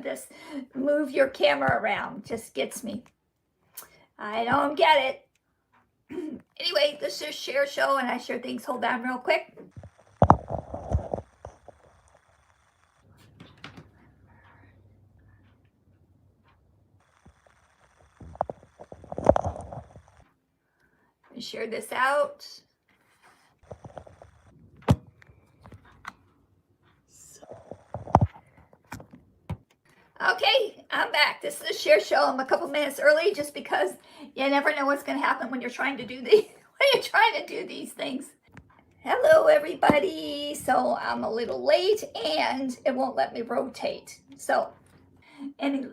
this move your camera around. Just gets me. I don't get it. Anyway, this is Share Show, and I share things. Hold on real quick. Share this out. Okay, I'm back. This is a Share Show. I'm a couple minutes early just because you never know what's going to happen when you're trying to do these things. Hello, everybody. So I'm a little late and it won't let me rotate. So and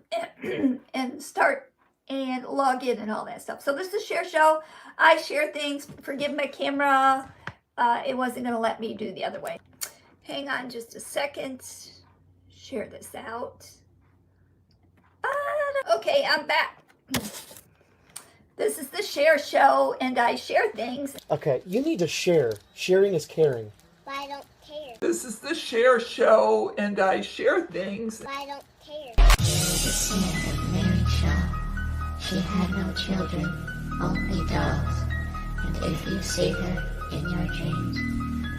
start and log in and all that stuff. So this is Share Show. I share things. Forgive my camera. It wasn't going to let me do the other way. Hang on just a second. Share this out. Okay, I'm back. This is the Share Show, and I share things. Okay, you need to share. Sharing is caring. But I don't care. This is the Share Show, and I share things. But I don't care. The snare of Mary Shaw. She had no children, only dolls. And if you see her in your dreams,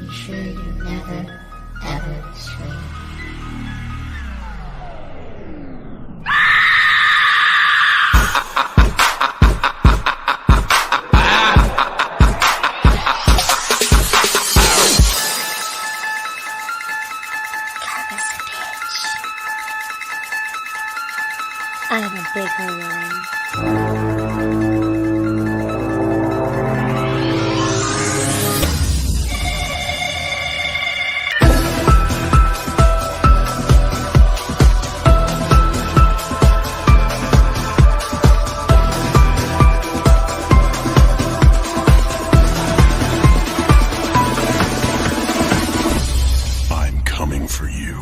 be sure you never, ever scream. I have a bigger one. I'm coming for you.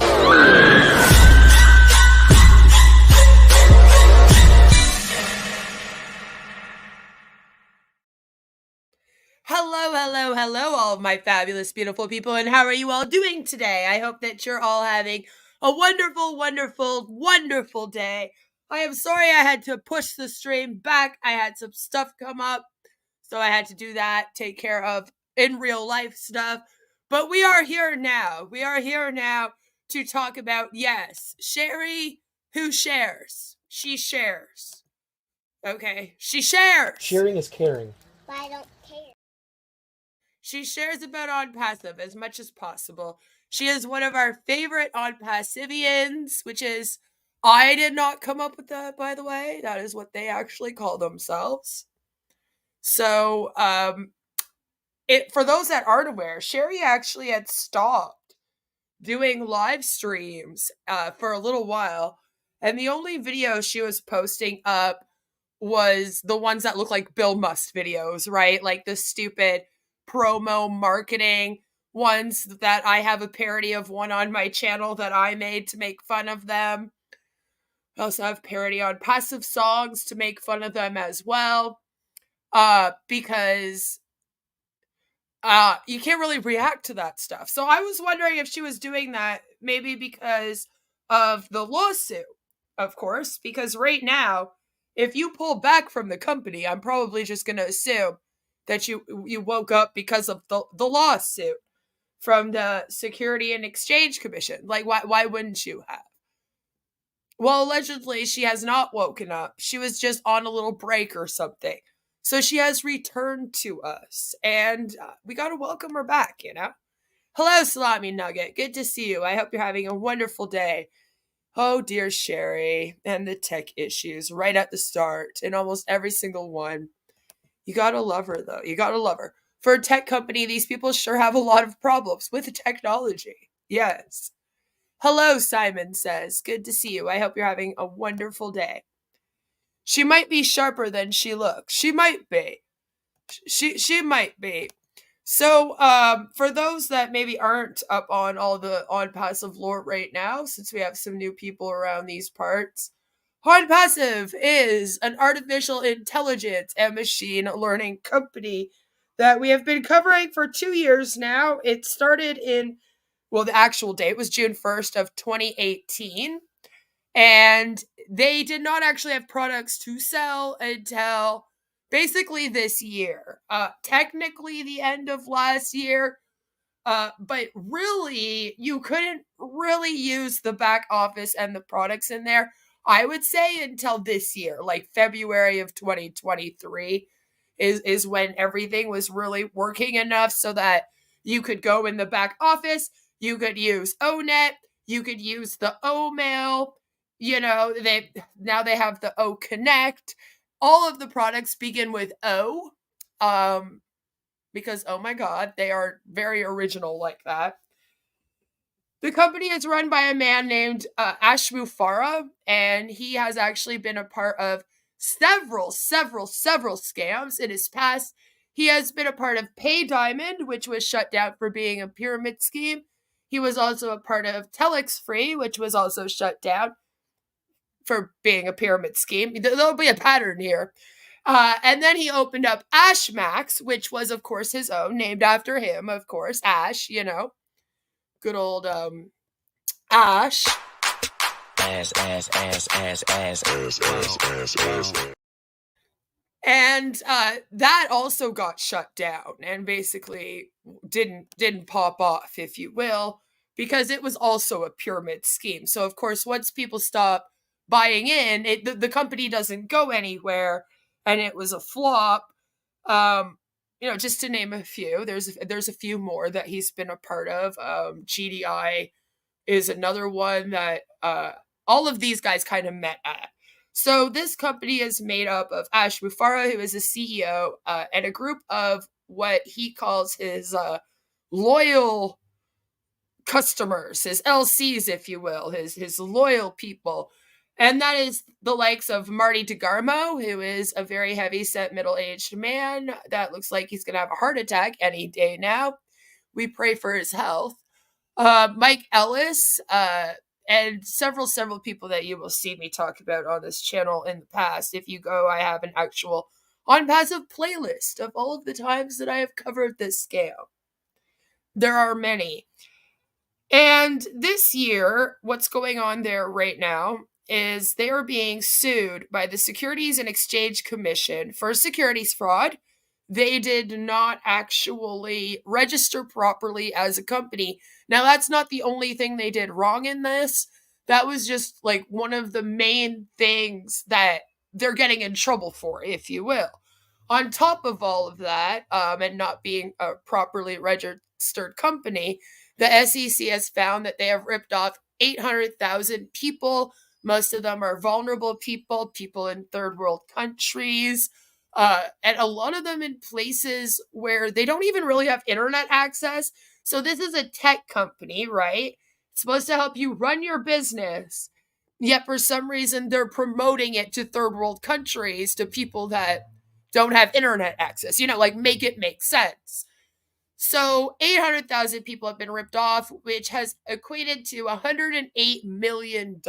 Hello, all of my fabulous, beautiful people, and how are you all doing today? I hope that you're all having a wonderful, wonderful, wonderful day. I am sorry I had to push the stream back. I had some stuff come up, so I had to do that, take care of in real life stuff. But we are here now. We are here now to talk about, yes, Sherry, who shares. She shares. Okay, she shares. Sharing is caring. But I don't care. She shares about Onpassive as much as possible. She is one of our favorite Onpassivians, which is, I did not come up with that, by the way. That is what they actually call themselves. So, for those that aren't aware, Sherry actually had stopped doing live streams for a little while. And the only video she was posting up was the ones that look like Bill Must videos, right? Like the stupid promo marketing ones that I have a parody of one on my channel that I made to make fun of them. I also have parody Onpassive songs to make fun of them as well. Because you can't really react to that stuff. So I was wondering if she was doing that maybe because of the lawsuit, of course, because right now, if you pull back from the company, I'm probably just going to assume that you woke up because of the lawsuit from the Securities and Exchange Commission. Like, why wouldn't you have? Well, allegedly, she has not woken up. She was just on a little break or something. So she has returned to us, and we got to welcome her back, you know? Hello, Salami Nugget. Good to see you. I hope you're having a wonderful day. Oh, dear Sherry, and the tech issues right at the start in almost every single one. You gotta love her, though. You gotta love her. For a tech company, these people sure have a lot of problems with technology. Yes. Hello, Simon says. Good to see you. I hope you're having a wonderful day. She might be sharper than she looks. She might be. She might be. So, for those that maybe aren't up on all the Onpassive lore right now, since we have some new people around these parts, Onpassive is an artificial intelligence and machine learning company that we have been covering for 2 years now. It started in, well, the actual date was June 1st of 2018. And they did not actually have products to sell until basically this year. Technically the end of last year. But really, you couldn't really use the back office and the products in there, I would say, until this year, like February of 2023 is when everything was really working enough so that you could go in the back office, you could use ONet, you could use the O-Mail, now they have the O Connect. All of the products begin with O. Because, oh my God, they are very original like that. The company is run by a man named Ash Mufareh, and he has actually been a part of several scams in his past. He has been a part of Pay Diamond, which was shut down for being a pyramid scheme. He was also a part of Telex Free, which was also shut down for being a pyramid scheme. There'll be a pattern here. And then he opened up Ash Max, which was, of course, his own, named after him, of course, Ash, good old Ash. And that also got shut down and basically didn't pop off, if you will, because it was also a pyramid scheme. So, of course, once people stop buying in, the company doesn't go anywhere. And it was a flop. Just to name a few, there's a few more that he's been a part of. GDI is another one that all of these guys kind of met at. So this company is made up of Ash Mufareh, who is a CEO, and a group of what he calls his loyal customers, his LCs, if you will, his loyal people. And that is the likes of Marty DeGarmo, who is a very heavy-set middle-aged man that looks like he's going to have a heart attack any day now. We pray for his health. Mike Ellis, and several people that you will see me talk about on this channel in the past. If you go, I have an actual Onpassive playlist of all of the times that I have covered this scam. There are many. And this year, what's going on there right now is they are being sued by the Securities and Exchange Commission for securities fraud. They did not actually register properly as a company. Now, that's not the only thing they did wrong in this. That was just like one of the main things that they're getting in trouble for, if you will. On top of all of that, and not being a properly registered company, the SEC has found that they have ripped off 800,000 people. Most of them are vulnerable people in third world countries, and a lot of them in places where they don't even really have internet access. So this is a tech company, right? It's supposed to help you run your business, yet for some reason they're promoting it to third world countries, to people that don't have internet access, make it make sense. So 800,000 people have been ripped off, which has equated to $108 million.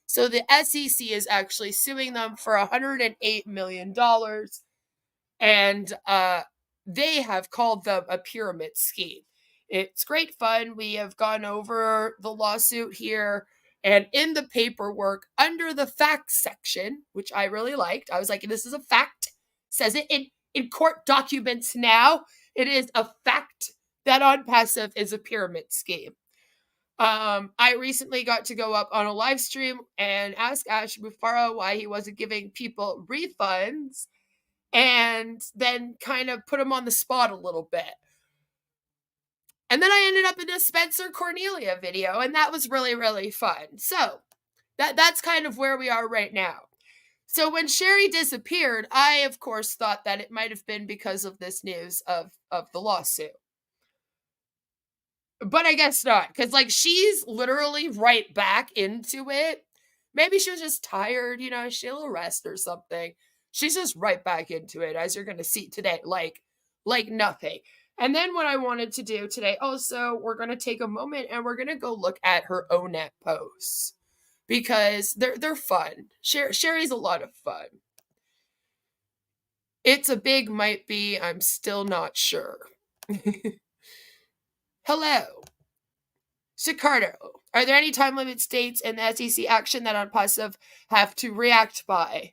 So the SEC is actually suing them for $108 million. And they have called them a pyramid scheme. It's great fun. We have gone over the lawsuit here. And in the paperwork, under the facts section, which I really liked, I was like, this is a fact. It says it in court documents now. It is a fact that Onpassive is a pyramid scheme. I recently got to go up on a live stream and ask Ash Mufareh why he wasn't giving people refunds, and then kind of put him on the spot a little bit. And then I ended up in a Spencer Cornelia video, and that was really, really fun. So that's kind of where we are right now. So when Sherry disappeared, I, of course, thought that it might have been because of this news of the lawsuit. But I guess not, because, she's literally right back into it. Maybe she was just tired, she had a little rest or something. She's just right back into it, as you're going to see today, like nothing. And then what I wanted to do today, also, we're going to take a moment and we're going to go look at her ONet posts. Because they're fun. Sherry's a lot of fun. It's a big might be, I'm still not sure. Hello. Sicardo, are there any time limit states in the SEC action that Onpassive have to react by?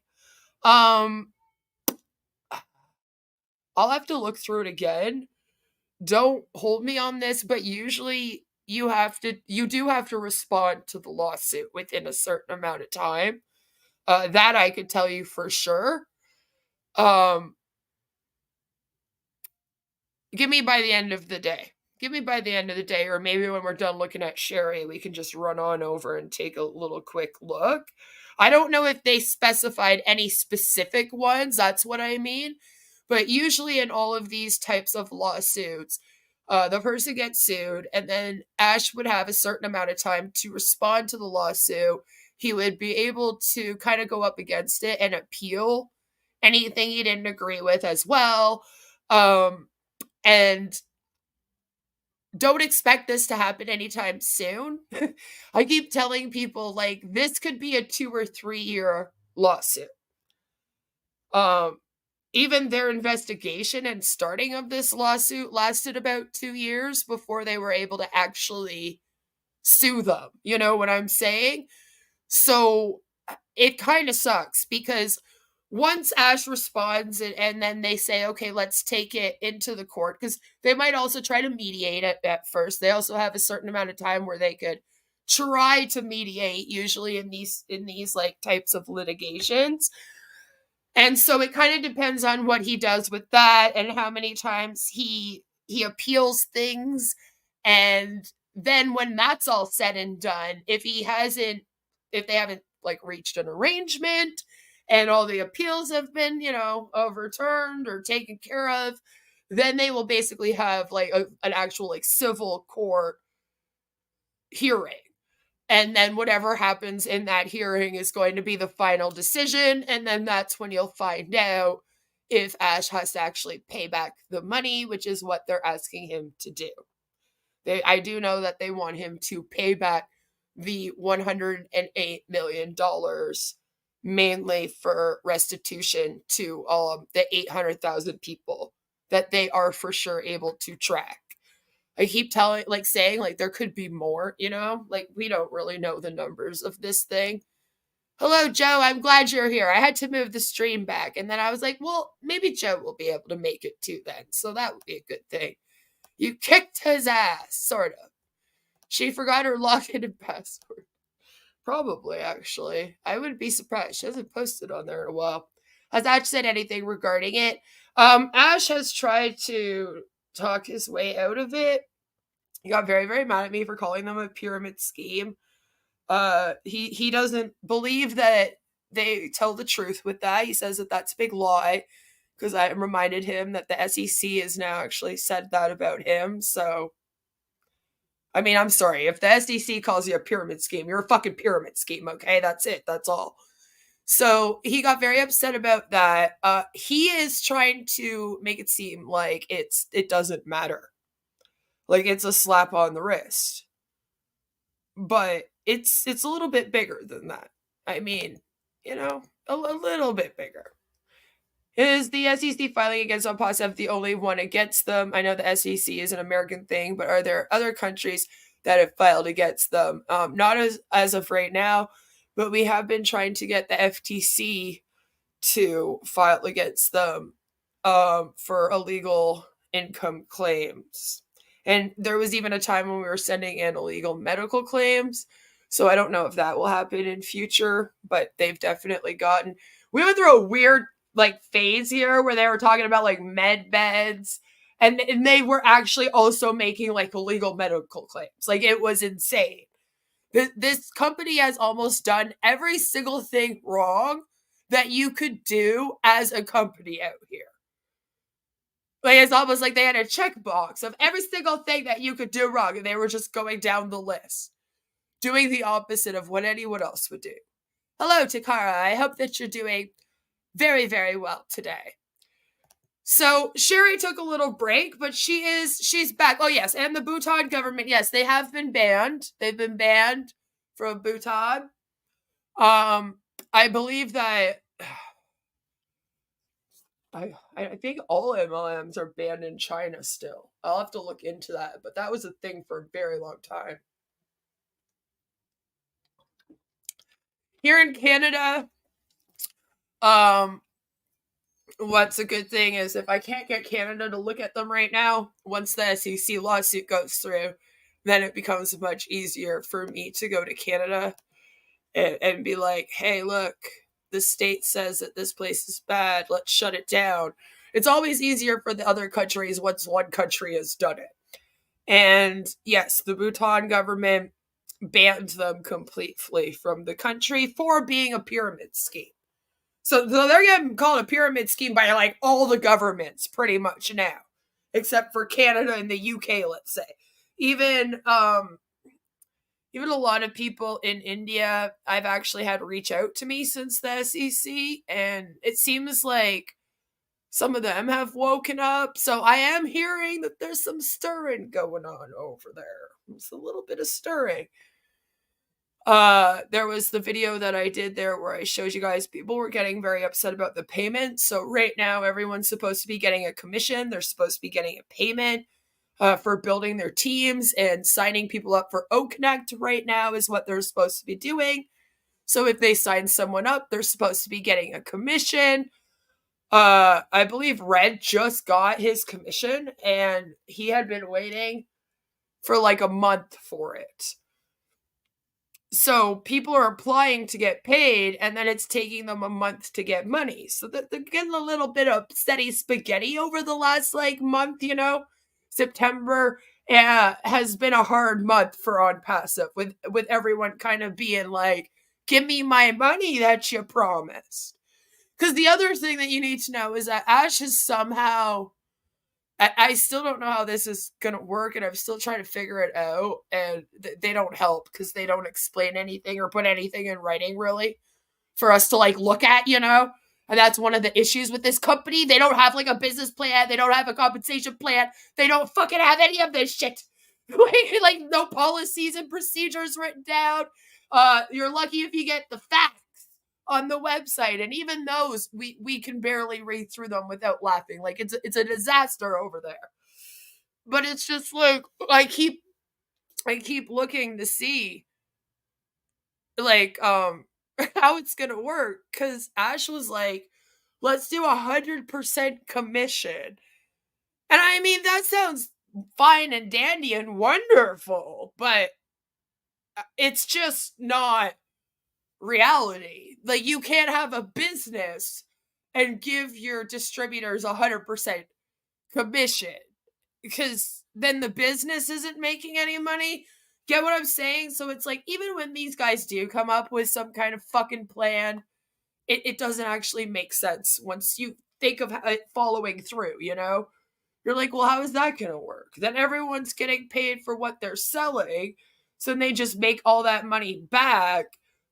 I'll have to look through it again. Don't hold me on this, but usually you do have to respond to the lawsuit within a certain amount of time. That I could tell you for sure. Give me by the end of the day. Give me by the end of the day, or maybe when we're done looking at Sherry, we can just run on over and take a little quick look. I don't know if they specified any specific ones. That's what I mean. But usually in all of these types of lawsuits, the person gets sued, and then Ash would have a certain amount of time to respond to the lawsuit. He would be able to kind of go up against it and appeal anything he didn't agree with as well. And don't expect this to happen anytime soon. I keep telling people, like, this could be a 2 or 3 year lawsuit. Even their investigation and starting of this lawsuit lasted about 2 years before they were able to actually sue them. You know what I'm saying? So it kind of sucks because once Ash responds and then they say, okay, let's take it into the court, because they might also try to mediate it at first. They also have a certain amount of time where they could try to mediate, usually in these like types of litigations. And so it kind of depends on what he does with that and how many times he appeals things. And then when that's all said and done, if they haven't like reached an arrangement and all the appeals have been, overturned or taken care of, then they will basically have like an actual like civil court hearing. And then whatever happens in that hearing is going to be the final decision. And then that's when you'll find out if Ash has to actually pay back the money, which is what they're asking him to do. I do know that they want him to pay back the $108 million, mainly for restitution to the 800,000 people that they are for sure able to track. I keep saying there could be more, we don't really know the numbers of this thing. Hello, Joe. I'm glad you're here. I had to move the stream back. And then I was like, well, maybe Joe will be able to make it too then. So that would be a good thing. You kicked his ass, sort of. She forgot her login and password. Probably, actually. I wouldn't be surprised. She hasn't posted on there in a while. Has Ash said anything regarding it? Ash has tried to talk his way out of it. He got very, very mad at me for calling them a pyramid scheme. He doesn't believe that they tell the truth with that. He says that that's a big lie, because I reminded him that the SEC has now actually said that about him. So, I mean, I'm sorry. If the SEC calls you a pyramid scheme, you're a fucking pyramid scheme, okay? That's it. That's all. So he got very upset about that. He is trying to make it seem like it doesn't matter. Like it's a slap on the wrist. But it's a little bit bigger than that. I mean, a little bit bigger. Is the SEC filing against Onpassive the only one against them? I know the SEC is an American thing, but are there other countries that have filed against them? Not as of right now, but we have been trying to get the FTC to file against them for illegal income claims. And there was even a time when we were sending in illegal medical claims. So I don't know if that will happen in future, but they've definitely gotten... We went through a weird phase here where they were talking about med beds, and they were actually also making illegal medical claims. It was insane. This company has almost done every single thing wrong that you could do as a company out here. It's almost like they had a checkbox of every single thing that you could do wrong, and they were just going down the list, doing the opposite of what anyone else would do. Hello, Takara. I hope that you're doing very, very well today. So Sherry took a little break, but she's back. Oh, yes. And the Bhutan government, yes, they have been banned. They've been banned from Bhutan. I believe that I think all MLMs are banned in China still. I'll have to look into that, but that was a thing for a very long time. Here in Canada, what's a good thing is if I can't get Canada to look at them right now, once the SEC lawsuit goes through, then it becomes much easier for me to go to Canada and be like, hey, look, the state says that this place is bad, let's shut it down. It's always easier for the other countries once one country has done it. And yes, the Bhutan government banned them completely from the country for being a pyramid scheme. So they're getting called a pyramid scheme by like all the governments pretty much now, except for Canada and the UK, let's say. Even a lot of people in India, I've actually had reach out to me since the SEC, and it seems like some of them have woken up. So I am hearing that there's some stirring going on over there. It's a little bit of stirring. There was the video that I did there where I showed you guys people were getting very upset about the payment. So right now, everyone's supposed to be getting a commission. They're supposed to be getting a payment for building their teams and signing people up for OConnect right now is what they're supposed to be doing. So if they sign someone up, they're supposed to be getting a commission. I believe Red just got his commission and he had been waiting for like a month for it. So people are applying to get paid and then it's taking them a month to get money. So they're getting a little bit of steady spaghetti over the last like month, you know. September has been a hard month for Onpassive with everyone kind of being like, give me my money that you promised. Because the other thing that you need to know is that Ash has somehow, I still don't know how this is going to work, and I'm still trying to figure it out, and they don't help because they don't explain anything or put anything in writing, really, for us to, like, look at, you know? And that's one of the issues with this company. They don't have, like, a business plan. They don't have a compensation plan. They don't fucking have any of this shit. like, no policies and procedures written down. You're lucky if you get the facts on the website, and even those we can barely read through them without laughing. Like it's a disaster over there. But it's just like I keep looking to see like how it's gonna work, because Ash was like, let's do 100% commission. And I mean, that sounds fine and dandy and wonderful, but it's just not reality. Like, you can't have a business and give your distributors 100% commission, because then the business isn't making any money. Get what I'm saying? So it's like, even when these guys do come up with some kind of fucking plan, it doesn't actually make sense once you think of it following through, you know? You're like, well, how is that gonna work? Then everyone's getting paid for what they're selling, so then they just make all that money back,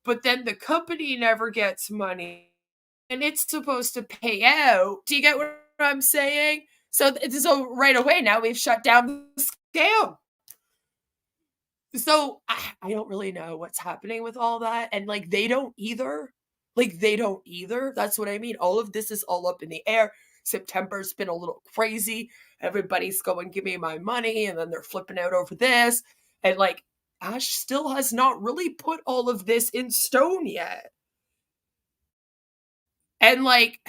but then the company never gets money, and it's supposed to pay out. Do you get what I'm saying? So right away now we've shut down the scam. So I don't really know what's happening with all that, and like they don't either. That's what I mean. All of this is all up in the air. September's been a little crazy. Everybody's going, give me my money, and then they're flipping out over this, and like Ash still has not really put all of this in stone yet. And like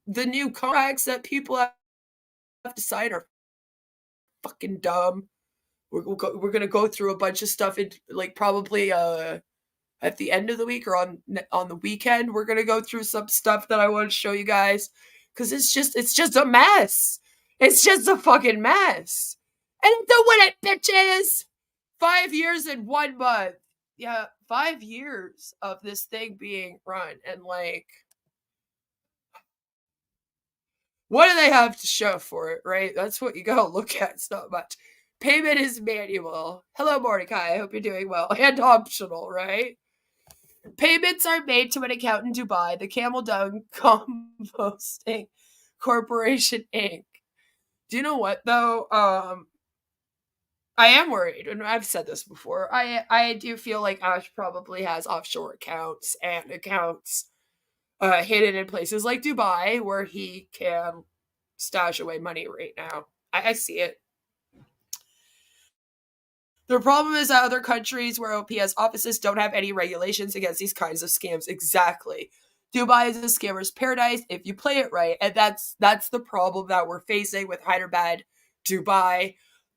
the new contracts that people have to sign are fucking dumb. We're going to go through a bunch of stuff in like probably at the end of the week or on the weekend. We're going to go through some stuff that I want to show you guys, because it's just a mess. It's just a fucking mess. And don't win it, bitches. 5 years and 1 month. Yeah, 5 years of this thing being run. And like, what do they have to show for it, right? That's what you gotta look at. It's not much. Payment is manual. Hello, Mordecai. I hope you're doing well. And optional, right? Payments are made to an account in Dubai, the Camel Dung Composting Corporation, Inc. Do you know what, though? I am worried, and I've said this before. I do feel like Ash probably has offshore accounts and accounts hidden in places like Dubai where he can stash away money right now. I see it. The problem is that other countries where OPS offices don't have any regulations against these kinds of scams. Exactly. Dubai is a scammer's paradise if you play it right. And that's the problem that we're facing with Hyderabad, Dubai.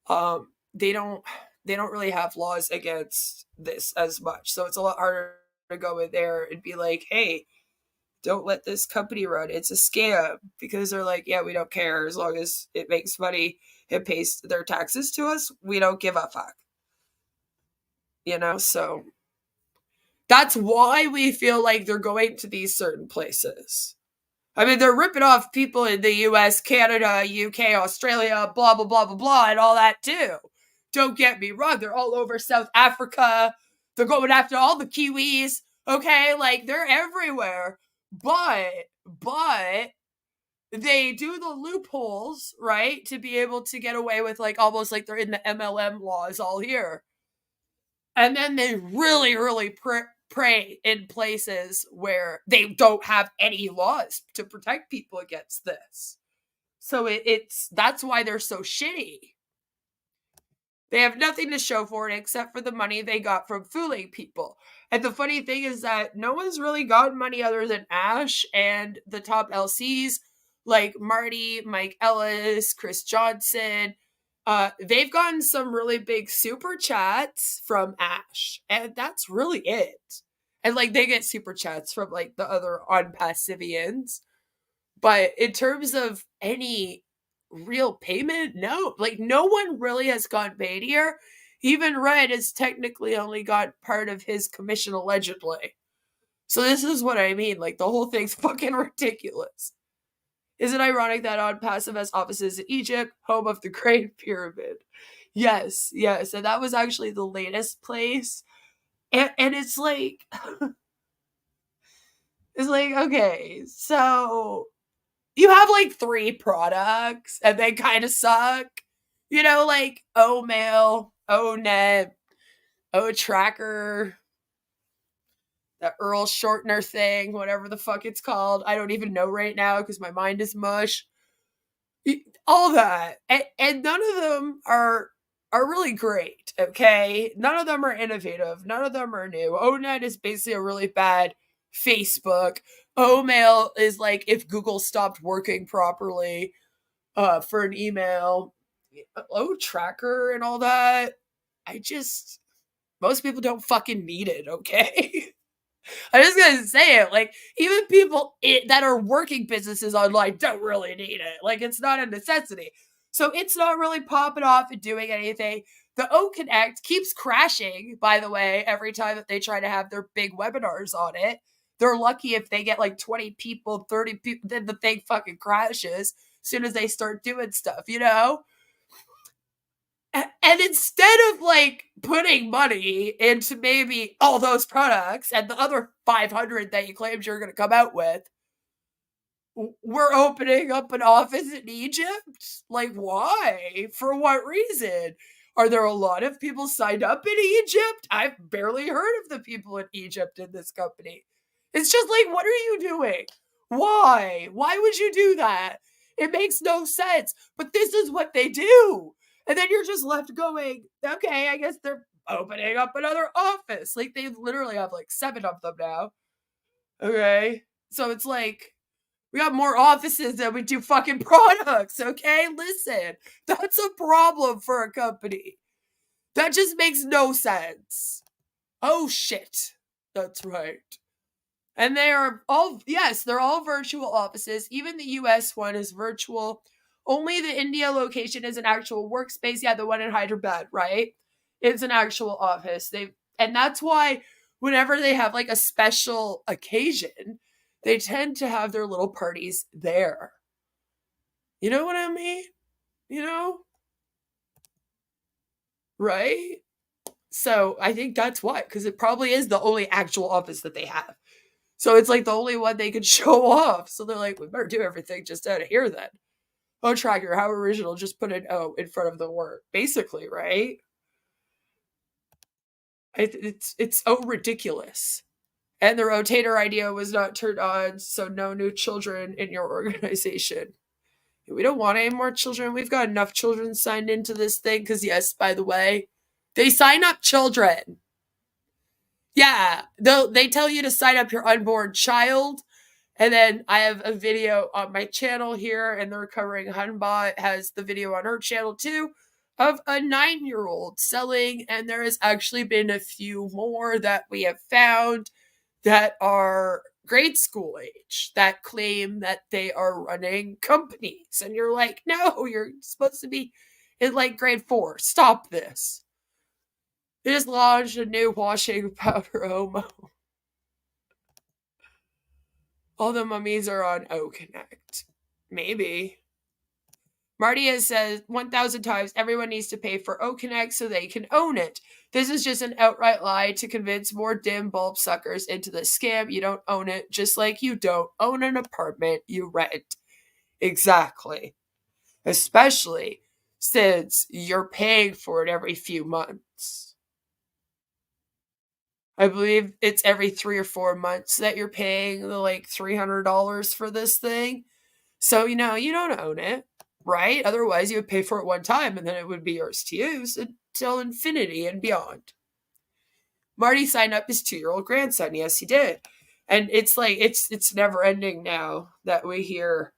They don't really have laws against this as much. So it's a lot harder to go in there and be like, hey, don't let this company run. It's a scam. Because they're like, yeah, we don't care. As long as it makes money and pays their taxes to us, we don't give a fuck. So that's why we feel like they're going to these certain places. I mean, they're ripping off people in the US, Canada, UK, Australia, blah, blah, blah, blah, blah, and all that too. Don't get me wrong. They're all over South Africa. They're going after all the Kiwis. Okay, like they're everywhere. But they do the loopholes, right, to be able to get away with like almost like they're in the MLM laws all here. And then they really, really prey in places where they don't have any laws to protect people against this. So that's why they're so shitty. They have nothing to show for it except for the money they got from fooling people. And the funny thing is that no one's really gotten money other than Ash and the top LCs like Marty, Mike Ellis, Chris Johnson. They've gotten some really big super chats from Ash, and that's really it. And like they get super chats from like the other Onpassivians, but in terms of any real payment, no. Like no one really has gotten paid here. Even Red has technically only got part of his commission allegedly. So this is what I mean. Like the whole thing's fucking ridiculous. Is it ironic that Onpassive has offices in Egypt, home of the Great Pyramid? Yes. And that was actually the latest place. And it's like, okay, so you have like 3 products and they kind of suck. Like O-Mail, O-Net, O-Tracker, the Earl shortener thing, whatever the fuck it's called. I don't even know right now because my mind is mush. All that. And none of them are really great, okay? None of them are innovative. None of them are new. O-Net is basically a really bad Facebook. O-Mail is like if Google stopped working properly for an email. O-Tracker and all that. Most people don't fucking need it, okay? I'm just gonna say it. Like, even people that are working businesses online don't really need it. Like, it's not a necessity. So it's not really popping off and doing anything. The O-Connect keeps crashing, by the way, every time that they try to have their big webinars on it. They're lucky if they get like 20 people, 30 people, then the thing fucking crashes as soon as they start doing stuff, And instead of like putting money into maybe all those products and the other 500 that you claimed you're going to come out with, we're opening up an office in Egypt? Like, why? For what reason? Are there a lot of people signed up in Egypt? I've barely heard of the people in Egypt in this company. It's just like, what are you doing? Why? Why would you do that? It makes no sense. But this is what they do. And then you're just left going, okay, I guess they're opening up another office. Like, they literally have like 7 of them now. Okay? So it's like, we got more offices than we do fucking products, okay? Listen, that's a problem for a company. That just makes no sense. Oh, shit. That's right. And they are all, yes, they're all virtual offices. Even the US one is virtual. Only the India location is an actual workspace. Yeah, the one in Hyderabad, right? It's an actual office. And that's why whenever they have like a special occasion, they tend to have their little parties there. You know what I mean? Right? So I think that's why, because it probably is the only actual office that they have. So it's like the only one they could show off. So they're like, we better do everything just out of here then. O-Tracker, how original, just put an O in front of the word. Basically, right? It's so ridiculous. And the rotator idea was not turned on, so no new children in your organization. We don't want any more children. We've got enough children signed into this thing, because yes, by the way, They sign up children. Yeah, they tell you to sign up your unborn child. And then I have a video on my channel here, and the Recovering Hunbot has the video on her channel too, of a 9-year-old selling, and there has actually been a few more that we have found that are grade school age that claim that they are running companies. And you're like, no, you're supposed to be in like grade 4. Stop this. They just launched a new washing powder homo. All the mummies are on O Connect. Maybe. Marty has said 1,000 times everyone needs to pay for O Connect so they can own it. This is just an outright lie to convince more dim bulb suckers into the scam. You don't own it, just like you don't own an apartment you rent. Exactly. Especially since you're paying for it every few months. I believe it's every 3 or 4 months that you're paying the like $300 for this thing. So, you don't own it, right? Otherwise, you would pay for it one time and then it would be yours to use until infinity and beyond. Marty signed up his 2-year-old grandson. Yes, he did. And it's like, it's never ending now that we hear.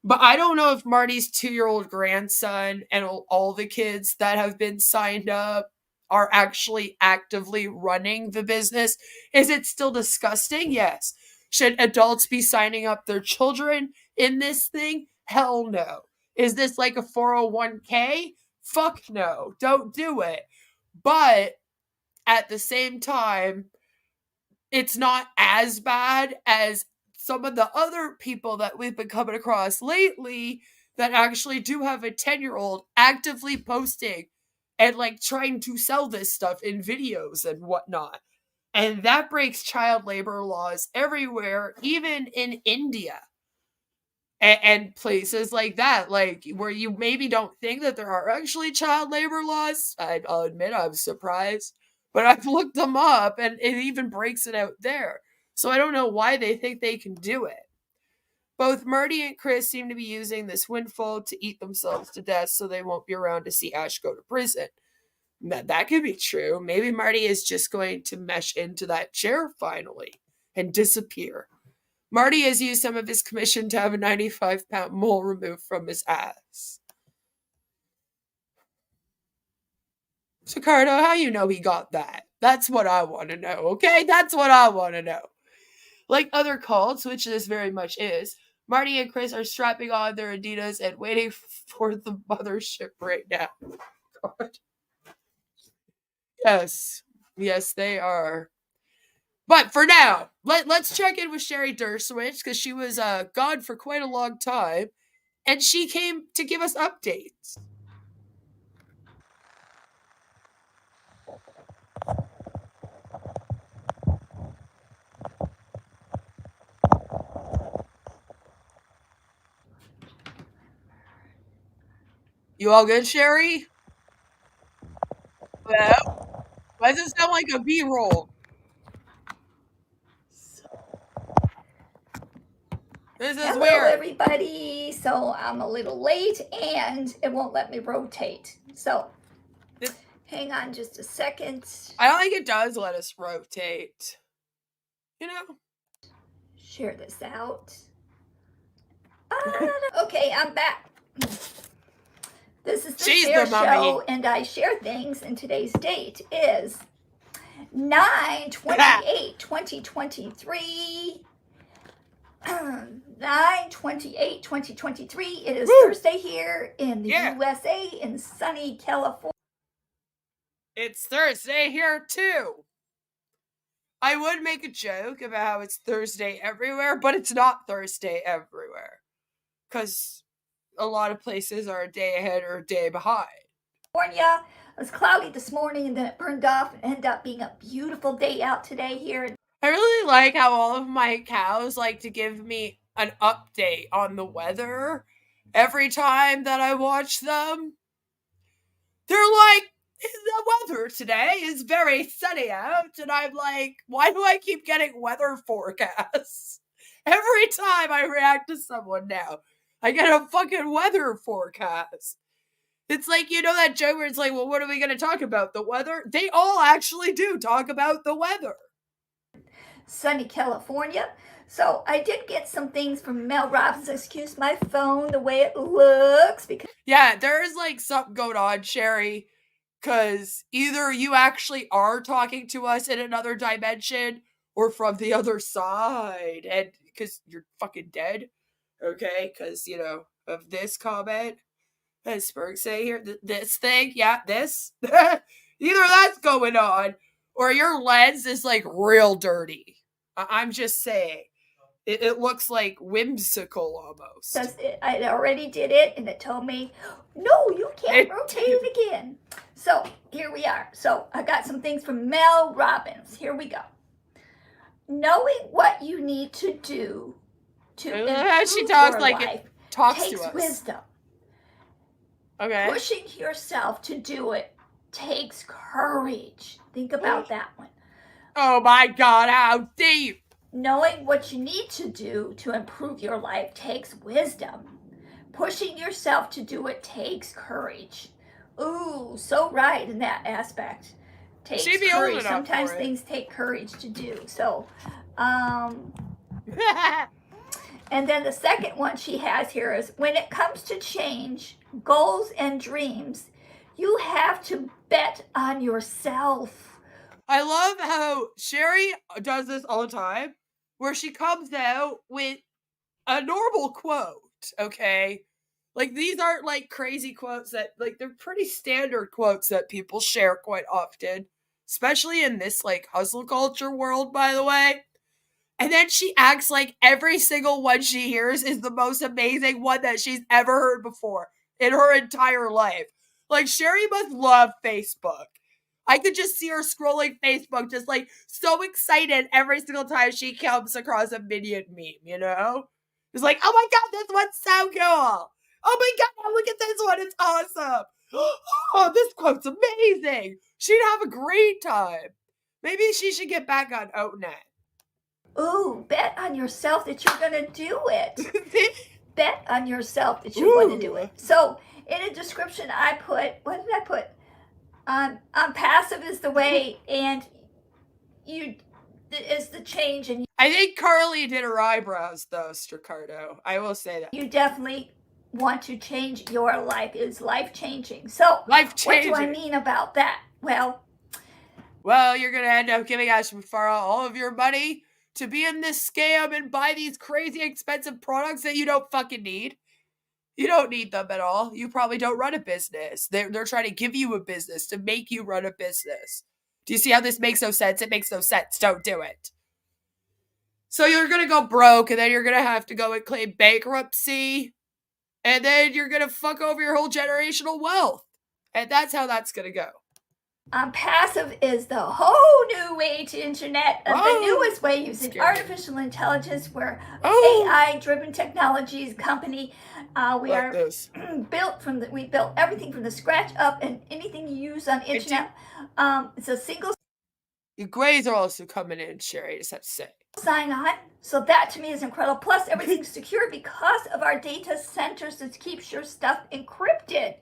But I don't know if Marty's 2-year-old grandson and all the kids that have been signed up are actually actively running the business. Is it still disgusting? Yes. Should adults be signing up their children in this thing? Hell no. Is this like a 401k? Fuck no. Don't do it. But at the same time, it's not as bad as some of the other people that we've been coming across lately that actually do have a 10-year-old actively posting and like trying to sell this stuff in videos and whatnot. And that breaks child labor laws everywhere, even in India and places like that, like where you maybe don't think that there are actually child labor laws. I'll admit I'm surprised, but I've looked them up and it even breaks it out there. So I don't know why they think they can do it. Both Marty and Chris seem to be using this windfall to eat themselves to death so they won't be around to see Ash go to prison. That could be true. Maybe Marty is just going to mesh into that chair finally and disappear. Marty has used some of his commission to have a 95-pound mole removed from his ass. Ricardo, how you know he got that? That's what I want to know, okay? That's what I want to know. Like other cults, which this very much is, Marty and Chris are strapping on their Adidas and waiting for the mothership right now. God. Yes, they are. But for now, let's check in with Sherry Derseweh because she was gone for quite a long time, and she came to give us updates. You all good, Sherry? Well, why does it sound like a B-roll? This is Hello, weird. everybody. So I'm a little late and it won't let me rotate. So hang on just a second. I don't think it does let us rotate. Share this out. Okay, I'm back. This is the Share Show, and I share things, and today's date is 9/28/2023. 9/28/2023. It is Thursday here in the USA in sunny California. It's Thursday here too. I would make a joke about how it's Thursday everywhere, but it's not Thursday everywhere. Because a lot of places are a day ahead or a day behind. California. It was cloudy this morning and then it burned off and ended up being a beautiful day out today here. I really like how all of my cows like to give me an update on the weather every time that I watch them. They're like, the weather today is very sunny out, and I'm like, why do I keep getting weather forecasts? Every time I react to someone now, I get a fucking weather forecast. It's like, you know that joke where it's like, well, what are we going to talk about? The weather? They all actually do talk about the weather. Sunny California. So I did get some things from Mel Robbins. Excuse my phone, the way it looks. Because yeah, there is like something going on, Sherry. Because either you actually are talking to us in another dimension or from the other side. And because you're fucking dead. Okay? Because, you know, of this comment. As Spurg say here, this thing. Yeah, this. Either that's going on or your lens is like real dirty. I'm just saying. It looks like whimsical almost. I already did it, and it told me, no, you can't rotate it again. So here we are. So I got some things from Mel Robbins. Here we go. Knowing what you need to do to improve she talks your like life it talks takes to us. wisdom. Okay. Pushing yourself to do it takes courage. Think about that one. Oh my God, how deep. Knowing what you need to do to improve your life takes wisdom. Pushing yourself to do it takes courage. Ooh, so right in that aspect. Takes She'd be old courage. enough Sometimes for it. things take courage to do. So, and then the second one she has here is when it comes to change, goals, and dreams, you have to bet on yourself. I love how Sherry does this all the time, where she comes out with a normal quote, okay? Like, these aren't, like, crazy quotes that, like, they're pretty standard quotes that people share quite often, especially in this, like, hustle culture world, by the way. And then she acts like every single one she hears is the most amazing one that she's ever heard before in her entire life. Like, Sherry must love Facebook. I could just see her scrolling Facebook just, like, so excited every single time she comes across a Minion meme, you know? It's like, oh my God, this one's so cool. Oh my God, look at this one. It's awesome. Oh, this quote's amazing. She'd have a great time. Maybe she should get back on Outnet. Ooh, bet on yourself that you're going to do it. Bet on yourself that you're going to do it. So, in a description I put, what did I put? Onpassive is the way, and you is the change, and I think Carly did her eyebrows, though, Stricardo. I will say that. you definitely want to change your life. It is life-changing. So, Life-changing. what do I mean about that? Well, you're going to end up giving Ash Mufareh all of your money to be in this scam and buy these crazy expensive products that you don't fucking need. You don't need them at all. You probably don't run a business. They're trying to give you a business to make you run a business. Do you see how this makes no sense? It makes no sense. Don't do it. So you're going to go broke, and then you're going to have to go and claim bankruptcy, and then you're going to fuck over your whole generational wealth. And that's how that's going to go. Onpassive is the whole new way to internet, the newest way using Scary. artificial intelligence. We're Oh. AI-driven technologies company. We Like are this. we built everything from the scratch up, and anything you use on internet. It's a single Your grades are also coming in, Sherry. I just have to say. sign-on. So that to me is incredible. Plus, everything's secure because of our data centers that keeps your stuff encrypted.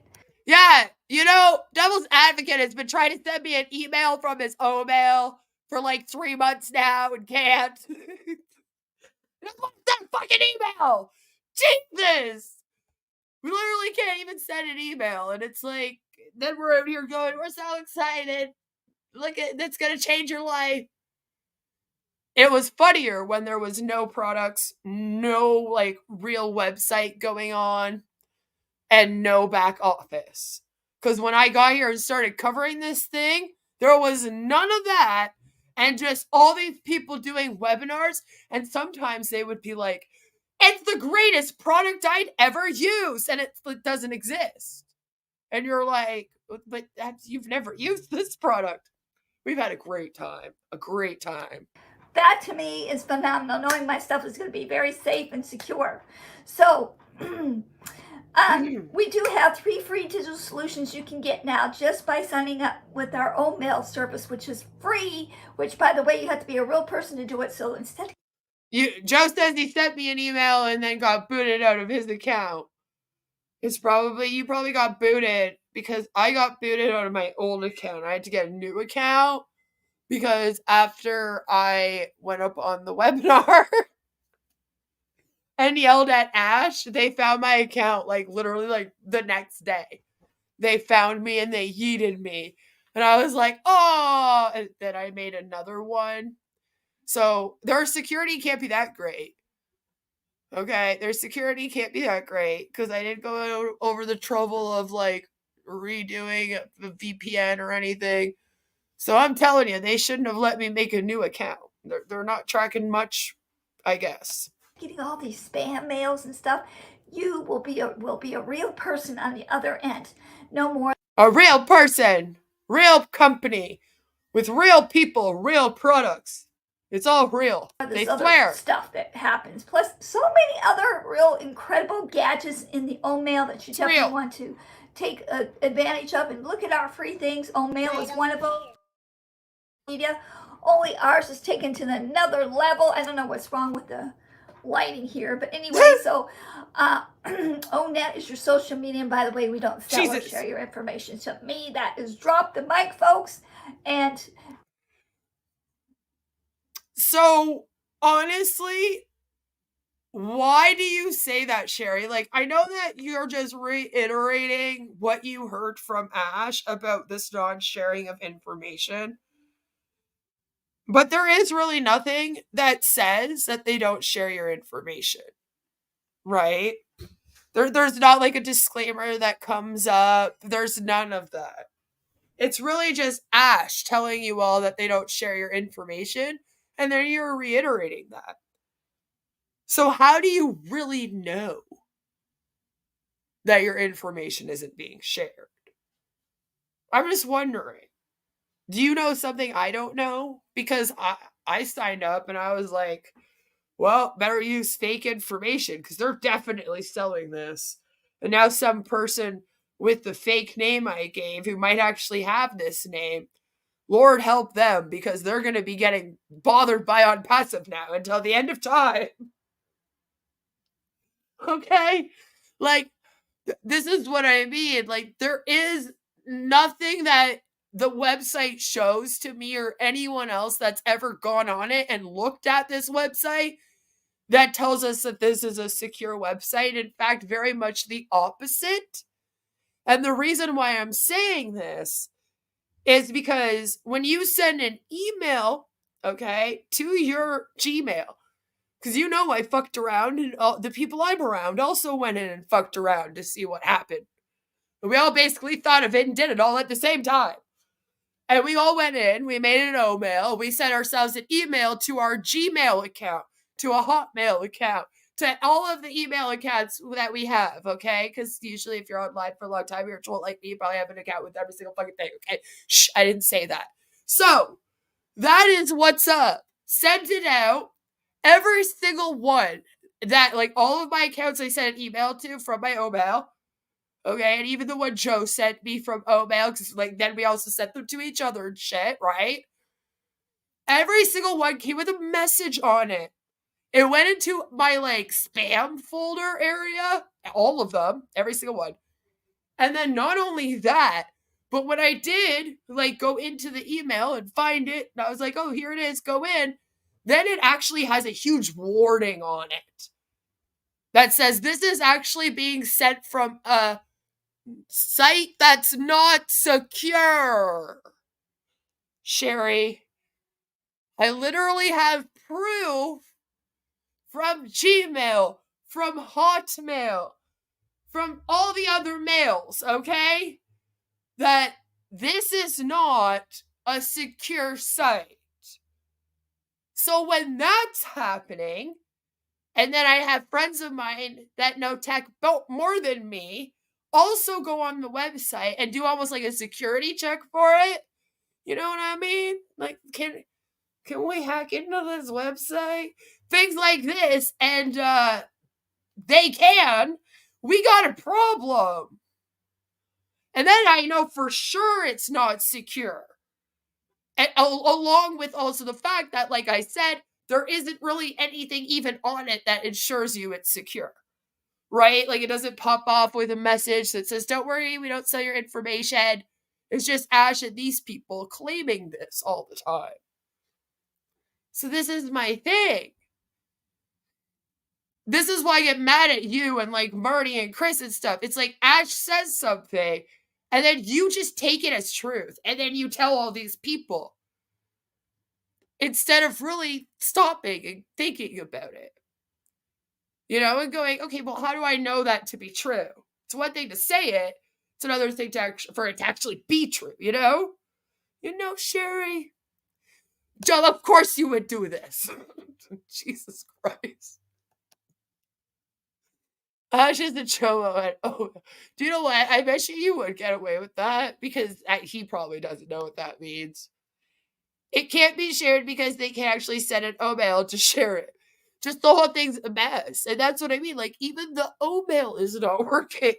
Yeah, you know, Devil's Advocate has been trying to send me an email from his mail for like 3 months now and can't. What's that fucking email? Jesus! We literally can't even send an email, and it's like, then we're out here going, we're so excited. Look at, that's gonna change your life. It was funnier when there was no products, no like real website going on, and no back office. Because when I got here and started covering this thing, there was none of that, and just all these people doing webinars, and sometimes they would be like, it's the greatest product I'd ever use, and it doesn't exist. And you're like, but you've never used this product. We've had a great time. A great time. That to me is phenomenal, knowing my stuff is going to be very safe and secure. So, we do have 3 free digital solutions you can get now just by signing up with our own mail service, which is free, which, by the way, you have to be a real person to do it. So instead... Joe says he sent me an email and then got booted out of his account. You probably got booted because I got booted out of my old account. I had to get a new account because after I went up on the webinar and yelled at Ash, they found my account like literally like the next day. They found me and they yeeted me. And I was like, oh, and then I made another one. So their security can't be that great. Okay, their security can't be that great because I didn't go over the trouble of like redoing the VPN or anything. So I'm telling you, they shouldn't have let me make a new account. They're not tracking much, I guess. Getting all these spam mails and stuff, you will be a real person on the other end. No more A real person, real company, with real people, real products. It's all real. They other swear. Stuff that happens. Plus, so many other real incredible gadgets in the Omail that you definitely want to take advantage of. And look at our free things. Omail is one of them. Media. Only ours is taken to another level. I don't know what's wrong with the lighting here, but anyway, so ONET is your social media, and by the way, we don't sell or share your information. So me, that is drop the mic, folks. And so honestly, why do you say that, Sherry? Like, I know that you're just reiterating what you heard from Ash about this non-sharing of information. But there is really nothing that says that they don't share your information, right? There's not like a disclaimer that comes up. There's none of that. It's really just Ash telling you all that they don't share your information, and then you're reiterating that. So how do you really know that your information isn't being shared? I'm just wondering. Do you know something I don't know? Because I signed up and I was like, well, better use fake information because they're definitely selling this. And now some person with the fake name I gave who might actually have this name, Lord help them because they're going to be getting bothered by Onpassive now until the end of time. Okay? Like, this is what I mean. Like, there is nothing that the website shows to me or anyone else that's ever gone on it and looked at this website that tells us that this is a secure website. In fact, very much the opposite. And the reason why I'm saying this is because when you send an email, okay, to your Gmail, because you know I fucked around and the people I'm around also went in and fucked around to see what happened. And we all basically thought of it and did it all at the same time. And we all went in, we made an Omail, we sent ourselves an email to our Gmail account, to a Hotmail account, to all of the email accounts that we have, okay? Because usually if you're online for a long time, you're told like me, you probably have an account with every single fucking thing, okay? Shh, I didn't say that. So, that is what's up. Send it out. Every single one that, like, all of my accounts I sent an email to from my Omail, okay, and even the one Joe sent me from Omail, because, like, then we also sent them to each other and shit, right? Every single one came with a message on it. It went into my, like, spam folder area, all of them, every single one. And then not only that, but when I did, like, go into the email and find it, and I was like, oh, here it is, go in, then it actually has a huge warning on it that says this is actually being sent from a site that's not secure. Sherry, I literally have proof from Gmail, from Hotmail, from all the other mails, okay, that this is not a secure site. So when that's happening, and then I have friends of mine that know tech more than me also go on the website and do almost like a security check for it. You know what I mean? Like, can we hack into this website? Things like this, and they can. We got a problem. And then I know for sure it's not secure. And along with also the fact that, like I said, there isn't really anything even on it that ensures you it's secure. right? Like it doesn't pop off with a message that says, don't worry, we don't sell your information. It's just Ash and these people claiming this all the time. So this is my thing. This is why I get mad at you and like Marty and Chris and stuff. It's like Ash says something and then you just take it as truth. And then you tell all these people instead of really stopping and thinking about it. You know, and going, okay, well, how do I know that to be true? It's one thing to say it. It's another thing for it to actually be true, you know? You know, Sherry? Joe, of course you would do this. Jesus Christ. Ash is a cholo. And, oh, do you know what? I bet you would get away with that because he probably doesn't know what that means. It can't be shared because they can't actually send an email to share it. Just the whole thing's a mess. And that's what I mean. Like, even the email is not working.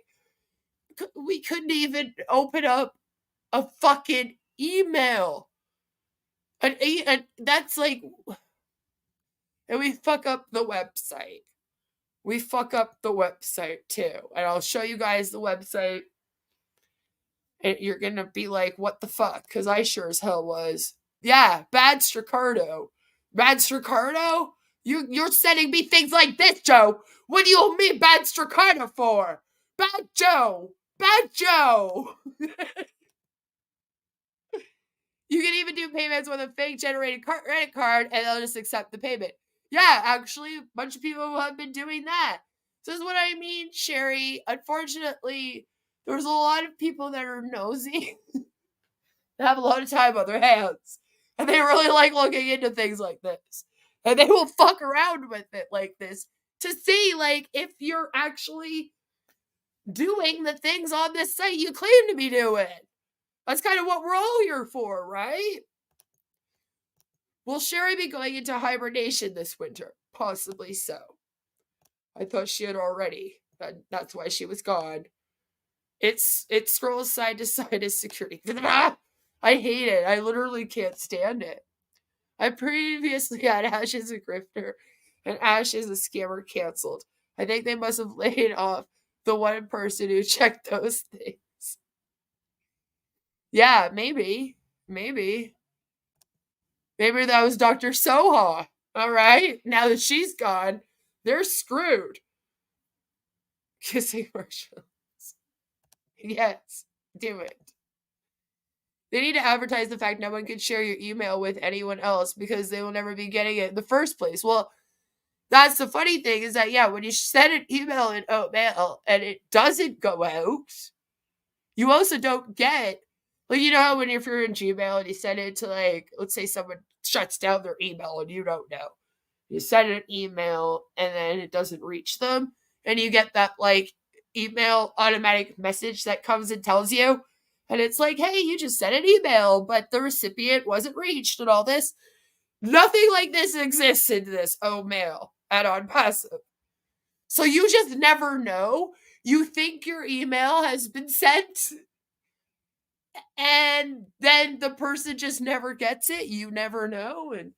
We couldn't even open up a fucking email. And that's like... And we fuck up the website. We fuck up the website too. And I'll show you guys the website. And you're going to be like, what the fuck? Because I sure as hell was. Yeah, Bad Stricardo. Bad Stricardo? You're sending me things like this, Joe. What do you owe me Bad Stricardo for? Bad Joe. Bad Joe. You can even do payments with a fake generated credit card and they'll just accept the payment. Yeah, actually, a bunch of people have been doing that. So this is what I mean, Sherry. Unfortunately, there's a lot of people that are nosy. That have a lot of time on their hands. And they really like looking into things like this. And they will fuck around with it like this to see, like, if you're actually doing the things on this site you claim to be doing. That's kind of what we're all here for, right? Will Sherry be going into hibernation this winter? Possibly so. I thought she had already. That's why she was gone. It scrolls side to side as security. I hate it. I literally can't stand it. I previously had Ash as a grifter and Ash as a scammer canceled. I think they must have laid off the one person who checked those things. Yeah, maybe. Maybe that was Dr. Soha. All right. Now that she's gone, they're screwed. Kissing marshmallows. Yes, do it. They need to advertise the fact no one can share your email with anyone else because they will never be getting it in the first place. Well, that's the funny thing is that, yeah, when you send an email in Oatmail and it doesn't go out, you also don't get, like, you know how when if you're in Gmail and you send it to, like, let's say someone shuts down their email and you don't know. You send an email and then it doesn't reach them and you get that, like, email automatic message that comes and tells you. And it's like, hey, you just sent an email, but the recipient wasn't reached and all this. Nothing like this exists in this mail at Onpassive. So you just never know. You think your email has been sent and then the person just never gets it. You never know. And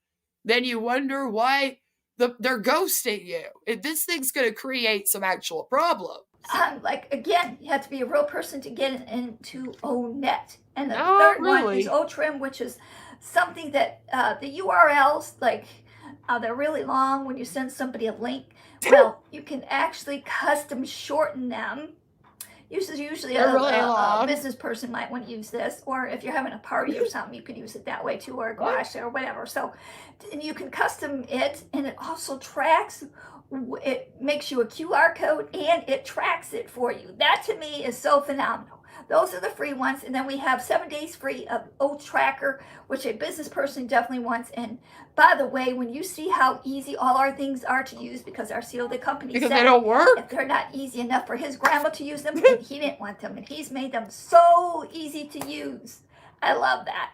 then you wonder why they're ghosting you. This thing's going to create some actual problems. Like, again, you have to be a real person to get into ONet. And the third one is OTrim, which is something that the URLs, like, they're really long when you send somebody a link. Well, you can actually custom shorten them. Usually a business person might want to use this, or if you're having a party or something, you can use it that way too, or a gosh, or whatever. So you can custom it, and it also tracks. It makes you a QR code, and it tracks it for you. That to me is so phenomenal. Those are the free ones, and then we have 7 days free of Oath Tracker, which a business person definitely wants. And by the way, when you see how easy all our things are to use, because our CEO of the company because said they don't work, if they're not easy enough for his grandma to use them, and he didn't want them, and he's made them so easy to use. I love that.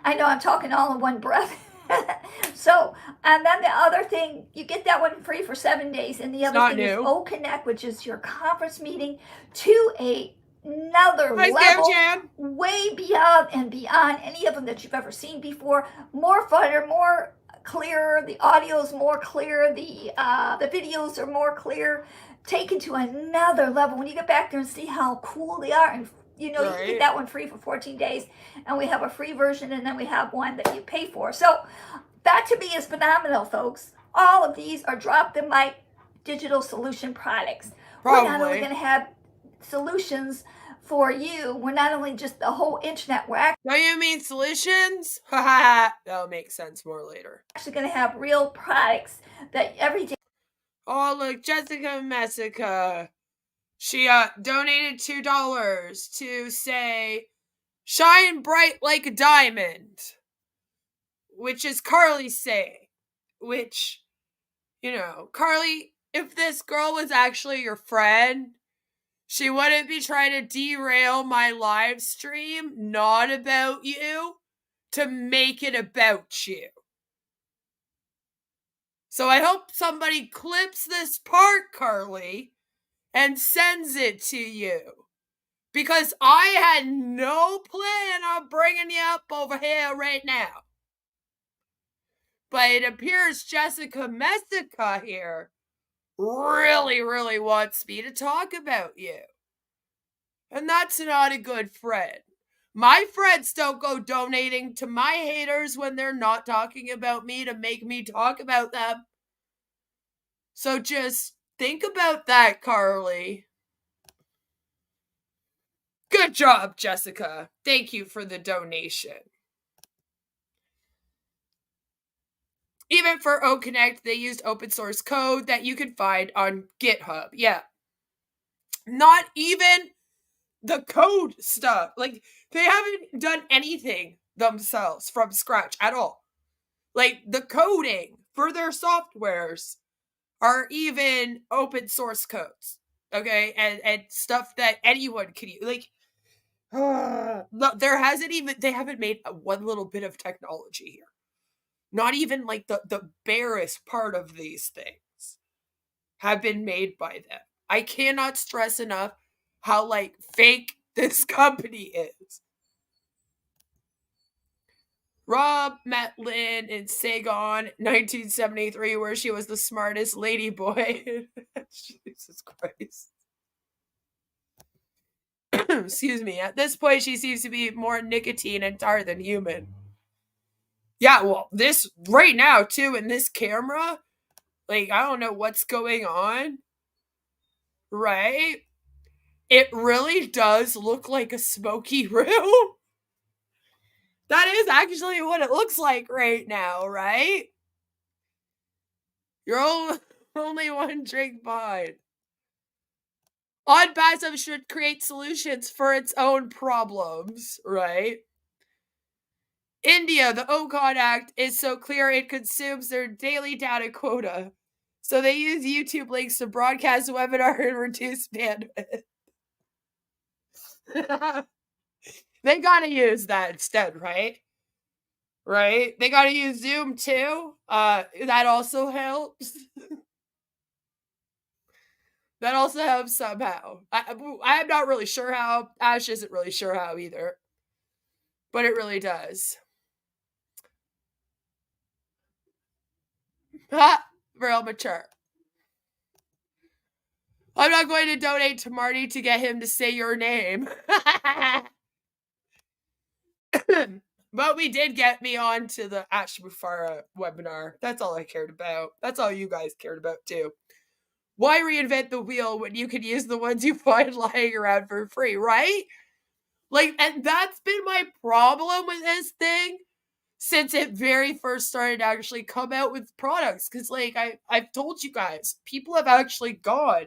I know I'm talking all in one breath. So, and then the other thing, you get that one free for 7 days, and the other thing is O Connect, which is your conference meeting to another level, way beyond and beyond any of them that you've ever seen before. More fun, more clearer, the audio is more clear, the videos are more clear, taken to another level. When you get back there and see how cool they are, and you know, you can get that one free for 14 days, and we have a free version, and then we have one that you pay for. So that to me is phenomenal, folks. All of these are dropped in my digital solution products. We're not only going to have solutions for you, we're not only just the whole internet, we're Do you mean solutions? Haha, that'll make sense more later. actually going to have real products that every day. Oh, look, Jessica Messica. She donated $2 to say, shine bright like a diamond, which is Carly say, which, you know, Carly, if this girl was actually your friend, she wouldn't be trying to derail my live stream, not about you, to make it about you. So I hope somebody clips this part, Carly, and sends it to you. Because I had no plan on bringing you up over here right now. But it appears Jessica Messica here really, really wants me to talk about you. And that's not a good friend. My friends don't go donating to my haters when they're not talking about me to make me talk about them. So just think about that, Carly. Good job, Jessica. Thank you for the donation. Even for OConnect, they used open source code that you can find on GitHub. Yeah. Not even the code stuff. Like, they haven't done anything themselves from scratch at all. Like, the coding for their softwares are even open source codes. Okay? And stuff that anyone can use. Like, they haven't made one little bit of technology here. Not even like the barest part of these things have been made by them. I cannot stress enough how like fake this company is. Rob met Lynn in Saigon, 1973, where she was the smartest ladyboy. Jesus Christ. Excuse me. At this point, she seems to be more nicotine and tar than human. Yeah, well, this right now, too, in this camera, like, I don't know what's going on, right? It really does look like a smoky room. That is actually what it looks like right now, right? You're only one drink behind. Onpassive should create solutions for its own problems, right? India, the OCON Act is so clear it consumes their daily data quota. So they use YouTube links to broadcast a webinar and reduce bandwidth. They gotta use that instead, right? Right? They gotta use Zoom too. That also helps. That also helps somehow. I'm not really sure how. Ash isn't really sure how either. But it really does. Real mature. I'm not going to donate to Marty to get him to say your name. But we did get me on to the Ash Mufareh webinar. That's all I cared about. That's all you guys cared about too. Why reinvent the wheel when you can use the ones you find lying around for free, right? Like, and that's been my problem with this thing since it very first started to actually come out with products. Because, like, I've told you guys, people have actually gone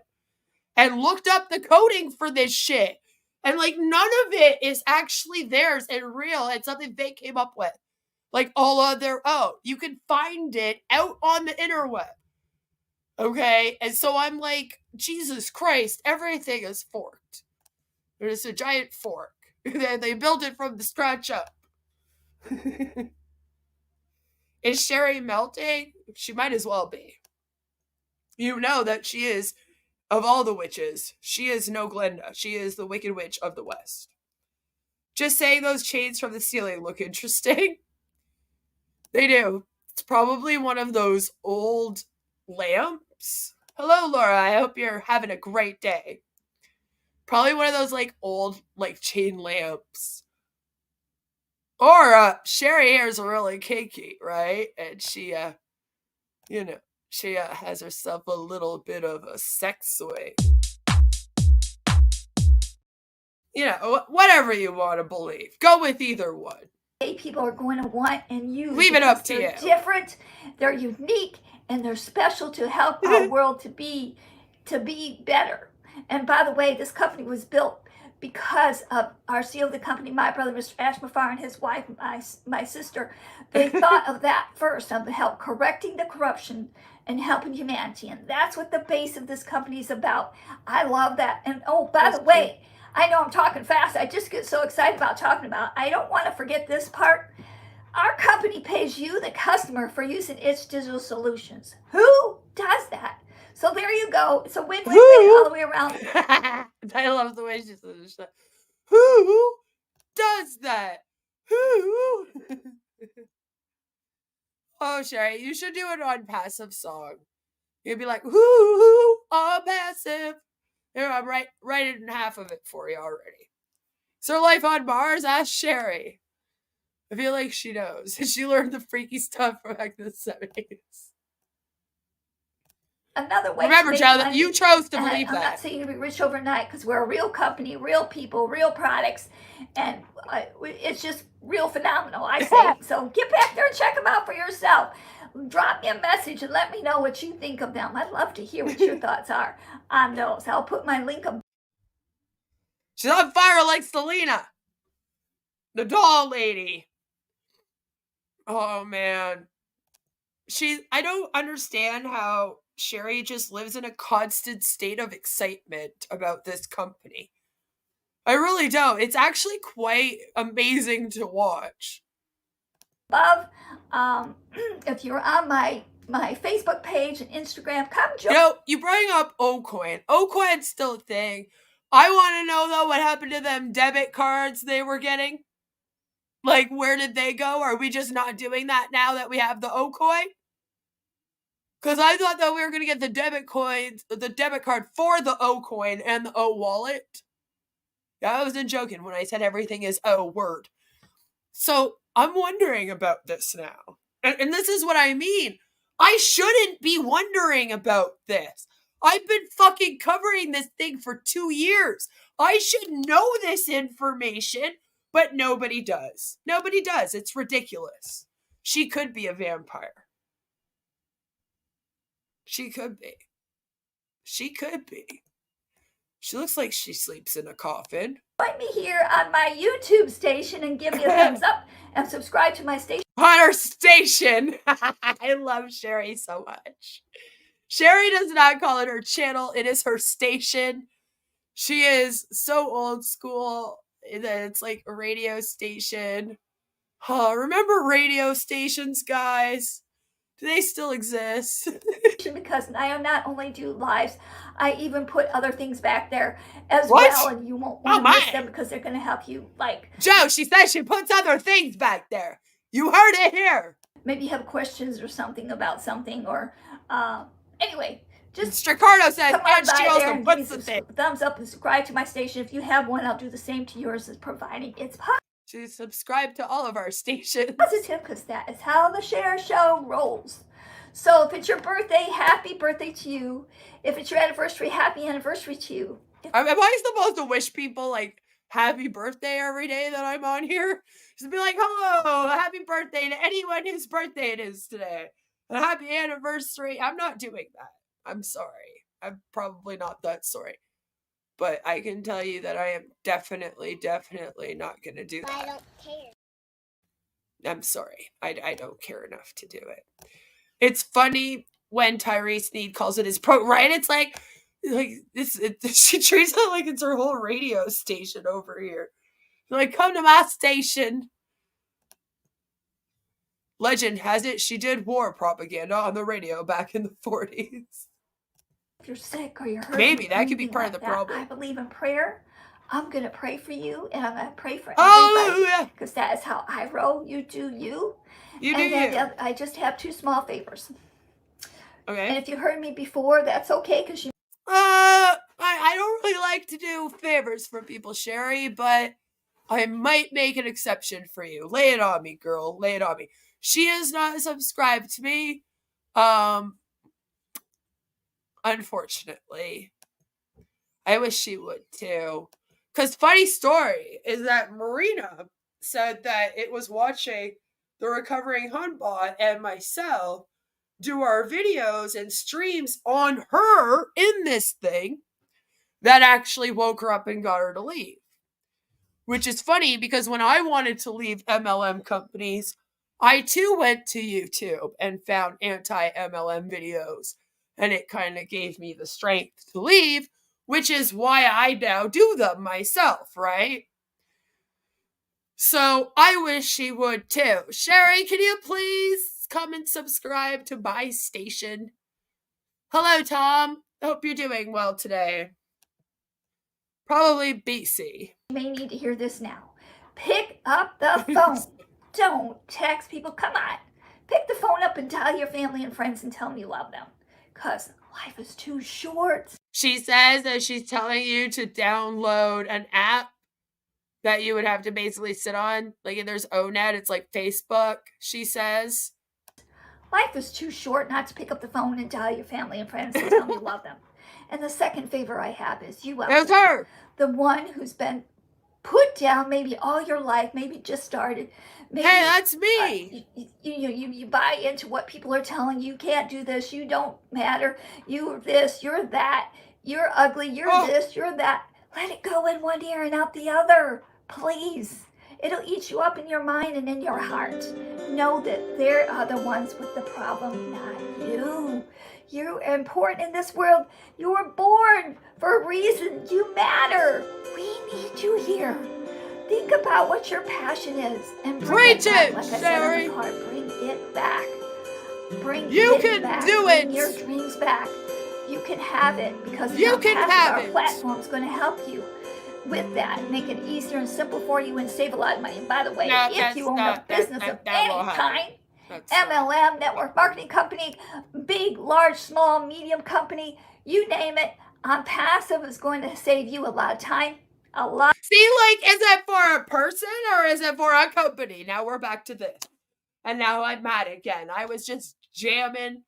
and looked up the coding for this shit. And, like, none of it is actually theirs and real. It's something they came up with. Like, all on their own. You can find it out on the interweb. Okay? And so I'm like, Jesus Christ, everything is forked. It's a giant fork. They built it from the scratch up. Is Sherry melting? She might as well be. You know that she is, of all the witches, she is no Glenda. She is the Wicked Witch of the West. Just saying those chains from the ceiling look interesting. They do. It's probably one of those old lamps. Hello, Laura. I hope you're having a great day. Probably one of those like old like chain lamps. Or Sherry here's really kinky, right? And she she has herself a little bit of a sex swing. Whatever you want to believe. Go with either one. People are going to want and use. Leave it up to they're you. Different, they're unique, and they're special to help our world to be better. And by the way, this company was built because of our CEO of the company, my brother, Mr. Ash Mufareh, and his wife, my sister. They thought of that first, of help correcting the corruption and helping humanity. And that's what the base of this company is about. I love that. And oh, by the way, I know I'm talking fast. I just get so excited about talking about. I don't want to forget this part. Our company pays you, the customer, for using its digital solutions. Who does that? So there you go. It's a win-win all the way around. I love the way she says that. Who does that? Who? Oh, Sherry, you should do an Onpassive song. You'd be like, who, Onpassive. Here, I'm writing half of it for you already. Is there life on Mars? Ask Sherry. I feel like she knows. She learned the freaky stuff from back in the 70s. Another way. Remember, Joe, you chose to believe I'm that. not saying you'll be rich overnight because we're a real company, real people, real products, and it's just real phenomenal, I say. So get back there and check them out for yourself. Drop me a message and let me know what you think of them. I'd love to hear what your thoughts are on those. I'll put my link up. She's on fire like Selena, the doll lady. Oh, man. I don't understand how Sherry just lives in a constant state of excitement about this company. I really don't. It's actually quite amazing to watch. Love, if you're on my Facebook page and Instagram, come join. You bring up Ocoin. Ocoin's still a thing. I want to know, though, what happened to them debit cards they were getting. Like, where did they go? Are we just not doing that now that we have the Ocoin? Because I thought that we were going to get the debit card for the O-Coin and the O-Wallet. Yeah, I wasn't joking when I said everything is O-word. So, I'm wondering about this now. And this is what I mean. I shouldn't be wondering about this. I've been fucking covering this thing for 2 years. I should know this information, but nobody does. Nobody does. It's ridiculous. She could be a vampire. She could be. She could be. She looks like she sleeps in a coffin. Join me here on my YouTube station and give me a thumbs up and subscribe to my station. On her station. I love Sherry so much. Sherry does not call it her channel. It is her station. She is so old school that it's like a radio station. Remember radio stations, guys? Do they still exist? Because I not only do lives, I even put other things back there as well, and you won't want to miss them because they're going to help you. Like Joe, she says she puts other things back there. You heard it here. Maybe you have questions or something about something, or anyway, just Stricardo says, and she also puts the thing. Thumbs up and subscribe to my station. If you have one, I'll do the same to yours, as providing it's positive. To subscribe to all of our stations. Positive, because that is how the Share Show rolls. So if it's your birthday, happy birthday to you. If it's your anniversary, happy anniversary to you. Am I supposed to wish people like happy birthday every day that I'm on here? Just be like, hello, happy birthday to anyone whose birthday it is today. And happy anniversary. I'm not doing that. I'm sorry. I'm probably not that sorry. But I can tell you that I am definitely not going to do that. I don't care. I'm sorry. I don't care enough to do it. It's funny when Tyrese Need calls it his right? It's like she treats it like it's her whole radio station over here. Like, come to my station. Legend has it she did war propaganda on the radio back in the 40s. If you're sick or you're hurting, maybe that could be part of the problem. I believe in prayer. I'm going to pray for you, and I'm going to pray for Hallelujah. everybody, because that is how I roll. You do you. You do And then you. I just have 2 small favors. And Okay. if you heard me before, that's okay, because you I don't really like to do favors for people, Sherry, but I might make an exception for you. Lay it on me, girl. Lay it on me. She is not subscribed to me. Unfortunately. I wish she would too. Because funny story is that Marina said that it was watching the Recovering Hunbot and myself do our videos and streams on her in this thing that actually woke her up and got her to leave. Which is funny because when I wanted to leave MLM companies, I too went to YouTube and found anti-MLM videos. And it kind of gave me the strength to leave, which is why I now do them myself, right? So I wish she would too. Sherry, can you please come and subscribe to my station? Hello, Tom. Hope you're doing well today. Probably BC. may need to hear this now. Pick up the phone. Don't text people. Come on. Pick the phone up and tell your family and friends and tell them you love them. Because life is too short. She says that she's telling you to download an app that you would have to basically sit on. Like if there's ONET, it's like Facebook, she says. Life is too short not to pick up the phone and tell your family and friends and tell them you love them. And the second favor I have is you out It was there, her. the one who's been put down maybe all your life, maybe just started. Maybe, Hey, that's me. You buy into what people are telling you. You can't do this. You don't matter. You're this. You're that. You're ugly. You're this. You're that. Let it go in one ear and out the other. Please. It'll eat you up in your mind and in your heart. Know that they're the ones with the problem, not you. You're important in this world. You were born for a reason. You matter. We need you here. Think about what your passion is and bring Preach it back. it, Like I said Sherry. in the card, bring it back. Bring You it can back. do Bring it. your dreams back. You can have it because You can have our it. platform is going to help you with that, make it easier and simple for you and save a lot of money. And by the way, No, if that's you own not- a business of that any won't happen. kind, That's MLM, network marketing company, big, large, small, medium company, you name it, Onpassive is going to save you a lot of time, a lot. See, like, is it for a person or is it for a company? Now we're back to this. And now I'm mad again. I was just jamming.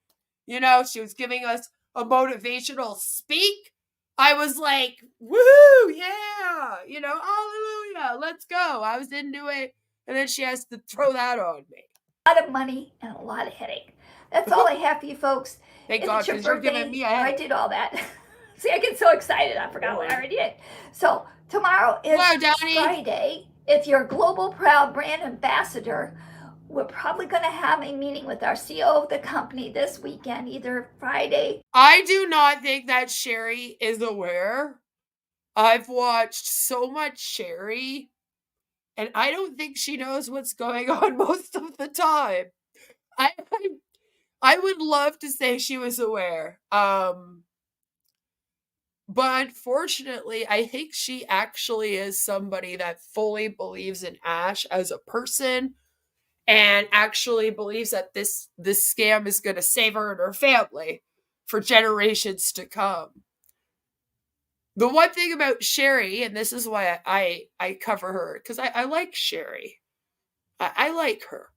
You know, she was giving us a motivational speak. I was like, woohoo, yeah. You know, hallelujah, let's go. I was into it. And then she has to throw that on me. A lot of money and a lot of headache. That's all I have for you folks. Thank If God, it's your because you're birthday, giving me a I headache. did all that. See, I get so excited. I forgot what I already did. So tomorrow is Hello, Donnie. Friday. If you're a Global Proud Brand Ambassador, we're probably going to have a meeting with our CEO of the company this weekend, either Friday. I do not think that Sherry is aware. I've watched so much Sherry, and I don't think she knows what's going on most of the time. I would love to say she was aware. But unfortunately, I think she actually is somebody that fully believes in Ash as a person and actually believes that this scam is going to save her and her family for generations to come. The one thing about Sherry, and this is why I cover her, because I like Sherry. I like her.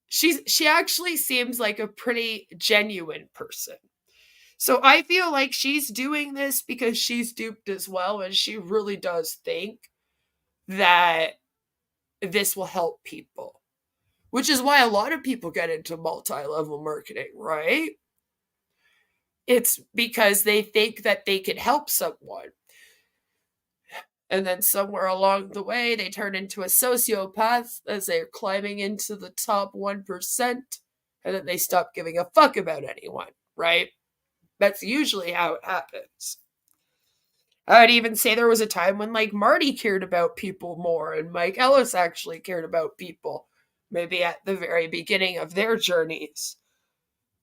She actually seems like a pretty genuine person. So I feel like she's doing this because she's duped as well, and she really does think that this will help people. Which is why a lot of people get into multi-level marketing, right? It's because they think that they can help someone. And then somewhere along the way, they turn into a sociopath as they're climbing into the top 1%. And then they stop giving a fuck about anyone, right? That's usually how it happens. I would even say there was a time when like Marty cared about people more and Mike Ellis actually cared about people. Maybe at the very beginning of their journeys.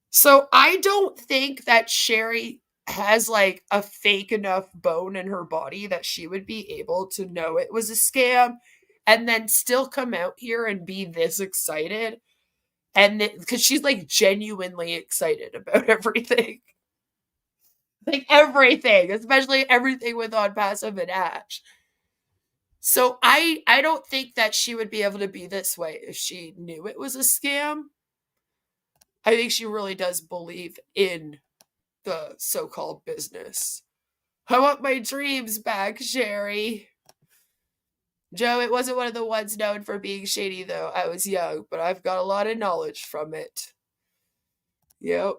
So I don't think that Sherry has like a fake enough bone in her body that she would be able to know it was a scam and then still come out here and be this excited. And because she's like genuinely excited about everything. Like everything, especially everything with Onpassive and Ash. So I don't think that she would be able to be this way if she knew it was a scam. I think she really does believe in the so-called business. I want my dreams back, Sherry. Joe, it wasn't one of the ones known for being shady, though. I was young, but I've got a lot of knowledge from it. Yep.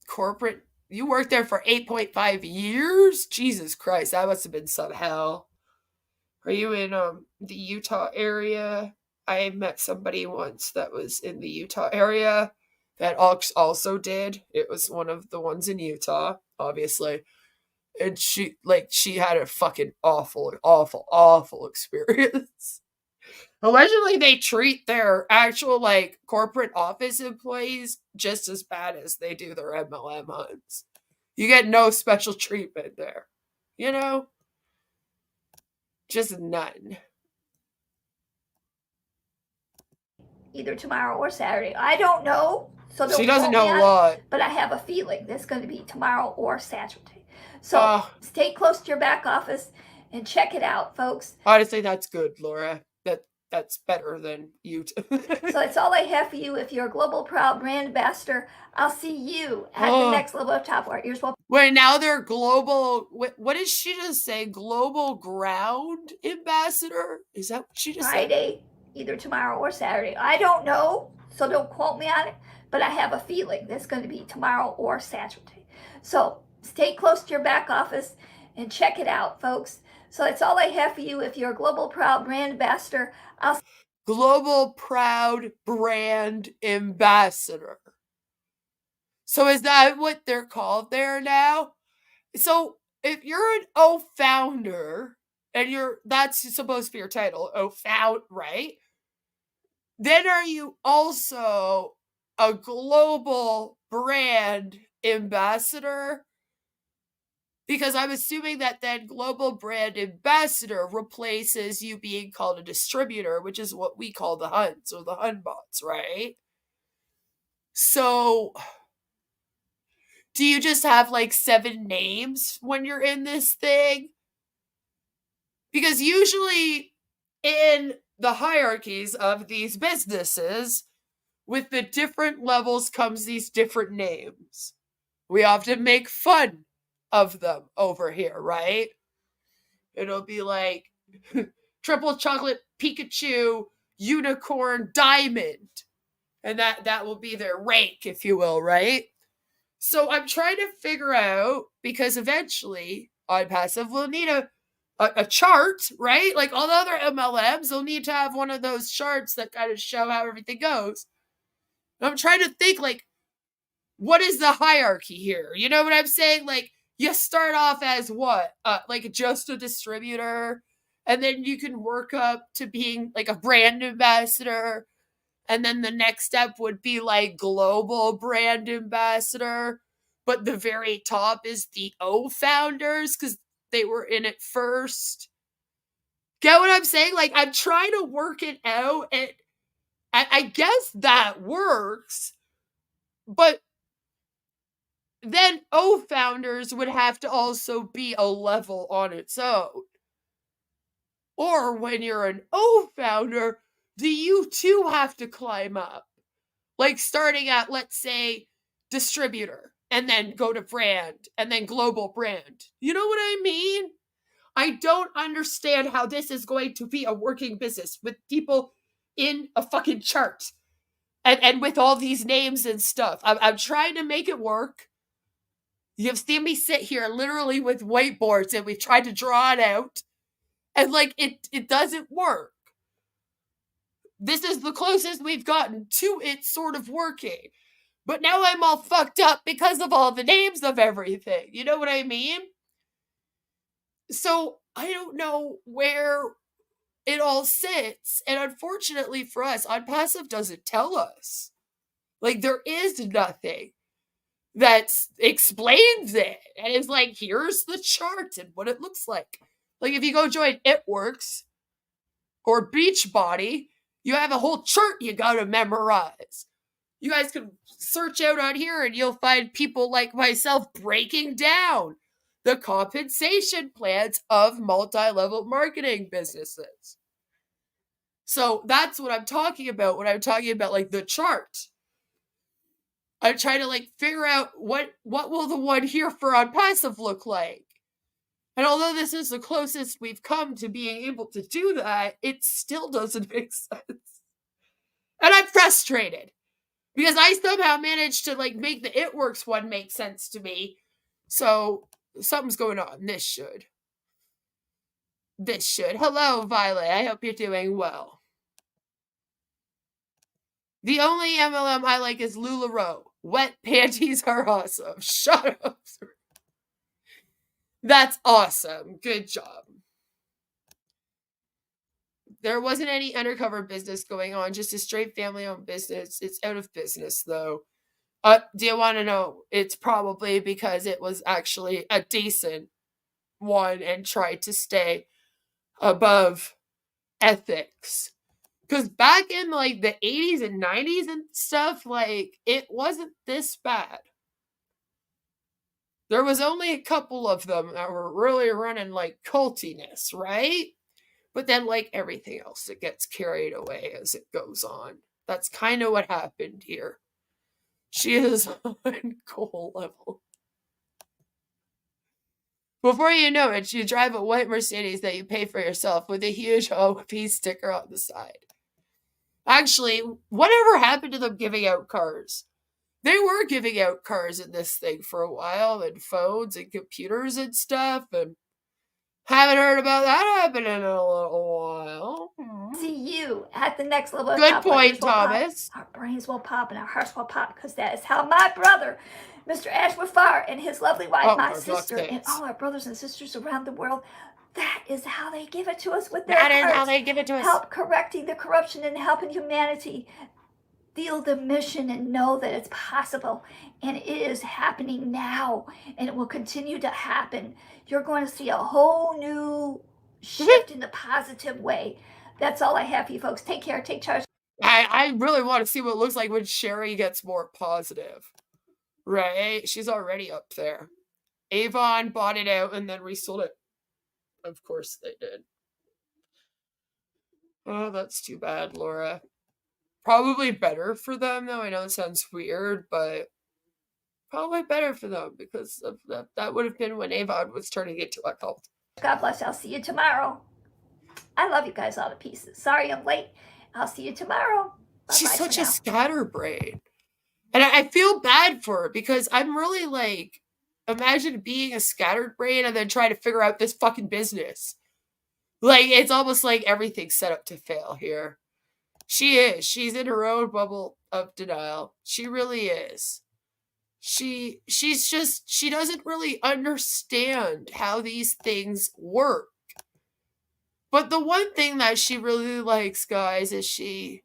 Corporate. You worked there for 8.5 years? Jesus Christ, that must have been some hell. Are you in the Utah area? I met somebody once that was in the Utah area that also did. It was one of the ones in Utah, obviously. And she had a fucking awful experience. Allegedly, they treat their actual like corporate office employees just as bad as they do their MLM hunts. You get no special treatment there. You know? Just none. Either tomorrow or Saturday. I don't know. So She doesn't know a quote me on it, lot. but I have a feeling that's going to be tomorrow or Saturday. So stay close to your back office and check it out, folks. Honestly, that's good, Laura. That's better than you. So that's all I have for you. If you're a Global Proud Brand Ambassador, I'll see you at the next level of Top Art. Ears well. Wait, now they're global. What did she just say? Global Ground Ambassador? Is that what she just said? Friday, either tomorrow or Saturday. I don't know, so don't quote me on it, but I have a feeling that's going to be tomorrow or Saturday. So stay close to your back office and check it out, folks. So that's all I have for you. If you're a Global Proud Brand Ambassador, Global Proud Brand Ambassador. So is that what they're called there now? So if you're an O-founder, and that's supposed to be your title, O-found, right? Then are you also a global brand ambassador? Because I'm assuming that then global brand ambassador replaces you being called a distributor, which is what we call the hunts or the hun bots, right? So do you just have like 7 names when you're in this thing? Because usually in the hierarchies of these businesses, with the different levels comes these different names. We often make fun of them over here, right? It'll be like triple chocolate Pikachu unicorn diamond, and that will be their rank, if you will, right? So I'm trying to figure out, because eventually Onpassive will need a chart, right? Like all the other MLMs, they'll need to have one of those charts that kind of show how everything goes. And I'm trying to think, like, what is the hierarchy here? You know what I'm saying? Like, you start off as what? Like just a distributor, and then you can work up to being like a brand ambassador, and then the next step would be like global brand ambassador, but the very top is the O-founders because they were in it first. Get what I'm saying? Like, I'm trying to work it out, and I guess that works, but then O-founders would have to also be a level on its own. Or when you're an O-founder, do you too have to climb up? Like starting at, let's say, distributor, and then go to brand, and then global brand. You know what I mean? I don't understand how this is going to be a working business with people in a fucking chart and with all these names and stuff. I'm trying to make it work. You've seen me sit here literally with whiteboards, and we've tried to draw it out, and like it doesn't work. This is the closest we've gotten to it sort of working. But now I'm all fucked up because of all the names of everything. You know what I mean? So I don't know where it all sits. And unfortunately for us, Onpassive doesn't tell us. Like, there is nothing that explains it. And it's like, here's the chart and what it looks like. Like, if you go join It Works or Beachbody, you have a whole chart you gotta memorize. You guys can search out on here and you'll find people like myself breaking down the compensation plans of multi-level marketing businesses. So that's what I'm talking about when I'm talking about like the chart. I'm trying to like figure out what will the one here for Onpassive look like. And although this is the closest we've come to being able to do that, it still doesn't make sense. And I'm frustrated because I somehow managed to like make the It Works one make sense to me. So something's going on. This should. Hello, Violet. I hope you're doing well. The only MLM I like is LuLaRoe. Wet panties are awesome. Shut up. That's awesome. Good job. There wasn't any undercover business going on, just a straight family-owned business. It's out of business, though. Do you want to know? It's probably because it was actually a decent one and tried to stay above ethics. Because back in, like, the 80s and 90s and stuff, like, it wasn't this bad. There was only a couple of them that were really running, like, cultiness, right? But then, like everything else, it gets carried away as it goes on. That's kind of what happened here. She is on goal level. Before you know it, you drive a white Mercedes that you pay for yourself with a huge OP sticker on the side. Actually, whatever happened to them giving out cars? They were giving out cars in this thing for a while, and phones and computers and stuff, and haven't heard about that happening in a little while. See you at the next level. Good point, Thomas. Our brains will pop and our hearts will pop because that is how my brother, Mr. Ash Mufareh, and his lovely wife, my sister, and all our brothers and sisters around the world, that is how they give it to us with their hearts. That is how they give it to us. Help correcting the corruption and helping humanity feel the mission and know that it's possible, and it is happening now, and it will continue to happen. You're going to see a whole new shift in the positive way. That's all I have for you folks. Take care. Take charge. I really want to see what it looks like when Sherry gets more positive. Right? She's already up there. Avon bought it out and then resold it. Of course they did. Oh, that's too bad, Laura. Probably better for them, though. I know it sounds weird, but probably better for them because of that would have been when Avon was turning into a cult. God bless. I'll see you tomorrow. I love you guys all to pieces. Sorry I'm late. I'll see you tomorrow. Bye-bye. She's such a scatterbrain. And I feel bad for her because I'm really like, imagine being a scattered brain and then trying to figure out this fucking business. Like, it's almost like everything's set up to fail here. She is. She's in her own bubble of denial. She really is. She doesn't really understand how these things work. But the one thing that she really likes, guys, is she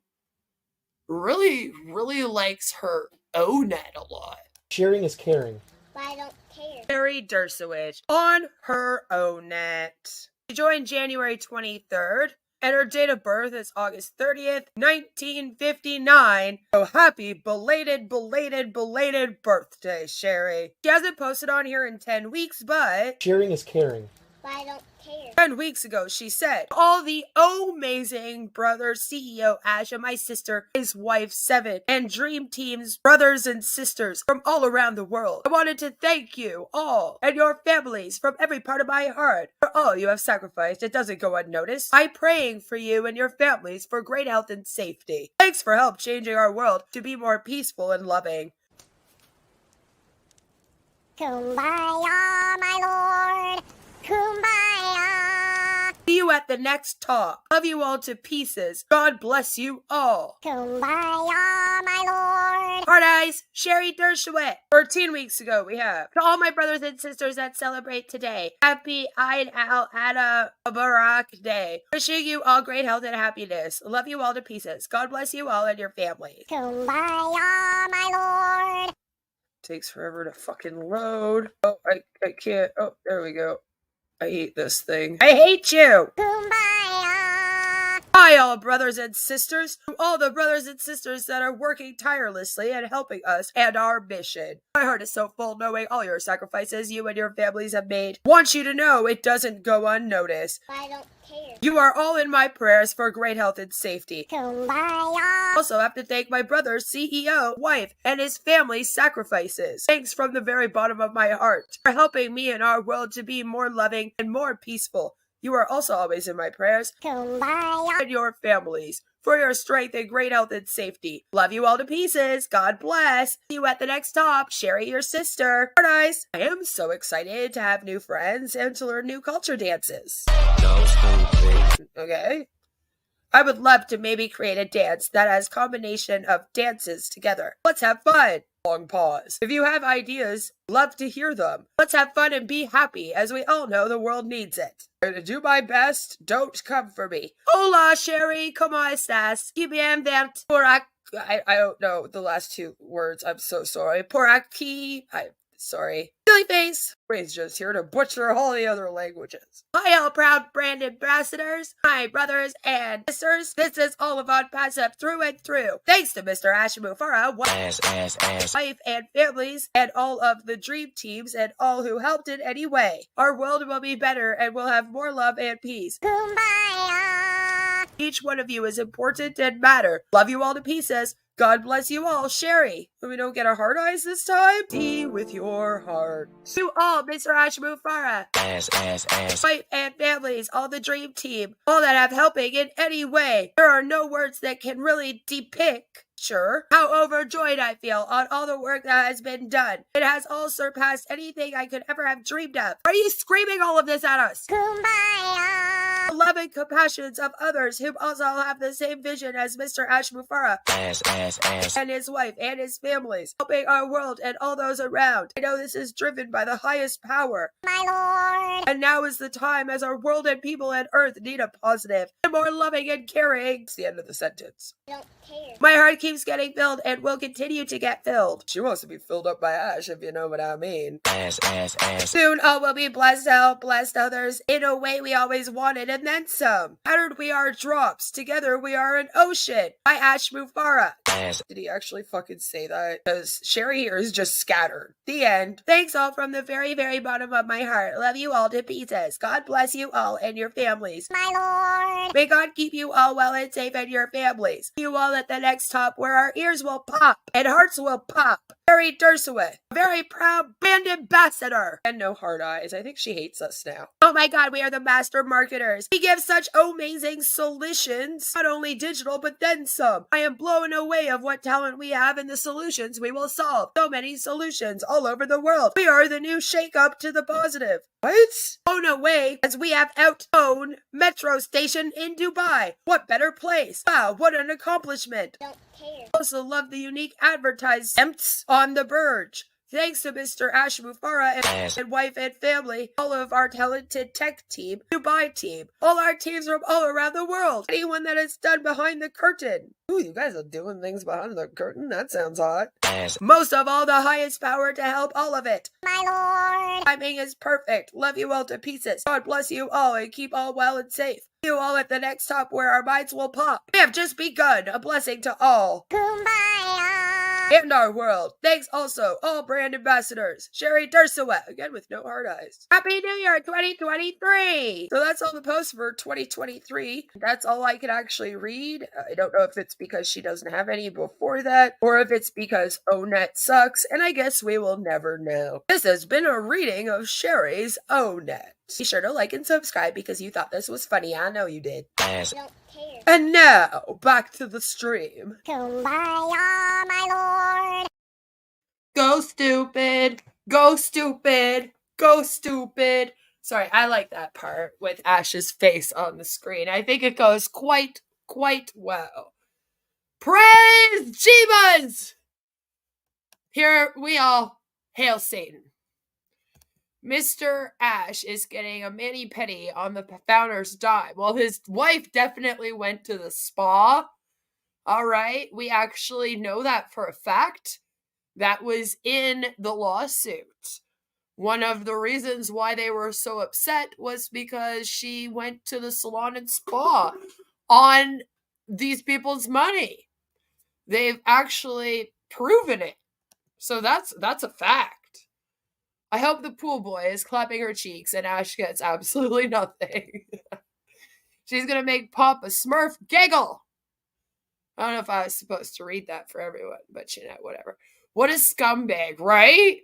really, really likes her O-net a lot. Sharing is caring. But I don't care. Mary Derseweh on her O-net. She joined January 23rd. And her date of birth is August 30th, 1959. So happy belated birthday, Sherry. She hasn't posted on here in 10 weeks, but Sharing is caring. But I don't care. 10 weeks ago, she said, all the amazing brothers, CEO Ash and my sister, his wife Seven, and Dream Team's brothers and sisters from all around the world. I wanted to thank you all and your families from every part of my heart for all you have sacrificed. It doesn't go unnoticed. I'm praying for you and your families for great health and safety. Thanks for help changing our world to be more peaceful and loving. Kumbaya, my lord. Kumbaya. The you at the next talk. Love you all to pieces. God bless you all. Kumbaya, my lord. Hard eyes, Sherry Derseweh. 13 weeks ago, we have. To all my brothers and sisters that celebrate today, happy Eid al-Adha Mubarak Day. Wishing you all great health and happiness. Love you all to pieces. God bless you all and your families. Kumbaya, my lord. Takes forever to fucking load. Oh, I can't. Oh, there we go. I hate this thing. I hate you! Kumbaya. Hi, all brothers and sisters. To all the brothers and sisters that are working tirelessly and helping us and our mission. My heart is so full knowing all your sacrifices you and your families have made. Want you to know it doesn't go unnoticed. I don't care. You are all in my prayers for great health and safety. Kumbaya. Also have to thank my brother's CEO, wife, and his family's sacrifices. Thanks from the very bottom of my heart for helping me and our world to be more loving and more peaceful. You are also always in my prayers. Kumbaya. And your families for your strength and great health and safety. Love you all to pieces. God bless. See you at the next stop. Sherry, your sister. Hard eyes. I am so excited to have new friends and to learn new culture dances. Okay. I would love to maybe create a dance that has combination of dances together. Let's have fun. Long pause. If you have ideas, love to hear them. Let's have fun and be happy, as we all know the world needs it. I'm gonna do my best. Don't come for me. Hola, Sherry. ¿Cómo estás? ¿Qué bien verte por aquí? I don't know the last two words. I'm so sorry. Por aquí. Sorry. Silly face. Ray's just here to butcher all the other languages. Hi, all proud brand ambassadors, my brothers and sisters. This is all of Onpassive through and through. Thanks to Mr. Ash Mufareh, wife and families, and all of the dream teams and all who helped in any way. Our world will be better and we'll have more love and peace. Kumbaya. Each one of you is important and matter. Love you all to pieces. God bless you all, Sherry. We don't get our hard eyes this time. See with your heart. To all, Mr. Ash Mufareh. Wife and families, all the dream team, all that have helping in any way. There are no words that can really depict how overjoyed I feel on all the work that has been done. It has all surpassed anything I could ever have dreamed of. Are you screaming all of this at us? Kumbaya. The love and compassions of others who also have the same vision as Mr. Ash Mufareh and his wife and his families, helping our world and all those around. I know this is driven by the highest power. My lord. And now is the time as our world and people and earth need a positive and more loving and caring. It's the end of the sentence. I don't care. My heart keeps getting filled and will continue to get filled. She wants to be filled up by Ash, if you know what I mean. Soon all will be blessed to help bless others in a way we always wanted and then some. Scattered we are drops, together we are an ocean. By Ash Mufareh. Did he actually fucking say that? Because Sherry here is just scattered. The end. Thanks all from the very, very bottom of my heart. Love you all to pieces. God bless you all and your families. My lord. May God keep you all well and safe and your families. See you all at the next top where our ears will pop and hearts will pop. Sherry Derseweh, very proud brand ambassador. And no hard eyes. I think she hates us now. Oh my God, we are the master marketers. We give such amazing solutions, not only digital, but then some. I am blown away of what talent we have and the solutions we will solve. So many solutions all over the world. We are the new shake up to the positive. What? Blown away as we have out-owned metro station in Dubai. What better place? Wow, what an accomplishment. Don't care. Also love the unique advertisements on the Burj. Thanks to Mr. Ash Mufareh and wife and family, all of our talented tech team, Dubai team, all our teams from all around the world, anyone that is done behind the curtain. Ooh, you guys are doing things behind the curtain? That sounds hot. Most of all, the highest power to help all of it. My lord. Timing is perfect. Love you all to pieces. God bless you all and keep all well and safe. See you all at the next stop where our minds will pop. We have just begun. A blessing to all. Kumbaya. And our world. Thanks also, all brand ambassadors. Sherry Derseweh, again with no hard eyes. Happy New Year 2023! So that's all the posts for 2023. That's all I can actually read. I don't know if it's because she doesn't have any before that, or if it's because ONET sucks, and I guess we will never know. This has been a reading of Sherry's ONET. Be sure to like and subscribe because you thought this was funny. I know you did. Don't care. And now, back to the stream. Kumbaya, my lord. Go stupid, go stupid, go stupid. Sorry, I like that part with Ash's face on the screen. I think it goes quite well. Praise Jeebus! Here we all hail Satan. Mr. Ash is getting a mani-pedi on the founder's dime. Well, his wife definitely went to the spa. All right, we actually know that for a fact. That was in the lawsuit. One of the reasons why they were so upset was because she went to the salon and spa on these people's money. They've actually proven it. So that's a fact. I hope the pool boy is clapping her cheeks and Ash gets absolutely nothing. She's going to make Pop a Smurf giggle. I don't know if I was supposed to read that for everyone, but you know, whatever. What a scumbag, right?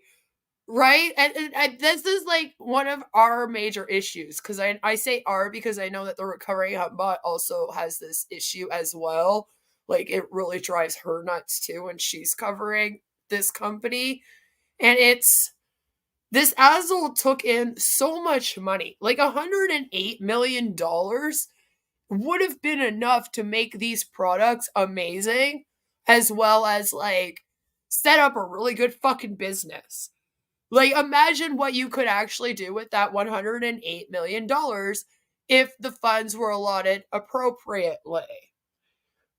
Right? And this is like one of our major issues, because I say our because I know that the Recovering Humbot also has this issue as well. Like, it really drives her nuts too when she's covering this company. And this Azul took in so much money, like $108 million would have been enough to make these products amazing, as well as like set up a really good fucking business. Like, imagine what you could actually do with that $108 million if the funds were allotted appropriately.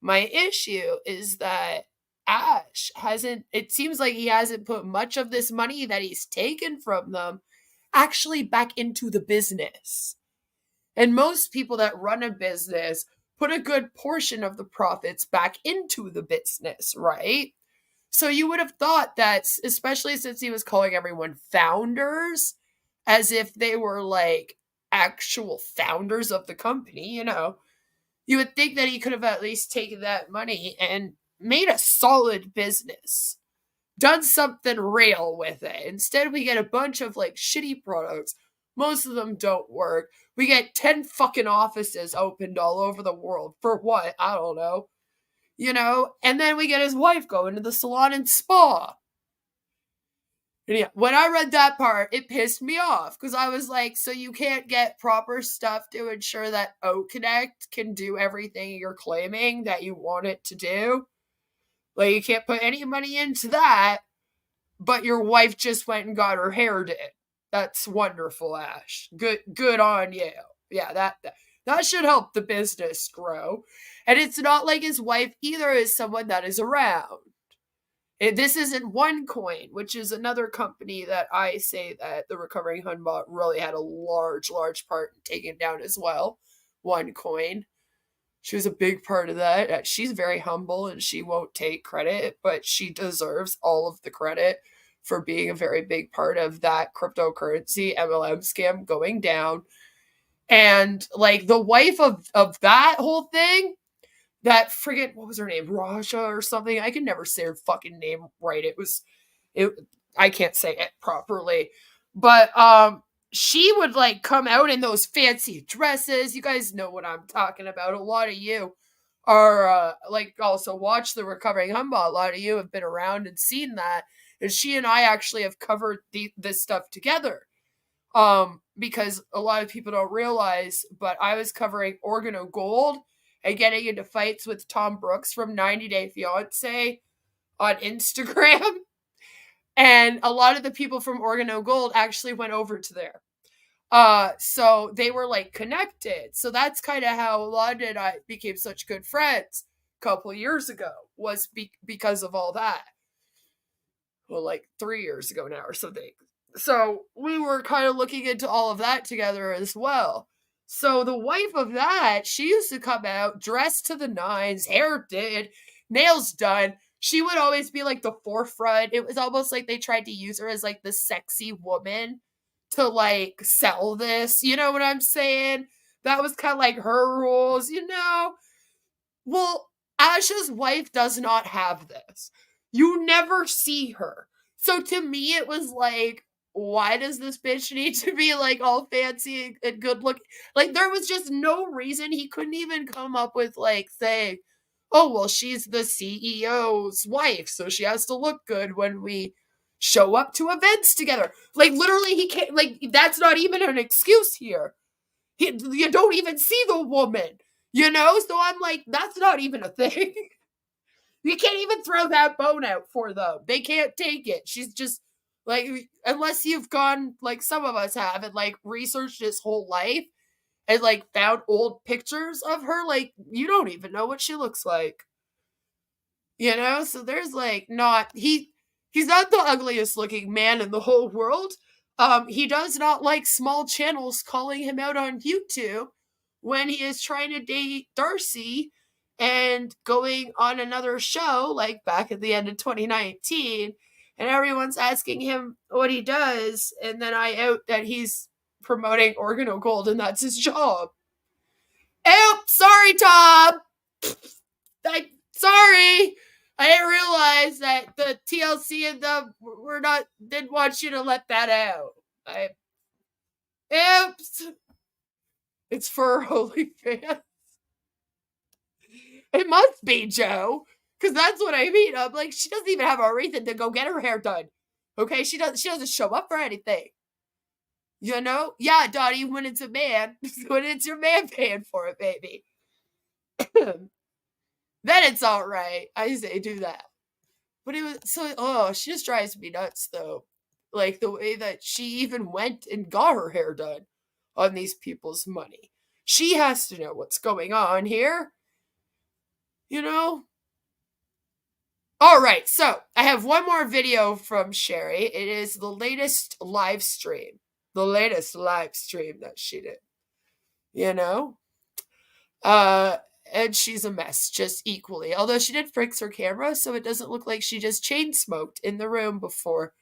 My issue is that Ash it seems like he hasn't put much of this money that he's taken from them actually back into the business. And most people that run a business put a good portion of the profits back into the business, right? So you would have thought that, especially since he was calling everyone founders, as if they were like actual founders of the company, you know, you would think that he could have at least taken that money and made a solid business, done something real with it. Instead, we get a bunch of like shitty products. Most of them don't work. We get 10 fucking offices opened all over the world. For what? I don't know. You know? And then we get his wife going to the salon and spa. And yeah, when I read that part, it pissed me off. Because I was like, so you can't get proper stuff to ensure that O-Connect can do everything you're claiming that you want it to do? Like, you can't put any money into that, but your wife just went and got her hair did. That's wonderful, Ash. Good on you. Yeah, that should help the business grow. And it's not like his wife either is someone that is around. This isn't OneCoin, which is another company that I say that the Recovering Humbot really had a large part in taking down as well. OneCoin. She was a big part of that. She's very humble and she won't take credit, but she deserves all of the credit for being a very big part of that cryptocurrency MLM scam going down. And like the wife of that whole thing, that friggin', what was her name? Raja or something? I can never say her fucking name right. I can't say it properly. But she would like come out in those fancy dresses. You guys know what I'm talking about. A lot of you are like also watch the Recovering Humbot. A lot of you have been around and seen that. And she and I actually have covered this stuff together. Because a lot of people don't realize, but I was covering Organo Gold and getting into fights with Tom Brooks from 90 Day Fiancé on Instagram. And a lot of the people from Organo Gold actually went over to there. So they were like connected. So that's kind of how London and I became such good friends a couple of years ago, was because of all that. Well, like 3 years ago now or something. So we were kind of looking into all of that together as well. So the wife of that, she used to come out dressed to the nines, hair did, nails done. She would always be like the forefront. It was almost like they tried to use her as like the sexy woman to like sell this. You know what I'm saying? That was kind of like her rules, you know? Well, Ash's wife does not have this. You never see her. So to me, it was like, why does this bitch need to be like all fancy and good looking? Like, there was just no reason. He couldn't even come up with like saying, oh, well, she's the CEO's wife, so she has to look good when we show up to events together. Like, literally, he can't, like, that's not even an excuse here. You don't even see the woman, you know? So I'm like, that's not even a thing. You can't even throw that bone out for them. They can't take it. She's just, like, unless you've gone, like some of us have, and, like, researched his whole life, and, like, found old pictures of her, like, you don't even know what she looks like. You know? So there's, like, he's not the ugliest looking man in the whole world. He does not like small channels calling him out on YouTube when he is trying to date Darcy and going on another show, like back at the end of 2019, and everyone's asking him what he does, and then I out that he's promoting Organo Gold, and that's his job. Oops, sorry, Tom. Sorry. I didn't realize that the TLC and them didn't want you to let that out. Oops. It's for OnlyFans. It must be, Joe. Because that's what I mean. I'm like, she doesn't even have a reason to go get her hair done. Okay? She doesn't show up for anything. You know? Yeah, Dottie, when it's a man. When it's your man paying for it, baby. Then it's alright. I say do that. But it was so, she just drives me nuts, though. Like, the way that she even went and got her hair done on these people's money. She has to know what's going on here. You know? Alright, so, I have one more video from Sherry. It is the latest live stream. The latest live stream that she did. You know? And she's a mess, just equally. Although she did fix her camera, so it doesn't look like she just chain smoked in the room before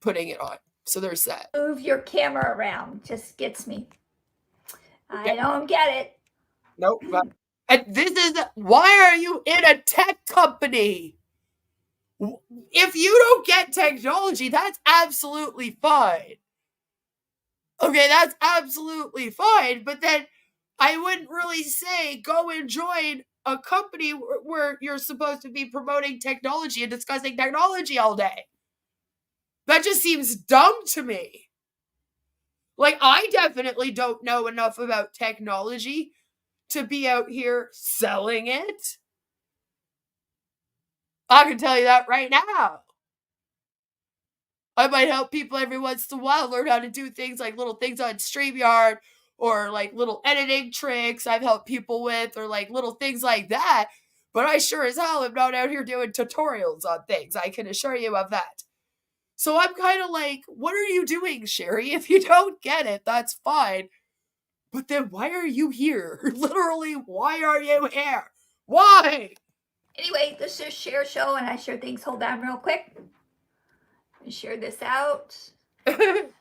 putting it on. So there's that. Move your camera around. Just gets me. I don't get it. Nope. And this is, why are you in a tech company? If you don't get technology, that's absolutely fine. Okay, that's absolutely fine. But then I wouldn't really say go and join a company where you're supposed to be promoting technology and discussing technology all day. That just seems dumb to me. Like, I definitely don't know enough about technology to be out here selling it. I can tell you that right now. I might help people every once in a while learn how to do things like little things on StreamYard, or like little editing tricks I've helped people with, or like little things like that. But I sure as hell am not out here doing tutorials on things. I can assure you of that. So I'm kind of like, what are you doing, Sherry? If you don't get it, that's fine. But then why are you here? Literally, why are you here? Why? Anyway, this is Share Show, and I share things. Hold on real quick. Share this out. Okay,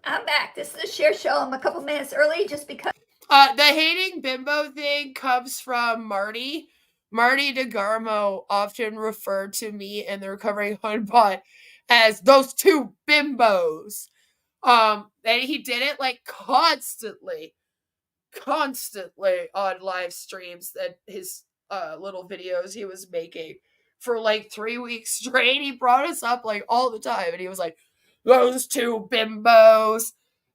I'm back. This is a Share Show. I'm a couple minutes early just because. The hating bimbo thing comes from Marty. Marty DeGarmo often referred to me and the Recovering Hunbot as those two bimbos. And he did it like constantly on live streams, that his little videos he was making for like 3 weeks straight. He brought us up like all the time, and he was like, those two bimbos.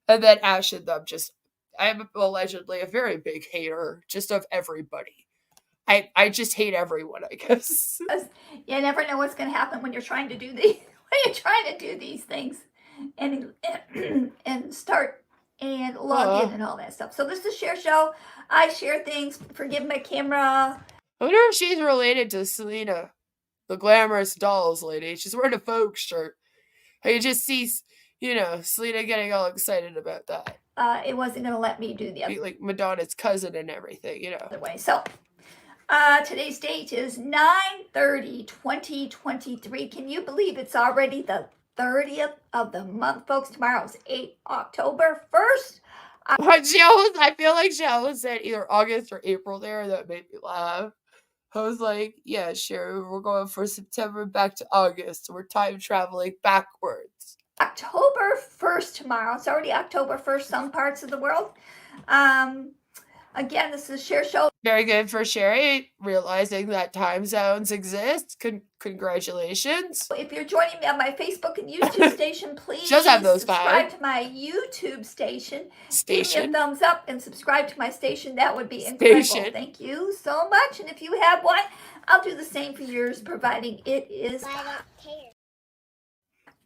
And then Ash and them just, I'm allegedly a very big hater just of everybody. I just hate everyone, I guess. You never know what's going to happen when you're trying to do these things and start and log in and all that stuff. So this is Share Show. I share things. Forgive my camera. I wonder if she's related to Selena, the glamorous dolls lady. She's wearing a Vogue shirt. I can just see, Selena getting all excited about that. It wasn't going to let me do the other. Like Madonna's cousin and everything, Other way. So, today's date is 9/30/2023. Can you believe it's already the 30th of the month, folks? Tomorrow's October 1st. I feel like she almost said either August or April there. That made me laugh. I was like, yeah, sure, we're going for September back to August. We're time traveling backwards. October 1st tomorrow. It's already October 1st, some parts of the world. Again, this is Share Show. Very good for Sherry, realizing that time zones exist. Congratulations. If you're joining me on my Facebook and YouTube station, please She does have those subscribe five. to my YouTube station. Give me a Station. thumbs up and subscribe to my station. That would be incredible. Station. Thank you so much. And if you have one, I'll do the same for yours, providing it is. But I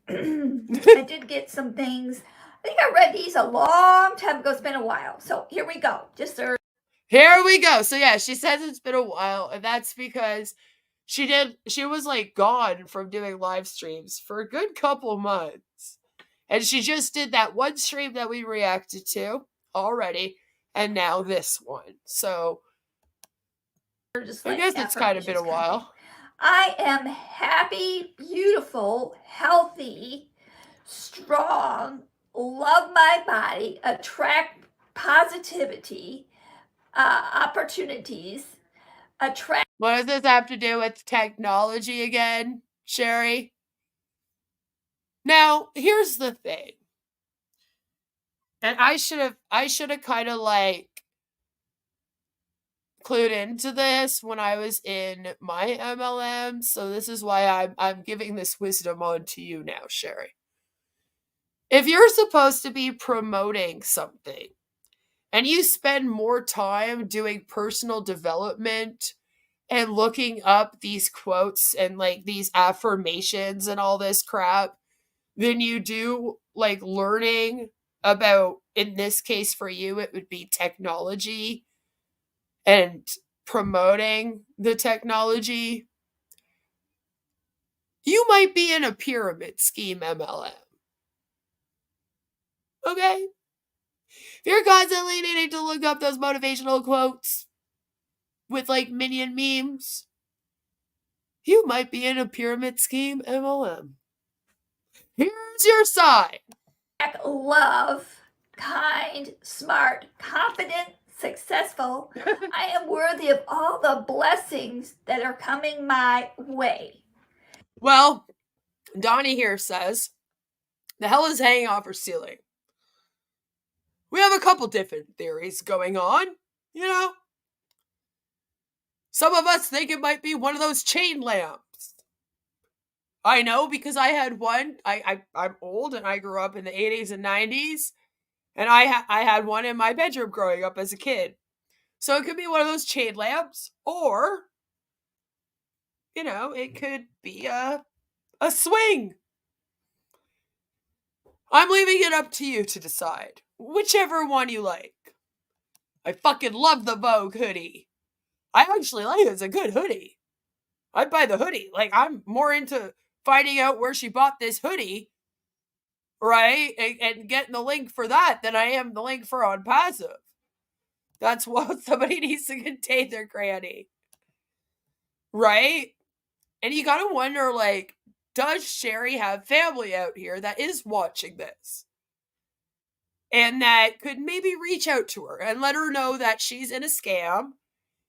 don't care. I did get some things. I think I read these a long time ago. It's been a while. So here we go. Just Here we go. So yeah, she says it's been a while, and that's because she was like gone from doing live streams for a good couple months. And she just did that one stream that we reacted to already, and now this one. So just I guess it's kind of been a while. I am happy, beautiful, healthy, strong, love my body, attract positivity, opportunities, attract. What does this have to do with technology again, Sherry? Now, here's the thing. And I should have kind of like clued into this when I was in my MLM. So this is why I'm giving this wisdom on to you now, Sherry. If you're supposed to be promoting something and you spend more time doing personal development and looking up these quotes and like these affirmations and all this crap than you do like learning about, in this case for you, it would be technology and promoting the technology, you might be in a pyramid scheme MLM. Okay? If you're constantly needing to look up those motivational quotes with like minion memes, you might be in a pyramid scheme MLM. Here's your sign. Love, kind, smart, confident, successful. I am worthy of all the blessings that are coming my way. Well, Donnie here says, the hell is hanging off her ceiling? We have a couple different theories going on, you know? Some of us think it might be one of those chain lamps. I know because I had one. I'm old and I grew up in the 80s and 90s. And I had one in my bedroom growing up as a kid. So it could be one of those chain lamps, or, you know, it could be a swing. I'm leaving it up to you to decide. Whichever one you like. I fucking love the Vogue hoodie. I actually like it. It's a good hoodie. I'd buy the hoodie. Like, I'm more into finding out where she bought this hoodie, right? And getting the link for that than I am the link for Onpassive. That's what somebody needs to contain their granny. Right? And you gotta wonder, like, does Sherry have family out here that is watching this? And that could maybe reach out to her and let her know that she's in a scam.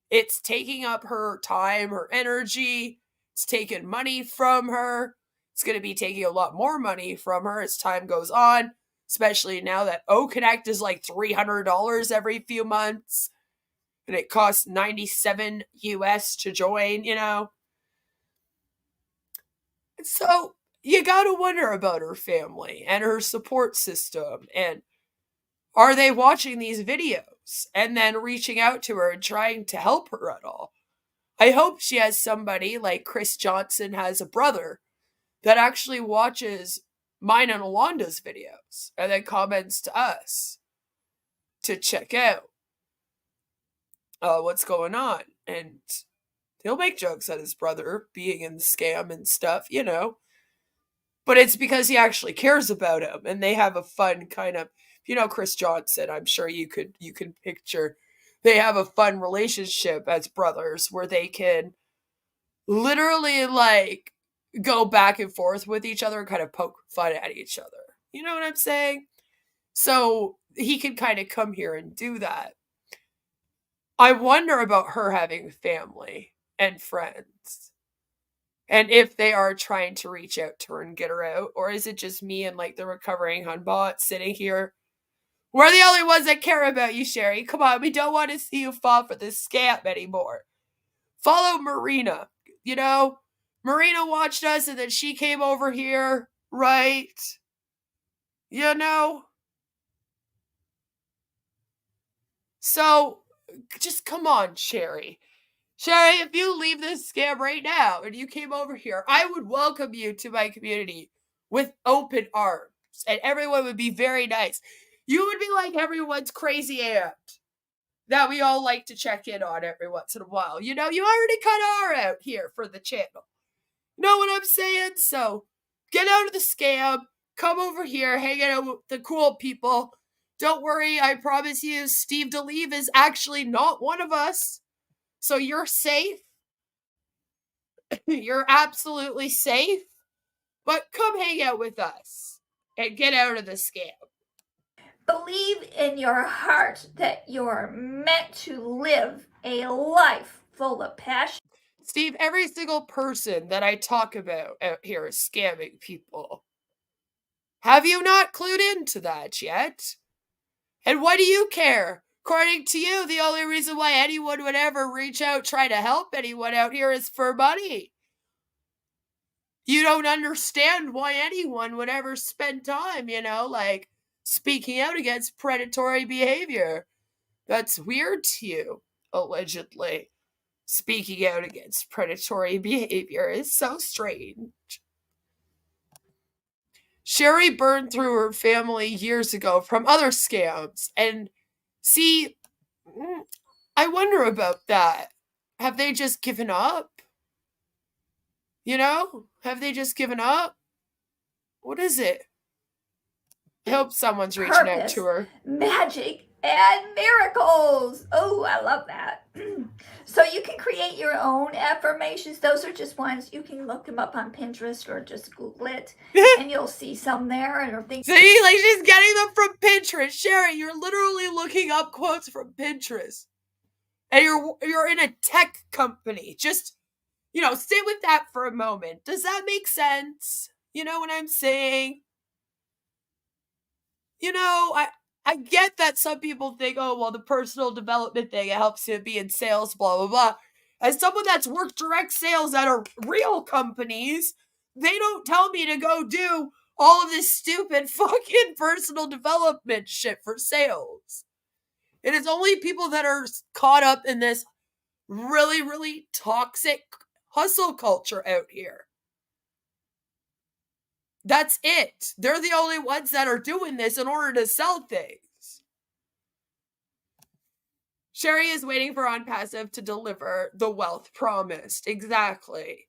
It's taking up her time, her energy. It's taking money from her. It's going to be taking a lot more money from her as time goes on, especially now that O-Connect is like $300 every few months. And it costs $97 US to join, you know. So you got to wonder about her family and her support system. And are they watching these videos and then reaching out to her and trying to help her at all? I hope she has somebody like Chris Johnson has a brother that actually watches mine and Awanda's videos and then comments to us to check out what's going on. And he'll make jokes at his brother being in the scam and stuff, you know. But it's because he actually cares about him and they have a fun kind of, you know, Chris Johnson, I'm sure you can picture, they have a fun relationship as brothers where they can literally like go back and forth with each other and kind of poke fun at each other. You know what I'm saying? So he can kind of come here and do that. I wonder about her having family and friends. And if they are trying to reach out to her and get her out, or is it just me and like the recovering Hunbot sitting here We're the only ones that care about you, Sherry. Come on, we don't want to see you fall for this scam anymore. Follow Marina. You know, Marina watched us and then she came over here, right? You know? So, just come on, Sherry. Sherry, if you leave this scam right now and you came over here, I would welcome you to my community with open arms. And everyone would be very nice. You would be like everyone's crazy aunt that we all like to check in on every once in a while. You know, you already kind of are out here for the channel. You know what I'm saying? So, get out of the scam. Come over here, hang out with the cool people. Don't worry, I promise you, Steve DeLeve is actually not one of us. So you're safe. You're absolutely safe. But come hang out with us and get out of the scam. Believe in your heart that you're meant to live a life full of passion. Steve, every single person that I talk about out here is scamming people. Have you not clued into that yet? And what do you care? According to you, the only reason why anyone would ever reach out, try to help anyone out here is for money. You don't understand why anyone would ever spend time, you know, like speaking out against predatory behavior. That's weird to you, allegedly. Speaking out against predatory behavior is so strange. Sherry burned through her family years ago from other scams. And see, I wonder about that. Have they just given up? You know? Have they just given up? What is it? I hope someone's reaching out to her. Magic and miracles. Oh, I love that. So you can create your own affirmations. Those are just ones. You can look them up on Pinterest or just Google it. And you'll see some there. And things. See, like she's getting them from Pinterest. Sherry, you're literally looking up quotes from Pinterest. And you're in a tech company. Just, you know, sit with that for a moment. Does that make sense? You know what I'm saying? You know, I get that some people think, oh, well, the personal development thing, it helps you be in sales, blah, blah, blah. As someone that's worked direct sales at real companies, they don't tell me to go do all of this stupid fucking personal development shit for sales. It is only people that are caught up in this really, really toxic hustle culture out here. That's it. They're the only ones that are doing this in order to sell things. Sherry is waiting for Onpassive to deliver the wealth promised. Exactly.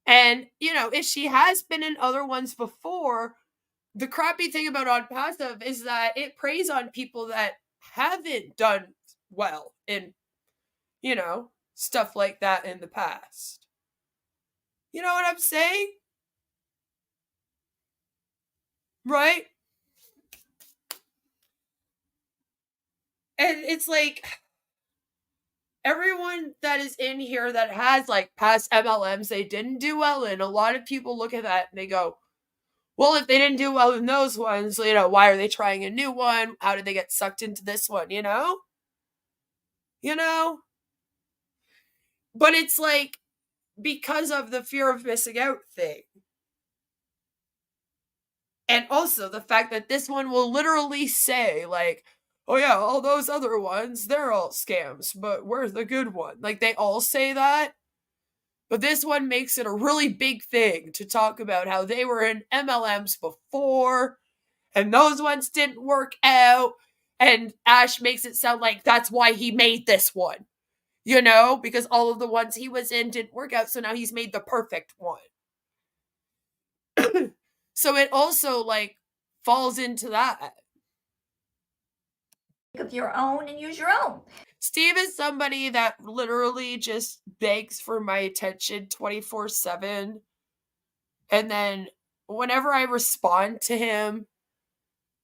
And, you know, if she has been in other ones before, the crappy thing about Onpassive is that it preys on people that haven't done well in, you know, stuff like that in the past. You know what I'm saying? Right? And it's like everyone that is in here that has like past MLMs they didn't do well in, a lot of people look at that and they go, well, if they didn't do well in those ones, you know, why are they trying a new one? How did they get sucked into this one, you know? You know? But it's like because of the fear of missing out thing. And also the fact that this one will literally say, like, oh yeah, all those other ones, they're all scams, but we're the good one. Like, they all say that. But this one makes it a really big thing to talk about how they were in MLMs before, and those ones didn't work out. And Ash makes it sound like that's why he made this one. You know? Because all of the ones he was in didn't work out, so now he's made the perfect one. So it also, like, falls into that. Of your own and use your own. Steve is somebody that literally just begs for my attention 24/7. And then whenever I respond to him,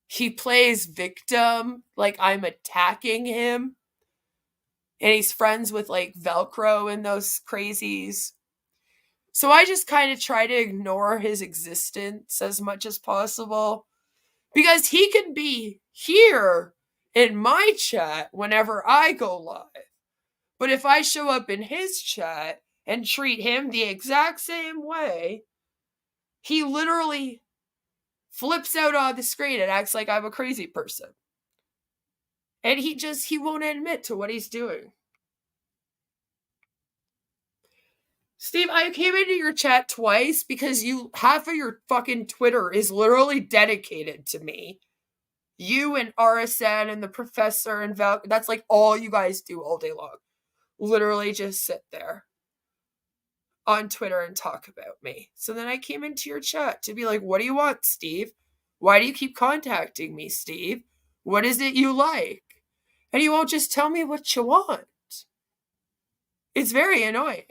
he plays victim, like I'm attacking him. And he's friends with, like, Velcro and those crazies. So I just kind of try to ignore his existence as much as possible. Because he can be here in my chat whenever I go live. But if I show up in his chat and treat him the exact same way, he literally flips out on the screen and acts like I'm a crazy person. And he won't admit to what he's doing. Steve, I came into your chat twice because half of your fucking Twitter is literally dedicated to me. You and RSN and the professor and Val, that's like all you guys do all day long. Literally just sit there on Twitter and talk about me. So then I came into your chat to be like, what do you want, Steve? Why do you keep contacting me, Steve? What is it you like? And you won't just tell me what you want. It's very annoying.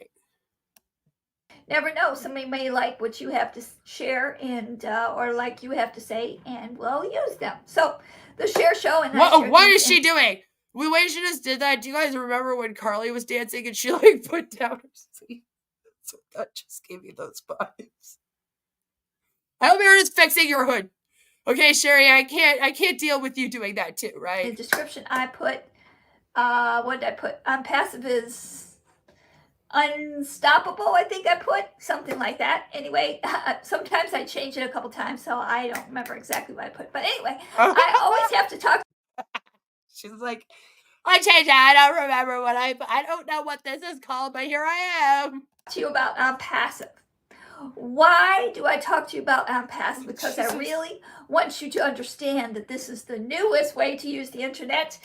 Never know. Somebody may like what you have to share and or like you have to say, and we'll use them. So the share show and what is she doing? The way she just did that. Do you guys remember when Carly was dancing and she like put down her sleeve? So that just gave me those vibes. I hope you're just fixing your hood. Okay, Sherry, I can't deal with you doing that too, right? In the description I put, what did I put? Onpassive is unstoppable, I think I put. Something like that. Anyway, sometimes I change it a couple times, so I don't remember exactly what I put. But anyway, I always have to talk. She's like, I changed it. I don't remember what I don't know what this is called, but here I am. To you about Onpassive. Why do I talk to you about Onpassive? Because I really want you to understand that this is the newest way to use the internet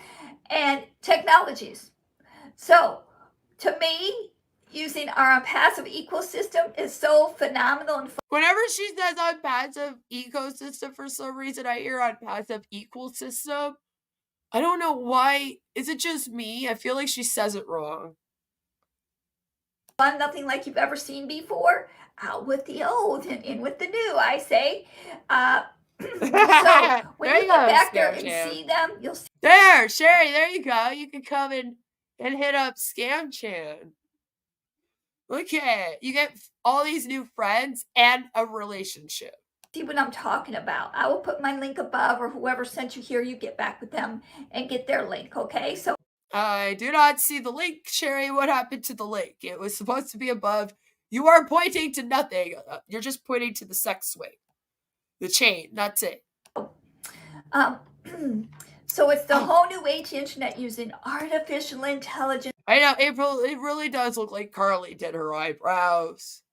and technologies. So, to me, using our Onpassive ecosystem is so phenomenal and fun. Whenever she says Onpassive ecosystem, for some reason I hear Onpassive ecosystem. I don't know why. Is it just me? I feel like she says it wrong. Nothing like you've ever seen before. Out with the old and in with the new, I say. So when you get back there and see them, you'll see. There, Sherry, there you go. You can come in and hit up Scam Chan. Look at it. You get all these new friends and a relationship. See what I'm talking about. I will put my link above, or whoever sent you here, you get back with them and get their link, okay? So I do not see the link, Sherry. What happened to the link? It was supposed to be above. You are pointing to nothing. You're just pointing to the sex swing. The chain. That's it. So it's the whole new age internet using artificial intelligence. I know, April, it really does look like Carly did her eyebrows.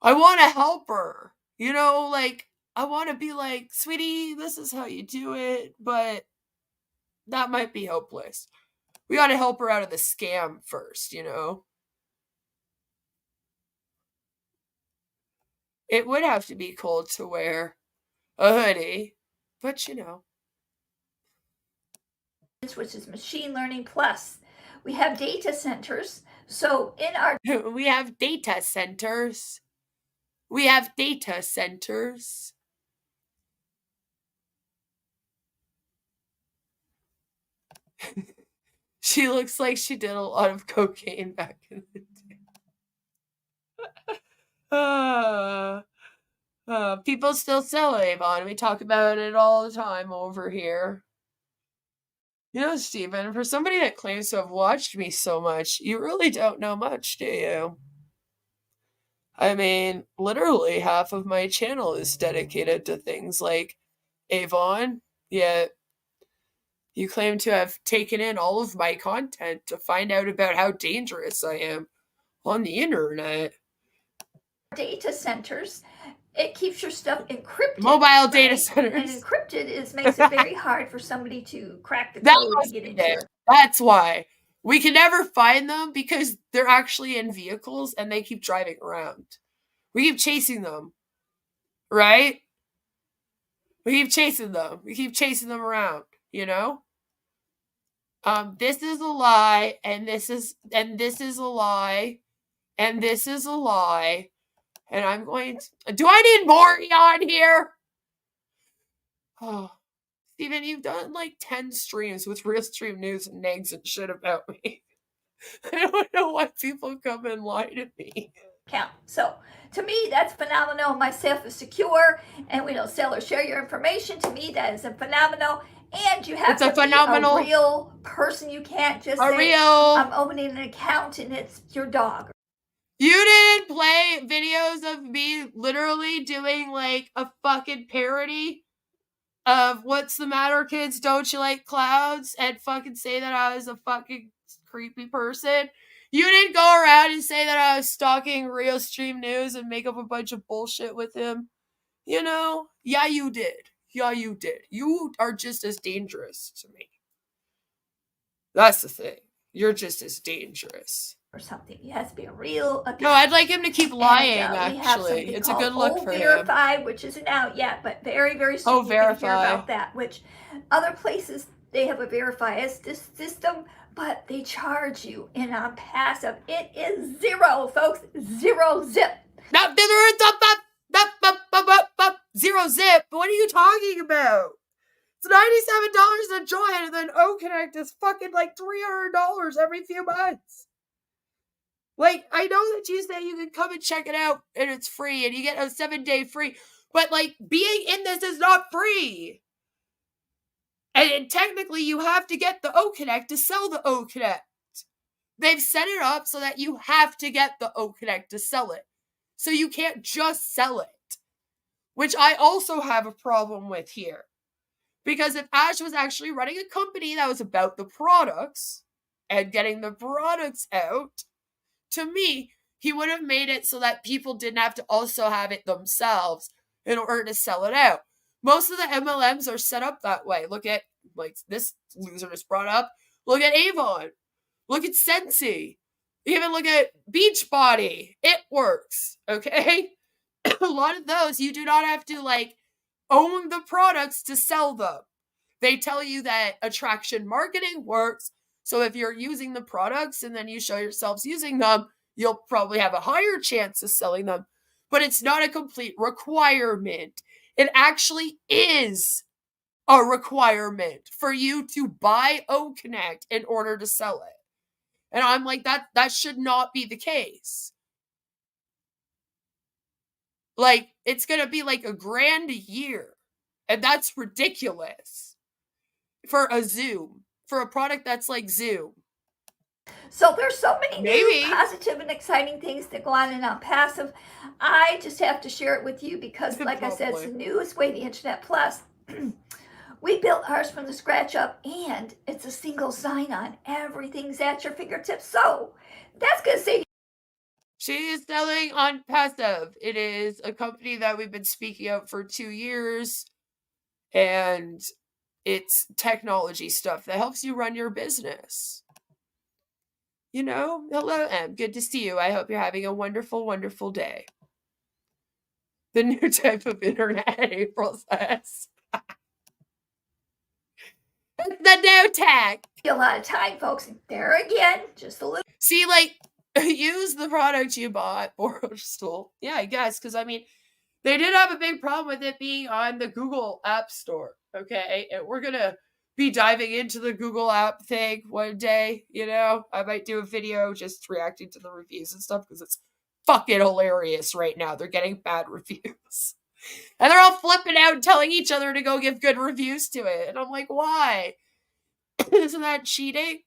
I want to help her. You know, like, I want to be like, sweetie, this is how you do it, but that might be hopeless. We got to help her out of the scam first, you know? It would have to be cold to wear a hoodie, but you know. Which is machine learning plus. We have data centers. So in our we have data centers. We have data centers. She looks like she did a lot of cocaine back in the day. People still sell Avon. We talk about it all the time over here. You know, Stephen, for somebody that claims to have watched me so much, you really don't know much, do you? I mean, literally half of my channel is dedicated to things like Avon, yet you claim to have taken in all of my content to find out about how dangerous I am on the internet. Data centers, it keeps your stuff encrypted. Mobile data centers. And encrypted makes it very hard for somebody to crack the code and get into it. That's why. We can never find them because they're actually in vehicles and they keep driving around. We keep chasing them. Right? We keep chasing them. We keep chasing them around, you know? This is a lie, and this is a lie, and this is a lie. And I'm going to... Do I need more on here? Oh, Steven, you've done like 10 streams with Real Stream News and nags and shit about me. I don't know why people come and lie to me. account. So to me, that's phenomenal. Myself is secure, and we don't sell or share your information. To me, that is a phenomenal. And you have to be a real person. You can't just say, I'm opening an account and it's your dog. You didn't play videos of me literally doing like a fucking parody of What's the Matter, Kids? Don't You Like Clouds? And fucking say that I was a fucking creepy person. You didn't go around and say that I was stalking Real Stream News and make up a bunch of bullshit with him. You know? Yeah, you did. Yeah, you did. You are just as dangerous to me. That's the thing. You're just as dangerous. Or something. He has to be a real account. No, I'd like him to keep lying, actually. It's a good look for him. Verify, which isn't out yet, but very, very soon you can hear about that. Which other places, they have a Verify system, but they charge you. And on Onpassive, it is zero, folks. Zero zip. Zero zip? What are you talking about? It's $97 to join, and then OConnect is fucking like $300 every few months. Like, I know that you say you can come and check it out and it's free and you get a 7-day free, but like, being in this is not free. And technically you have to get the OConnect to sell the OConnect. They've set it up so that you have to get the OConnect to sell it. So you can't just sell it. Which I also have a problem with here. Because if Ash was actually running a company that was about the products and getting the products out, to me, he would have made it so that people didn't have to also have it themselves in order to sell it out. Most of the MLMs are set up that way. Look at, like this loser just brought up, look at Avon. Look at Scentsy. Even look at Beachbody. It works, okay? A lot of those, you do not have to, like, own the products to sell them. They tell you that attraction marketing works. So if you're using the products and then you show yourselves using them, you'll probably have a higher chance of selling them. But it's not a complete requirement. It actually is a requirement for you to buy OConnect in order to sell it. And I'm like, that should not be the case. Like, it's going to be like $1,000 a year. And that's ridiculous. For a Zoom. For a product that's like Zoom. So there's so many new positive and exciting things that go on in Onpassive. I just have to share it with you because, like I said, it's the newest way, the Internet Plus. We built ours from the scratch up, and it's a single sign-on. Everything's at your fingertips. So that's going to save you. She is selling Onpassive. It is a company that we've been speaking of for 2 years, and it's technology stuff that helps you run your business. You know, hello, Em. Good to see you. I hope you're having a wonderful, wonderful day. The new type of internet, April says. It's the new tech. A lot of time, folks. There again, just a little. See, like, use the product you bought, Borrowstool. Yeah, I guess, because, I mean, they did have a big problem with it being on the Google App Store, okay? And we're going to be diving into the Google app thing one day, you know? I might do a video just reacting to the reviews and stuff, because it's fucking hilarious right now. They're getting bad reviews. And they're all flipping out and telling each other to go give good reviews to it. And I'm like, why? Isn't that cheating?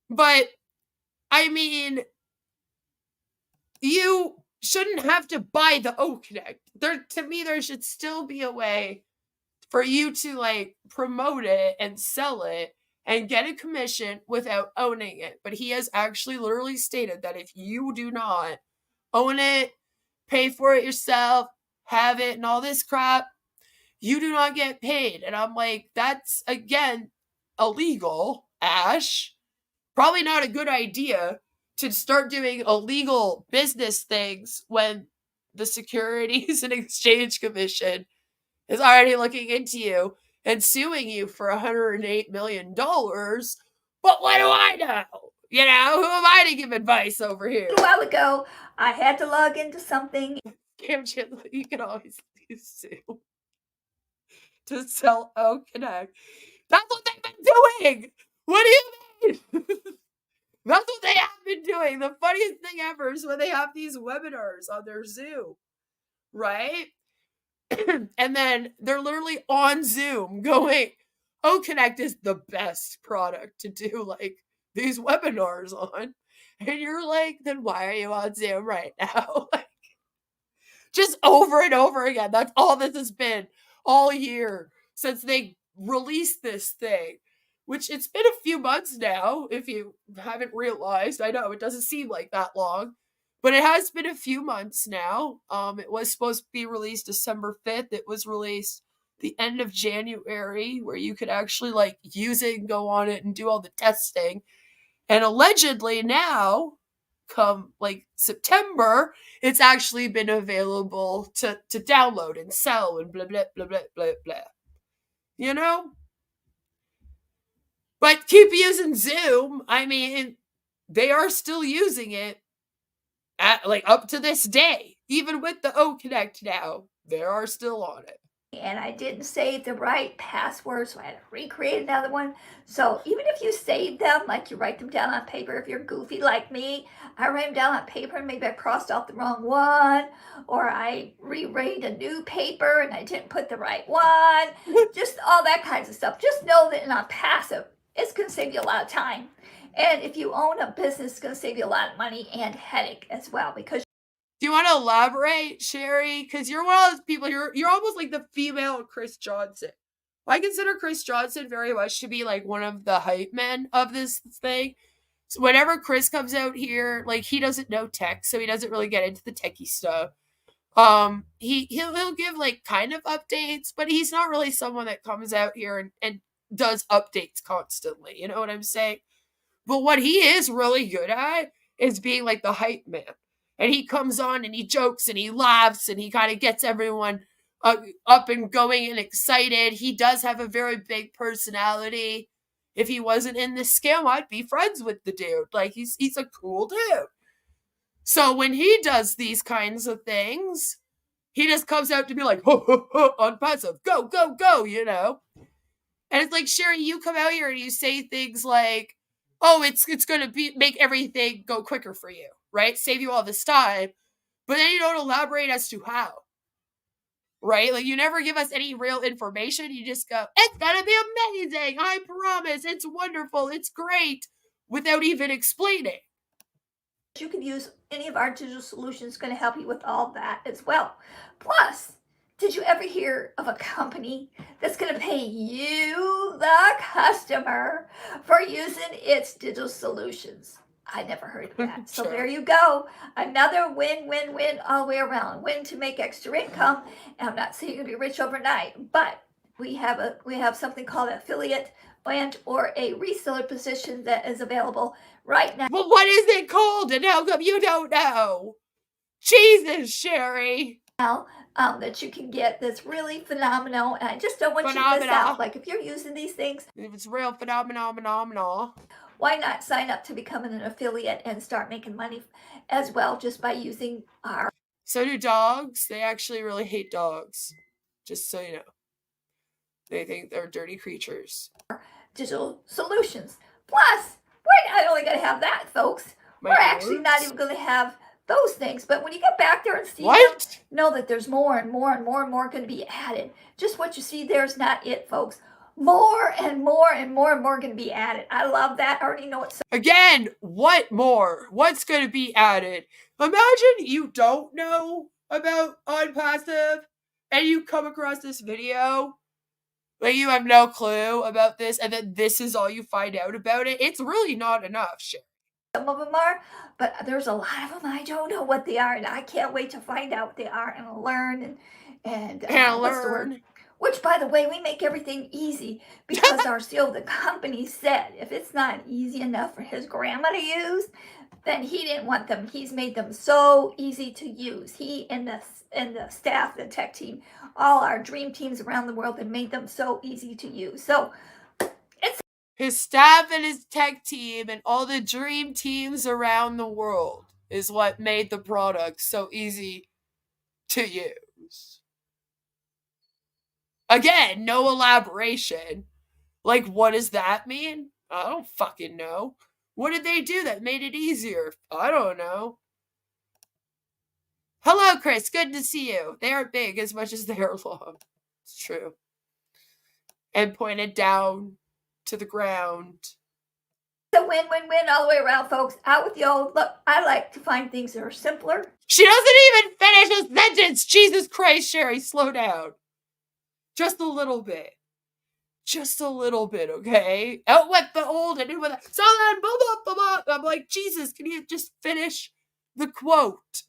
But, I mean, you shouldn't have to buy the OConnect. To me, there should still be a way for you to, like, promote it and sell it and get a commission without owning it. But he has actually literally stated that if you do not own it, pay for it yourself, have it, and all this crap, you do not get paid. And I'm like, that's, again, illegal, Ash. Probably not a good idea to start doing illegal business things when the Securities and Exchange Commission is already looking into you and suing you for $108 million. But what do I know? You know, who am I to give advice over here? A while ago, I had to log into something. You can always use Zoom to sell OConnect. That's what they've been doing. What do you mean? That's what they have been doing, the funniest thing ever is when they have these webinars on their Zoom, right? And then they're literally on Zoom going, OConnect is the best product to do like these webinars on. And you're like, then why are you on Zoom right now? Like, just over and over again. That's all this has been all year since they released this thing, which it's been a few months now, if you haven't realized. I know it doesn't seem like that long, but it has been a few months now. It was supposed to be released December 5th. It was released the end of January, where you could actually like use it and go on it and do all the testing. And allegedly now, come like September, it's actually been available to download and sell and blah, blah, blah, blah, blah, blah. You know? But keep using Zoom. I mean, they are still using it at like up to this day. Even with the OConnect now, they are still on it. And I didn't save the right password, so I had to recreate another one. So even if you save them, like you write them down on paper, if you're goofy like me, I write them down on paper and maybe I crossed off the wrong one, or I reread a new paper and I didn't put the right one, just all that kinds of stuff. Just know that in Onpassive, it's going to save you a lot of time. And if you own a business, it's going to save you a lot of money and headache as well, because do you want to elaborate, Sherry? Because you're one of those people, you're almost like the female Chris Johnson. I consider Chris Johnson very much to be like one of the hype men of this thing. So whenever Chris comes out here, like he doesn't know tech, so he doesn't really get into the techie stuff. He'll give like kind of updates, but he's not really someone that comes out here and does updates constantly. You know what I'm saying? But what he is really good at is being like the hype man. And he comes on and he jokes and he laughs and he kind of gets everyone up and going and excited. He does have a very big personality. If he wasn't in this scam, I'd be friends with the dude. Like, he's a cool dude. So when he does these kinds of things, he just comes out to be like, ho, ho, ho, Onpassive, go, go, go, you know? And it's like, Sherry, you come out here and you say things like, oh, it's going to make everything go quicker for you, right? Save you all this time. But then you don't elaborate as to how, right? Like, you never give us any real information. You just go, it's going to be amazing. I promise. It's wonderful. It's great, without even explaining. you can use any of our digital solutions, going to help you with all that as well. Plus, did you ever hear of a company that's going to pay you, the customer, for using its digital solutions? I never heard of that. So Sure. there you go. Another win, win, win all the way around. Win to make extra income. And I'm not saying you're going to be rich overnight, but we have something called an affiliate and or a reseller position that is available right now. Well, what is it called? And how come you don't know? Jesus, Sherry. That you can get that's really phenomenal, and I just don't want you to miss Phenomenal. out. Like, if you're using these things, It's real phenomenal. why not sign up to becoming an affiliate and start making money as well just by using our So do dogs. They actually really hate dogs. Just so you know. They think they're dirty creatures. digital solutions. Plus, we're not only going to have that, folks. My We're actually not words. even going to have those things. But when you get back there and see them, What? know that there's more and more and more and more going to be added. Just what you see there is not it, folks. More and more and more and more going to be added. I love that. I already know it's so Again, what more? What's going to be added? Imagine you don't know about Onpassive and you come across this video. Like, you have no clue about this, and then this is all you find out about it. It's really not enough, shit. some of them are, but there's a lot of them I don't know what they are, and I can't wait to find out what they are and learn and what's the word? Learn. Which, by the way, we make everything easy because our CEO, the company, said if it's not easy enough for his grandma to use, then he didn't want them. He's made them so easy to use. He and the staff, the tech team, all our dream teams around the world have made them so easy to use. So His staff and his tech team and all the dream teams around the world is what made the product so easy to use. Again, no elaboration. Like, what does that mean? I don't fucking know. What did they do that made it easier? I don't know. Hello, Chris. Good to see you. They aren't big as much as they are long. It's true. And pointed down to the ground. It's a win-win-win all the way around, folks. Out with the old. Look, I like to find things that are simpler. She doesn't even finish a sentence. Jesus Christ, Sherry, slow down. Just a little bit. Just a little bit, okay? Out with the old and in with the... So then, blah, blah, blah, blah. I'm like, Jesus, can you just finish the quote?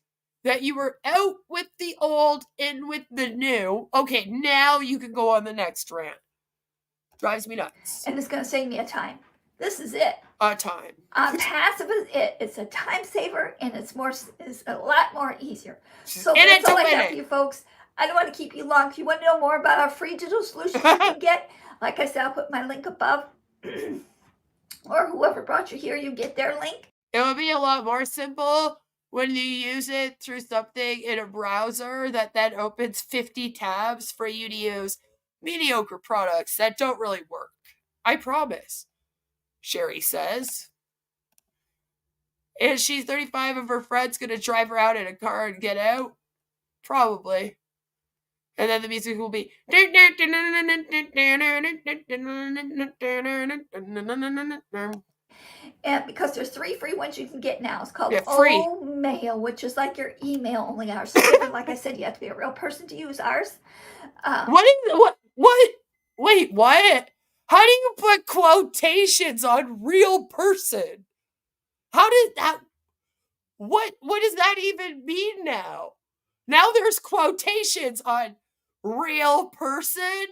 That you were out with the old, in with the new. Okay, now you can go on the next rant. Drives me nuts. And it's going to save me a time. This is it. A time. Onpassive is it. It's a time saver, and it's a lot more easier. So In that's it all to I win have it. for you folks. I don't want to keep you long. If you want to know more about our free digital solutions you can get, like I said, I'll put my link above. Or whoever brought you here, you get their link. It would be a lot more simple when you use it through something in a browser that then opens 50 tabs for you to use mediocre products that don't really work. I promise, Sherry says. Is she 35 and her friend's going to drive her out in a car and get out? Probably. And then the music will be... And because there's 3 free ones you can get now. It's called free. Mail, which is like your email, only ours. So different. Like I said, you have to be a real person to use ours. What? Wait, what? How do you put quotations on real person? How did that... What does that even mean now? Now there's quotations on real person?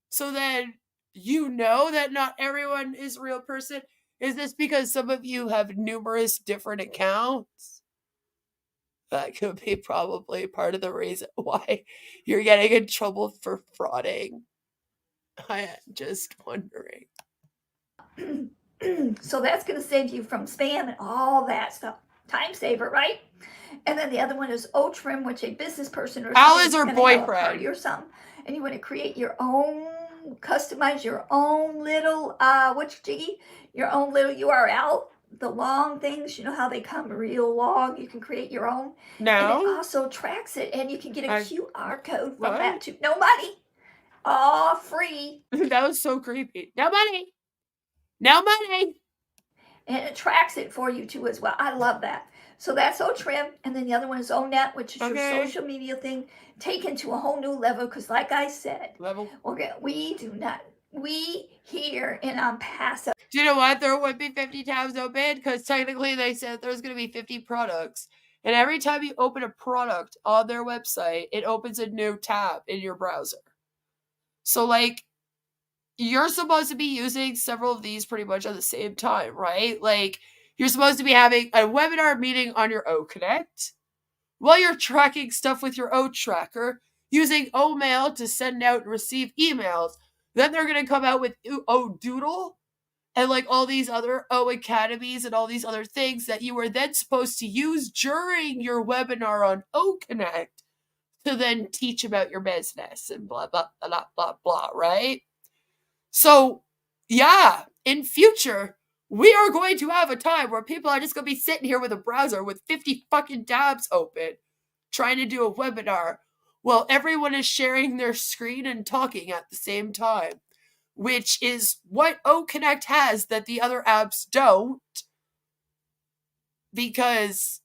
So then you know that not everyone is real person? Is this because some of you have numerous different accounts? That could be probably part of the reason why you're getting in trouble for frauding. I am just wondering. So that's going to save you from spam and all that stuff. Time saver, right? And then the other one is O-Trim, which a business person or Al somebody is her gonna have a boyfriend. party or something, and you want to create your own, customize your own little your own little URL. The long things, you know how they come real long. You can create your own. And it No? also tracks it, and you can get a QR code from What? that too. No money, all free. That was so creepy. No money. No money. And it tracks it for you too as well. I love that. So that's O-Trim, and then the other one is O-Net, which is your social media thing taken to a whole new level. Because like I said, we here in Onpassive. Do you know what? There would be 50 tabs open because technically they said there's going to be 50 products. And every time you open a product on their website, it opens a new tab in your browser. So like, you're supposed to be using several of these pretty much at the same time, right? Like, you're supposed to be having a webinar meeting on your O-Connect while you're tracking stuff with your O-Tracker, using O-Mail to send out and receive emails. Then they're going to come out with O-Doodle and like all these other O-Academies and all these other things that you were then supposed to use during your webinar on O-Connect to then teach about your business and blah, blah, blah, blah, blah, right? So, yeah, in future, we are going to have a time where people are just going to be sitting here with a browser with 50 fucking tabs open, trying to do a webinar, while everyone is sharing their screen and talking at the same time, which is what O-Connect has that the other apps don't, because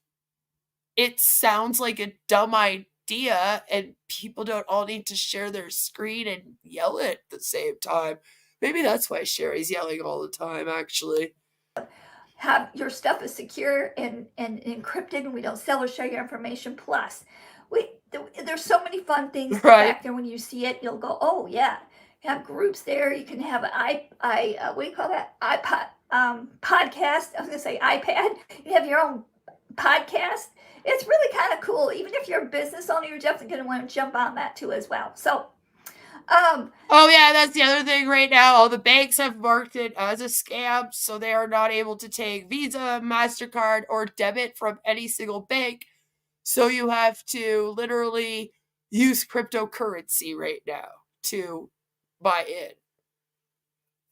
it sounds like a dumb idea, and people don't all need to share their screen and yell at the same time. Maybe that's why Sherry's yelling all the time, actually. Have your stuff is secure and encrypted, and we don't sell or share your information. Plus, there's so many fun things back there. When you see it, you'll go, oh yeah. You have groups there. You can have an what do you call that? iPod podcast. I was gonna say iPad. You have your own podcast. It's really kind of cool. Even if you're a business owner, you're definitely going to want to jump on that too as well. So, oh yeah, that's the other thing right now. All the banks have marked it as a scam, so they are not able to take Visa, MasterCard, or debit from any single bank. So you have to literally use cryptocurrency right now to buy in.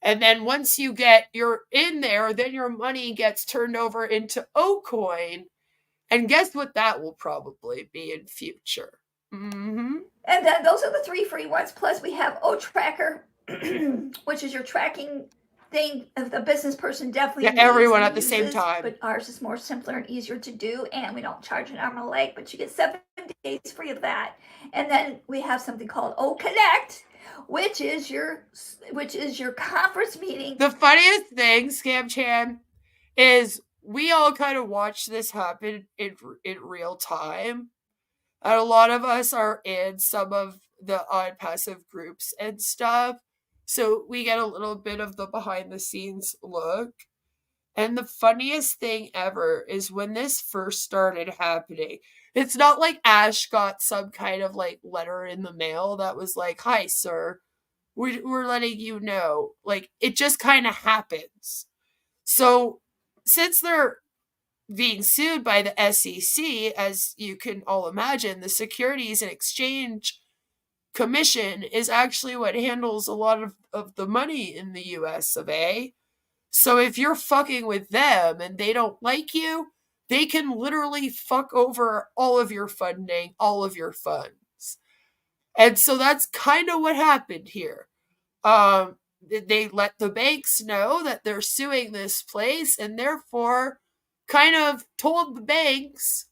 And then once you're in there, then your money gets turned over into Ocoin. And guess what that will probably be in future? Mm-hmm. And then those are the 3 free ones. Plus we have O-Tracker, which is your tracking thing of the business person definitely Yeah, needs everyone and at the same uses, time. but ours is more simpler and easier to do, and we don't charge an arm and a leg, but you get 7 days free of that. And then we have something called O-Connect, which is your conference meeting. The funniest thing, Scam Chan, is we all kind of watch this happen in real time. And a lot of us are in some of the Onpassive groups and stuff. So we get a little bit of the behind the scenes look. And the funniest thing ever is when this first started happening, it's not like Ash got some kind of like letter in the mail that was like, "Hi, sir, we're letting you know." Like, it just kind of happens. So since they're being sued by the SEC, as you can all imagine, the Securities and Exchange Commission is actually what handles a lot of the money in the US of A. So if you're fucking with them and they don't like you, they can literally fuck over all of your funding, all of your funds. And so that's kind of what happened here. They let the banks know that they're suing this place, and therefore kind of told the banks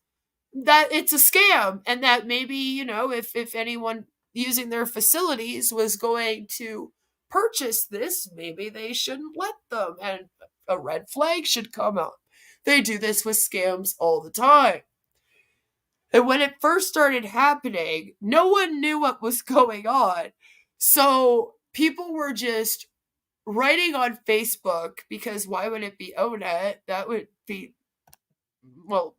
that it's a scam, and that maybe, if anyone using their facilities was going to purchase this, maybe they shouldn't let them, and a red flag should come up. They do this with scams all the time. And when it first started happening, no one knew what was going on. So people were just writing on Facebook, because why would it be ONET? That would be, well,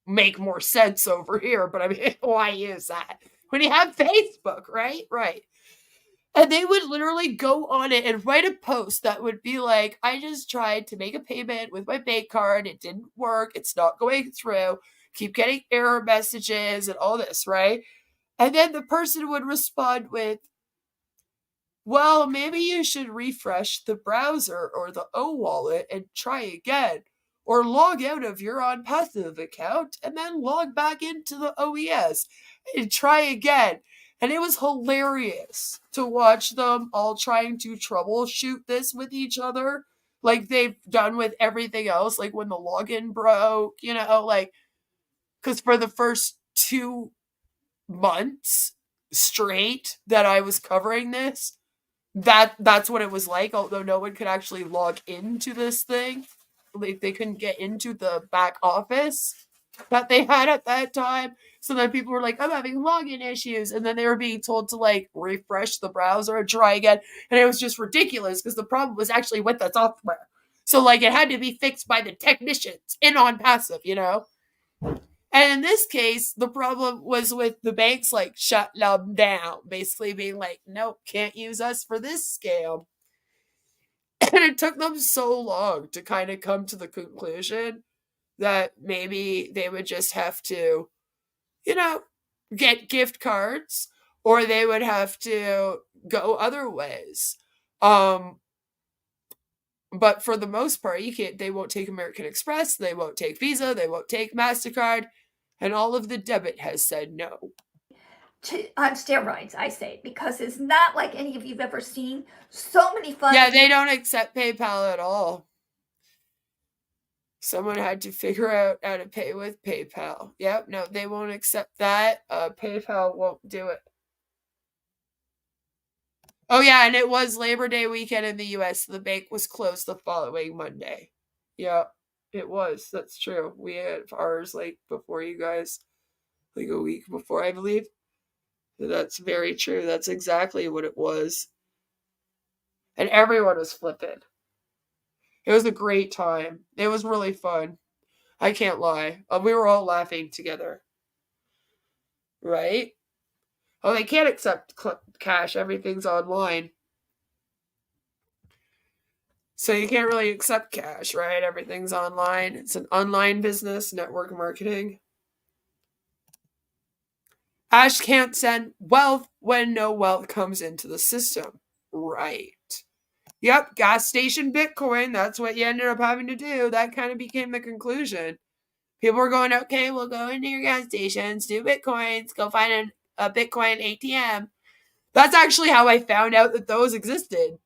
make more sense over here, but I mean, why use that when you have Facebook, right? Right. And they would literally go on it and write a post that would be like, "I just tried to make a payment with my bank card. It didn't work. It's not going through. Keep getting error messages," and all this, right? And then the person would respond with, "Well, maybe you should refresh the browser or the O-wallet and try again. Or log out of your Onpassive account and then log back into the OES and try again." And it was hilarious to watch them all trying to troubleshoot this with each other, like they've done with everything else, like when the login broke, like, because for the first 2 months straight that I was covering this, that's what it was like, although no one could actually log into this thing. Like, they couldn't get into the back office that they had at that time. So then people were like, "I'm having login issues." And then they were being told to like refresh the browser and try again. And it was just ridiculous because the problem was actually with the software. So like, it had to be fixed by the technicians in Onpassive, And in this case, the problem was with the banks like shut them down, basically being like, "Nope, can't use us for this scam." And it took them so long to kind of come to the conclusion that maybe they would just have to, get gift cards, or they would have to go other ways. But for the most part, they won't take American Express, they won't take Visa, they won't take MasterCard, and all of the debit has said no. On steroids, I say, because it's not like any of you've ever seen. So many fun. Yeah, they don't accept PayPal at all. Someone had to figure out how to pay with PayPal. Yep, no, they won't accept that. PayPal won't do it. Oh yeah, and it was Labor Day weekend in the US. The bank was closed the following Monday. Yeah, it was. That's true. We had ours like before you guys, like a week before, I believe. That's very true. That's exactly what it was. And everyone was flipping. It was a great time. It was really fun. I can't lie. We were all laughing together. Right? Oh, they can't accept cash. Everything's online. So you can't really accept cash, right? Everything's online. It's an online business, network marketing. Ash can't send wealth when no wealth comes into the system. Right. Yep, gas station Bitcoin. That's what you ended up having to do. That kind of became the conclusion. People were going, okay, we'll go into your gas stations, do Bitcoins, go find a Bitcoin ATM. That's actually how I found out that those existed.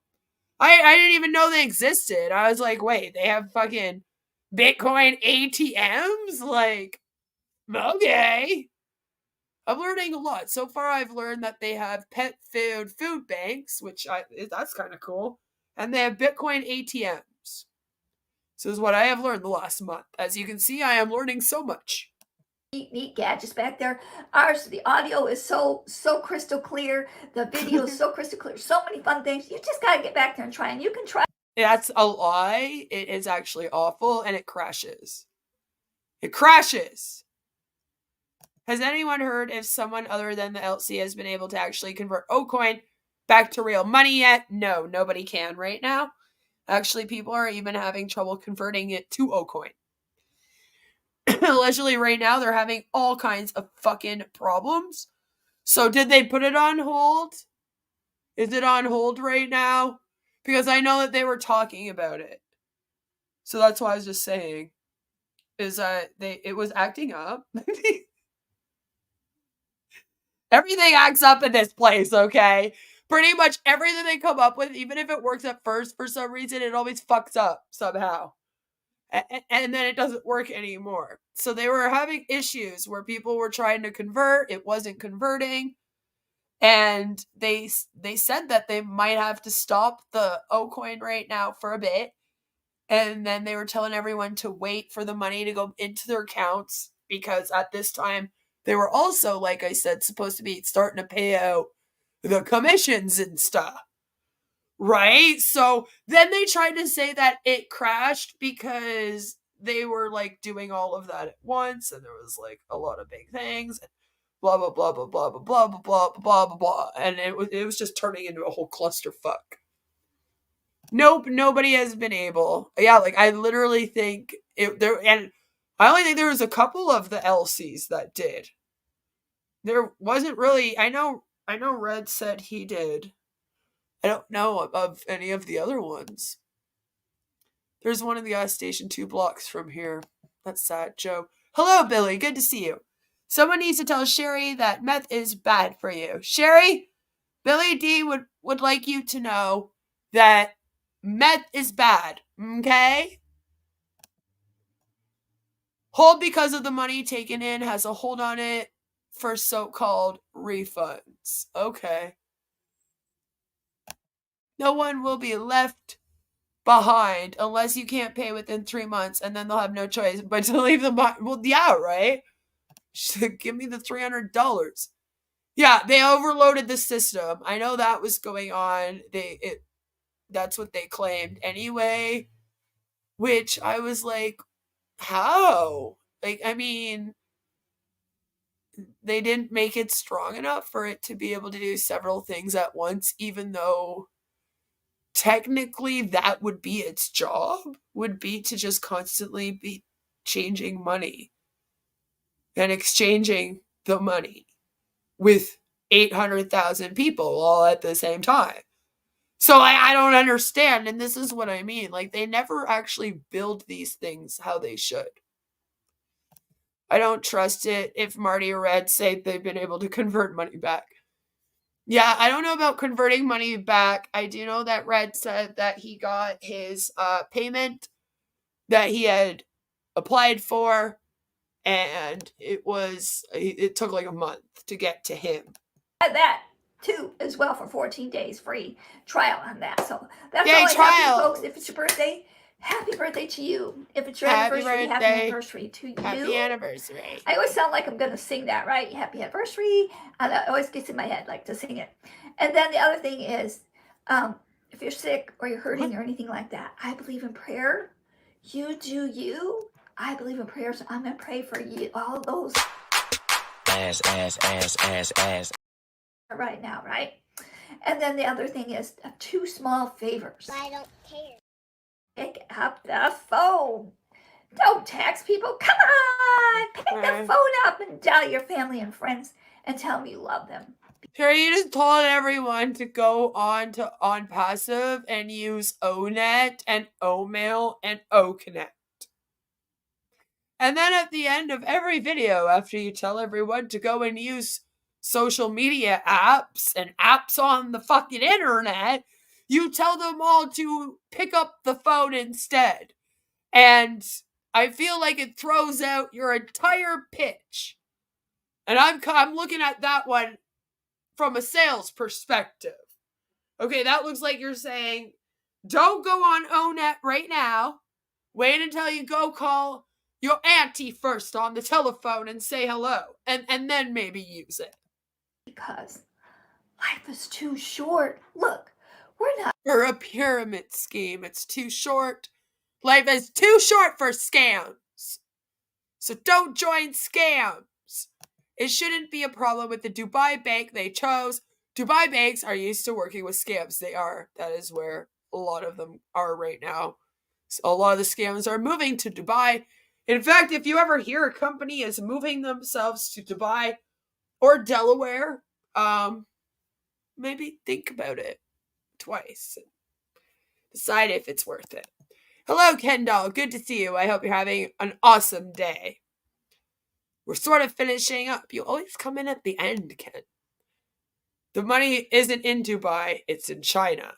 I didn't even know they existed. I was like, wait, they have fucking Bitcoin ATMs? Like, okay. I'm learning a lot. So far, I've learned that they have pet food banks, which that's kind of cool. And they have Bitcoin ATMs. So this is what I have learned the last month. As you can see, I am learning so much. Neat gadgets back there. The audio is so crystal clear. The video is so crystal clear. So many fun things. You just gotta get back there and try, and you can try. That's a lie. It is actually awful, and it crashes. It crashes. Has anyone heard if someone other than the LC has been able to actually convert Ocoin back to real money yet? No, nobody can right now. Actually, people are even having trouble converting it to Ocoin. Allegedly, right now, they're having all kinds of fucking problems. So did they put it on hold? Is it on hold right now? Because I know that they were talking about it. So that's why I was just saying. Is that it was acting up. Everything acts up in this place, okay? Pretty much everything they come up with, even if it works at first, for some reason, it always fucks up somehow. And then it doesn't work anymore. So they were having issues where people were trying to convert. It wasn't converting. And they said that they might have to stop the Ocoin right now for a bit. And then they were telling everyone to wait for the money to go into their accounts. Because at this time, they were also, like I said, supposed to be starting to pay out the commissions and stuff. Right? So then they tried to say that it crashed because they were like doing all of that at once. And there was like a lot of big things. Blah, blah, blah, blah, blah, blah, blah, blah, blah, blah, blah, blah. And it was just turning into a whole clusterfuck. Nope, nobody has been able. Yeah, like I literally think and I only think there was a couple of the LCs that did. There wasn't really. I know Red said he did. I don't know of any of the other ones. There's one in the gas station 2 blocks from here. That's sad, Joe. Hello, Billy. Good to see you. Someone needs to tell Sherry that meth is bad for you. Sherry, Billy D would like you to know that meth is bad, okay? Hold because of the money taken in has a hold on it for so-called refunds. Okay. No one will be left behind unless you can't pay within 3 months, and then they'll have no choice but to leave them behind. Well, yeah, right? Give me the $300. Yeah, they overloaded the system. I know that was going on. That's what they claimed anyway, which I was like, how? Like, I mean, they didn't make it strong enough for it to be able to do several things at once, even though technically that would be its job, would be to just constantly be changing money and exchanging the money with 800,000 people all at the same time. So I don't understand, and this is what I mean. Like, they never actually build these things how they should. I don't trust it if Marty or Red say they've been able to convert money back. Yeah, I don't know about converting money back. I do know that Red said that he got his payment that he had applied for, and it took like a month to get to him. That too as well for 14 days free trial on that. So that's Yay, all I trial. have for you folks. If it's your birthday, happy birthday to you. If it's your anniversary, happy anniversary to you. Happy anniversary. I always sound like I'm going to sing that, right? Happy anniversary. And that always gets in my head, like to sing it. And then the other thing is, if you're sick or you're hurting or anything like that, I believe in prayer. You do you. I believe in prayer, so I'm going to pray for you. All those. Ass. Right now, right? And then the other thing is 2 small favors. I don't care. Pick up the phone. Don't text people. Come on. Pick the phone up and dial your family and friends and tell them you love them. Sherry, you just told everyone to go on to Onpassive and use ONet and OMail and OConnect. And then at the end of every video, after you tell everyone to go and use social media apps and apps on the fucking internet, you tell them all to pick up the phone instead. And I feel like it throws out your entire pitch. And I'm looking at that one from a sales perspective. Okay, that looks like you're saying, don't go on ONet right now. Wait until you go call your auntie first on the telephone and say hello. And then maybe use it. Because life is too short. Look, we're not For a pyramid scheme, it's too short. Life is too short for scams. So don't join scams. It shouldn't be a problem with the Dubai bank they chose. Dubai banks are used to working with scams. They are. That is where a lot of them are right now. So a lot of the scams are moving to Dubai. In fact, if you ever hear a company is moving themselves to Dubai or Delaware, maybe think about it twice and decide if it's worth it. Hello, Kendall. Good to see you. I hope you're having an awesome day. We're sort of finishing up. You always come in at the end, Ken. The money isn't in Dubai. It's in China.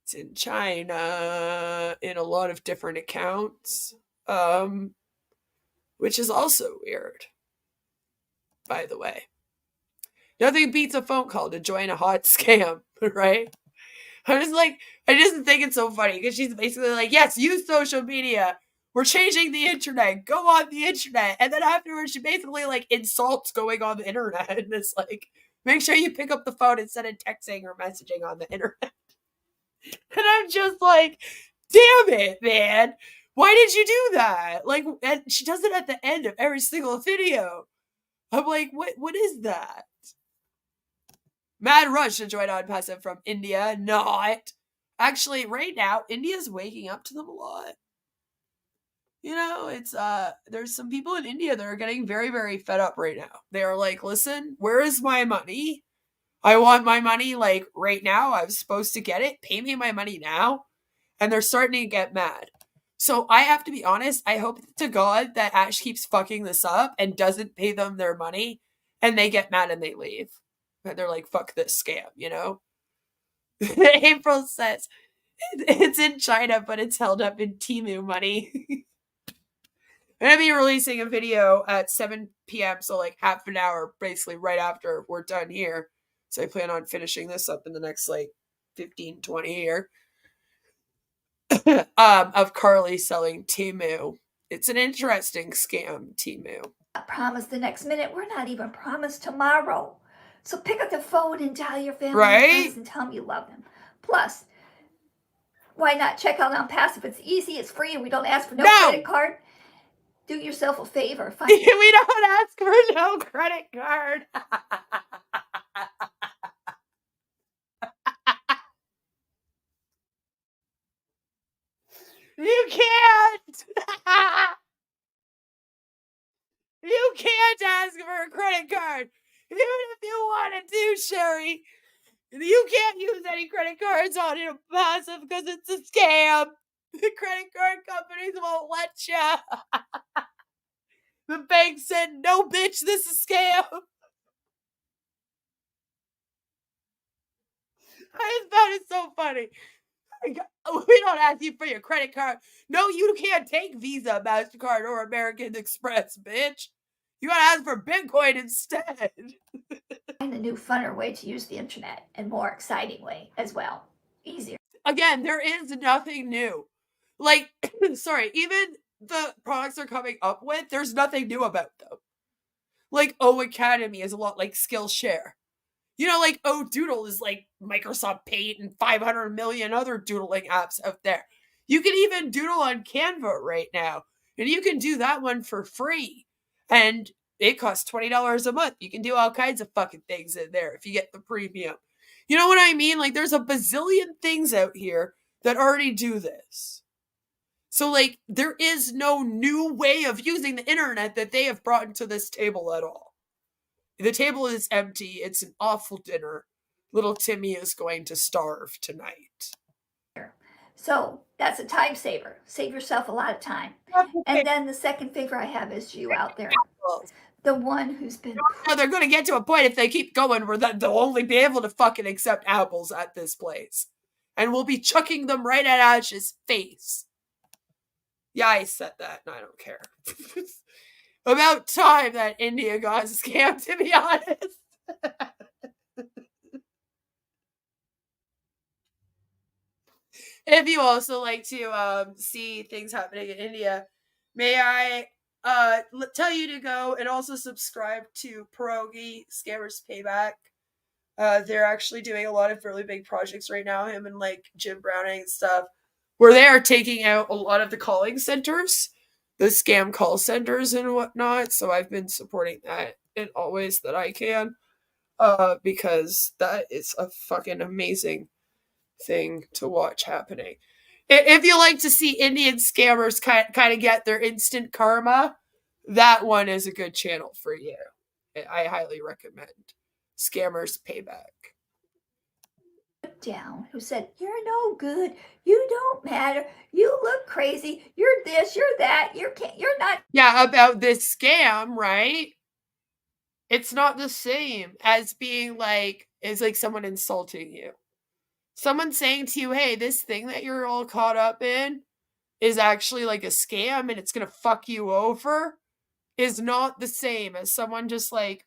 It's in China in a lot of different accounts, which is also weird, by the way. Nothing beats a phone call to join a hot scam, right? I just think it's so funny because she's basically like, yes, use social media. We're changing the internet. Go on the internet. And then afterwards, she basically like insults going on the internet. And it's like, make sure you pick up the phone instead of texting or messaging on the internet. And I'm just like, damn it, man. Why did you do that? Like, and she does it at the end of every single video. I'm like, what is that? Mad rush to join Onpassive from India. Not. Actually, right now, India's waking up to them a lot. You know, it's, there's some people in India that are getting very, very fed up right now. They are like, listen, where is my money? I want my money, like, right now. I was supposed to get it. Pay me my money now. And they're starting to get mad. So I have to be honest. I hope to God that Ash keeps fucking this up and doesn't pay them their money. And they get mad and they leave. And they're like, fuck this scam, you know? April says, it's in China, but it's held up in Temu money. I'm going to be releasing a video at 7 p.m. So like half an hour, basically right after we're done here. So I plan on finishing this up in the next like 15, 20 year. Of Carly selling Temu. It's an interesting scam, Temu. promised the next minute. We're not even promised tomorrow. So pick up the phone and dial your family Right? and friends and tell them you love them. Plus, why not check out Onpassive? It's easy, it's free, and we don't ask for no credit card. Do yourself a favor. Find We don't ask for no credit card. You can't. You can't ask for a credit card. Even if you want to, Sherry. You can't use any credit cards on Onpassive because it's a scam. The credit card companies won't let you. The bank said, no, bitch, this is a scam. I just found it so funny. We don't ask you for your credit card. No, you can't take Visa, MasterCard, or American Express, bitch. You gotta ask for Bitcoin instead. a new, funner way to use the internet and more exciting way as well. Easier. Again, there is nothing new. Like, sorry, even the products they're coming up with, there's nothing new about them. Like, O Academy is a lot like Skillshare. You know, like, Doodle is like Microsoft Paint and 500 million other doodling apps out there. You can even doodle on Canva right now. And you can do that one for free. And it costs $20 a month. You can do all kinds of fucking things in there if you get the premium. You know what I mean? Like, there's a bazillion things out here that already do this. So, like, there is no new way of using the internet that they have brought into this table at all. The table is empty. It's an awful dinner. Little Timmy is going to starve tonight. So that's a time saver. Save yourself a lot of time. And then the second favor I have is you out there. The one who's been... No, they're going to get to a point if they keep going where they'll only be able to fucking accept apples at this place. And we'll be chucking them right at Ash's face. Yeah, I said that and I don't care. About time that India got scammed, to be honest. If you also like to see things happening in India, may I tell you to go and also subscribe to Pierogi Scammers Payback. They're actually doing a lot of really big projects right now, him and like Jim Browning and stuff, where they are taking out a lot of the calling centers, the scam call centers and whatnot. So I've been supporting that in all ways that I can, because that is a fucking amazing thing to watch happening. If you like to see Indian scammers kind of get their instant karma, that one is a good channel for you. I highly recommend Scammers Payback. Down, who said, "You're no good, you don't matter, you look crazy, you're this, you're that, you're not..." Yeah, about this scam, right? It's not the same as being like, it's like someone insulting you. Someone saying to you, hey, this thing that you're all caught up in is actually like a scam and it's going to fuck you over, is not the same as someone just like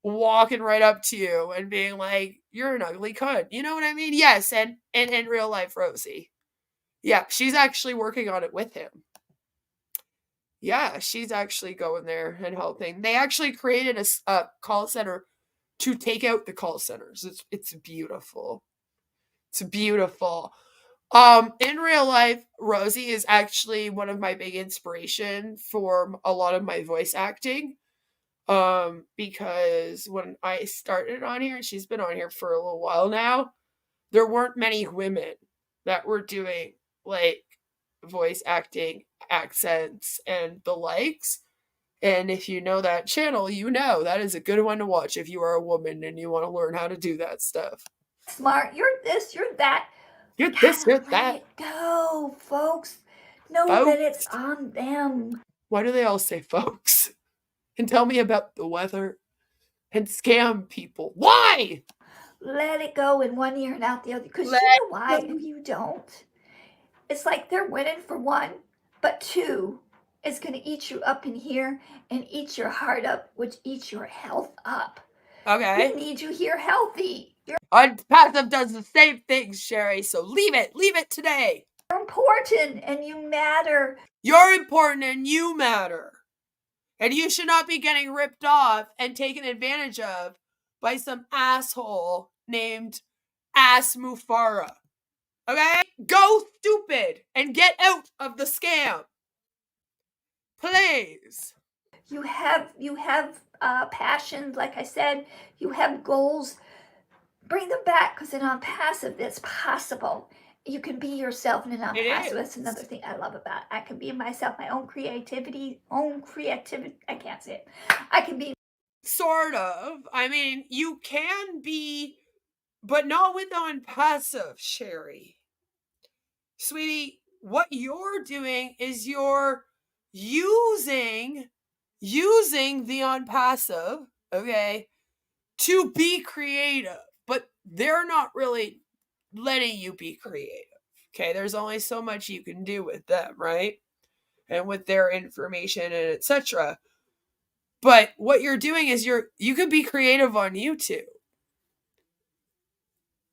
walking right up to you and being like, you're an ugly cunt. You know what I mean? Yes, and in real life, Rosie. Yeah, she's actually working on it with him. Yeah, she's actually going there and helping. They actually created a call center to take out the call centers. It's beautiful. It's beautiful. In real life, Rosie is actually one of my big inspiration for a lot of my voice acting. Because when I started on here, and she's been on here for a little while now, there weren't many women that were doing like voice acting, accents, and the likes. And if you know that channel, you know that is a good one to watch if you are a woman and you want to learn how to do that stuff. Smart, you're this, you're that. You're this, you're Let that. it go, folks. Know Folks. that it's on them. Why do they all say folks? And tell me about the weather and scam people. Why? Let it go in one ear and out the other. Because you know why? If you don't, it's like they're winning for one, but two is going to eat you up in here and eat your heart up, which eats your health up. Okay. We need you here healthy. You're Onpassive does the same things, Sherry, so leave it today. important and you matter. You're important and you matter. And you should not be getting ripped off and taken advantage of by some asshole named Ash Mufareh. Okay? Go stupid and get out of the scam. Please. You have passions, like I said. You have goals. Bring them back, because in Onpassive, it's possible. You can be yourself in an Onpassive. That's another thing I love about it. I can be myself, my own creativity. I can't say it. I can be. Sort of. I mean, you can be, but not with Onpassive, Sherry. Sweetie, what you're doing is you're using the Onpassive, okay, to be creative. But they're not really letting you be creative. Okay, there's only so much you can do with them, right? And with their information and etc. But what you're doing is you can be creative on YouTube.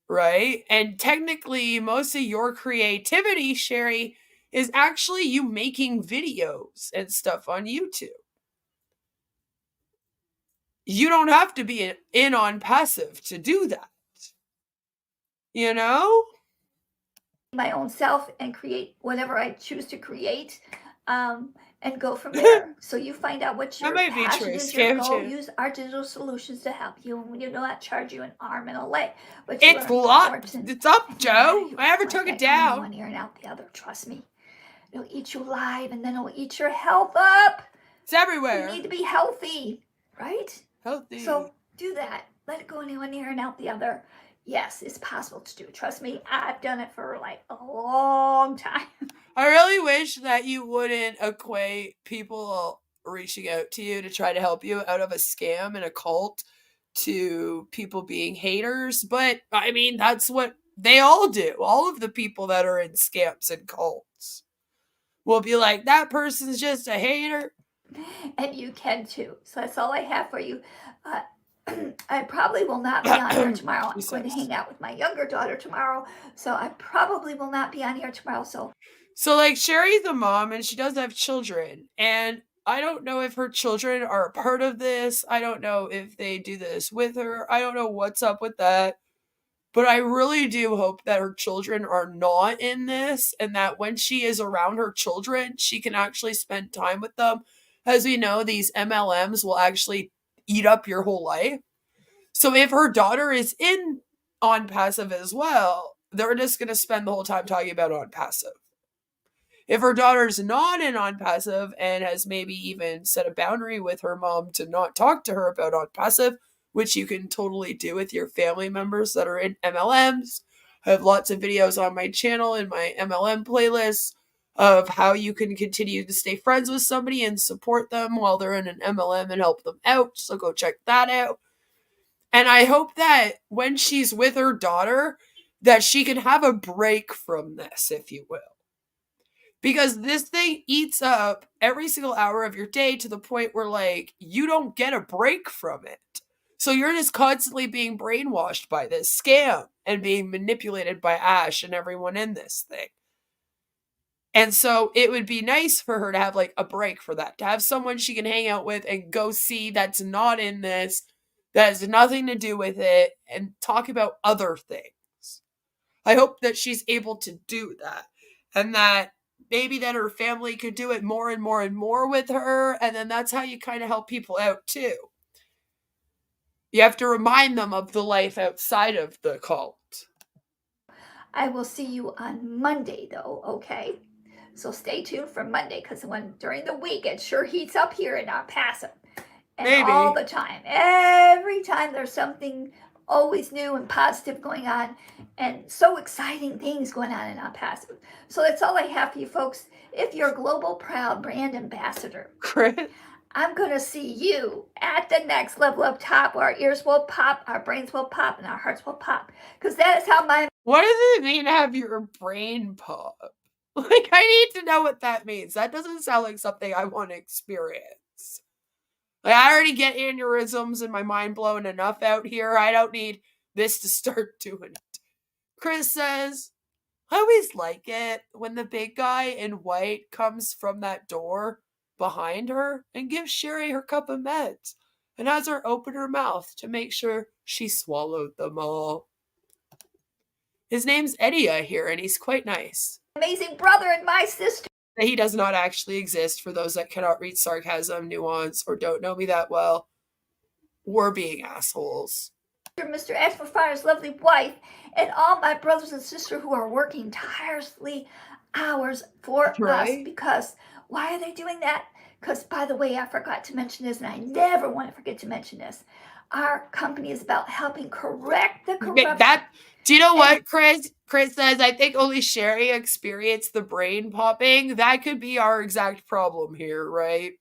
Right? And technically most of your creativity, Sherry, is actually you making videos and stuff on YouTube. You don't have to be in Onpassive to do that. You know? My own self and create whatever I choose to create, and go from there. So you find out what your passion is, your goal. Use our digital solutions to help you. And we do not charge you an arm and a leg. But it's locked. It's up, Joe. I never took it down. One ear and out the other. Trust me. It'll eat you alive, and then it'll eat your health up. It's everywhere. You need to be healthy, right? Healthy. So do that. Let it go in one ear and out the other. Yes, it's possible to do. Trust me, I've done it for like a long time. I really wish that you wouldn't equate people reaching out to you to try to help you out of a scam and a cult to people being haters. But I mean, that's what they all do. All of the people that are in scams and cults will be like, that person's just a hater. And you can too. So that's all I have for you. I probably will not be on here tomorrow. I'm going to hang out with my younger daughter tomorrow. So I probably will not be on here tomorrow. So like Sherry's a mom and she does have children. And I don't know if her children are a part of this. I don't know if they do this with her. I don't know what's up with that. But I really do hope that her children are not in this and that when she is around her children, she can actually spend time with them. As we know, these MLMs will actually eat up your whole life. So if her daughter is in Onpassive as well, they're just going to spend the whole time talking about Onpassive. If her daughter's not in Onpassive and has maybe even set a boundary with her mom to not talk to her about Onpassive, which you can totally do with your family members that are in MLMs. I have lots of videos on my channel in my MLM playlist of how you can continue to stay friends with somebody and support them while they're in an MLM and help them out. So go check that out. And I hope that when she's with her daughter, that she can have a break from this, if you will. Because this thing eats up every single hour of your day to the point where, like, you don't get a break from it. So you're just constantly being brainwashed by this scam and being manipulated by Ash and everyone in this thing. And so it would be nice for her to have like a break for that, to have someone she can hang out with and go see that's not in this, that has nothing to do with it, and talk about other things. I hope that she's able to do that and that maybe then her family could do it more and more and more with her. And then that's how you kind of help people out too. You have to remind them of the life outside of the cult. I will see you on Monday, though, okay? So stay tuned for Monday, because during the week, it sure heats up here in Onpassive. And Maybe. all the time. Every time there's something always new and positive going on, and so exciting things going on in Onpassive. So that's all I have for you folks. If you're a global proud brand ambassador, Chris, I'm going to see you at the next level up top where our ears will pop, our brains will pop, and our hearts will pop. Because that is how what does it mean to have your brain pop? Like, I need to know what that means. That doesn't sound like something I want to experience. Like, I already get aneurysms and my mind blown enough out here. I don't need this to start doing it. Chris says, I always like it when the big guy in white comes from that door behind her and gives Sherry her cup of meds and has her open her mouth to make sure she swallowed them all. His name's Eddie, I hear, and he's quite nice. amazing brother and my sister. He does not actually exist for those that cannot read sarcasm, nuance, or don't know me that well. We're being assholes. Mr. Ash Mufareh's lovely wife, and all my brothers and sisters who are working tirelessly hours for us. Because why are they doing that? Because, by the way, I forgot to mention this, and I never want to forget to mention this. Our company is about helping correct the corruption. Do you know what, Chris? Chris says, I think only Sherry experienced the brain popping. That could be our exact problem here, right?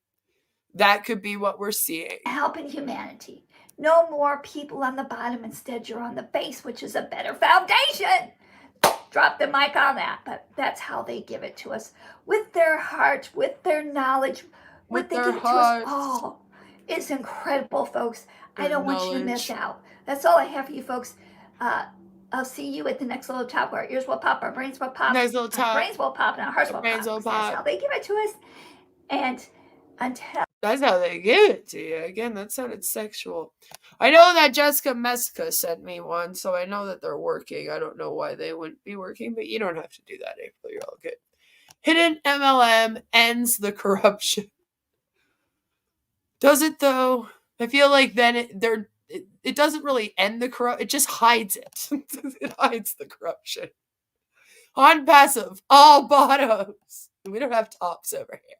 That could be what we're seeing. Helping humanity. No more people on the bottom. Instead, you're on the base, which is a better foundation. Drop the mic on that. But that's how they give it to us. With their heart, with their knowledge, with they their give it to us all. It's incredible, folks. I don't want you to miss out. That's all I have for you, folks. I'll see you at the next little top where our ears will pop, our brains will pop, next little top. Our brains will pop, and our hearts will pop. That's how they give it to us. And until that's how they give it to you. Again, that sounded sexual. I know that Jessica Meska sent me one, so I know that they're working. I don't know why they wouldn't be working, but you don't have to do that, April. You're all good. Hidden MLM ends the corruption. Does it, though? I feel like then it doesn't really end the corruption. It just hides it. It hides the corruption. Onpassive, all bottoms. We don't have tops over here.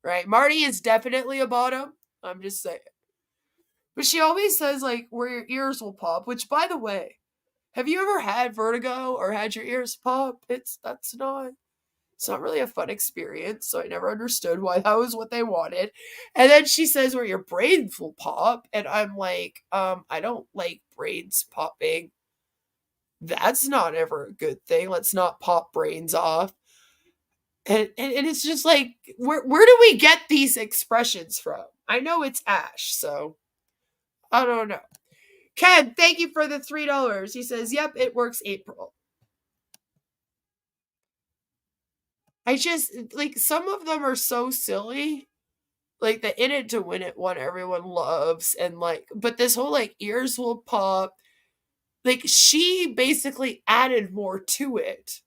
Right? Marty is definitely a bottom. I'm just saying. But she always says, like, where your ears will pop, which, by the way, have you ever had vertigo or had your ears pop? It's not really a fun experience, so I never understood why that was what they wanted. And then she says where your brains will pop, and I'm like, I don't like brains popping. That's not ever a good thing. Let's not pop brains off. And it's just like, where do we get these expressions from? I know it's Ash, so I don't know. Ken, thank you for the $3. He says, yep, it works April. I just, like, some of them are so silly. Like, the in it to win it one everyone loves. And, like, but this whole, like, ears will pop. Like, she basically added more to it.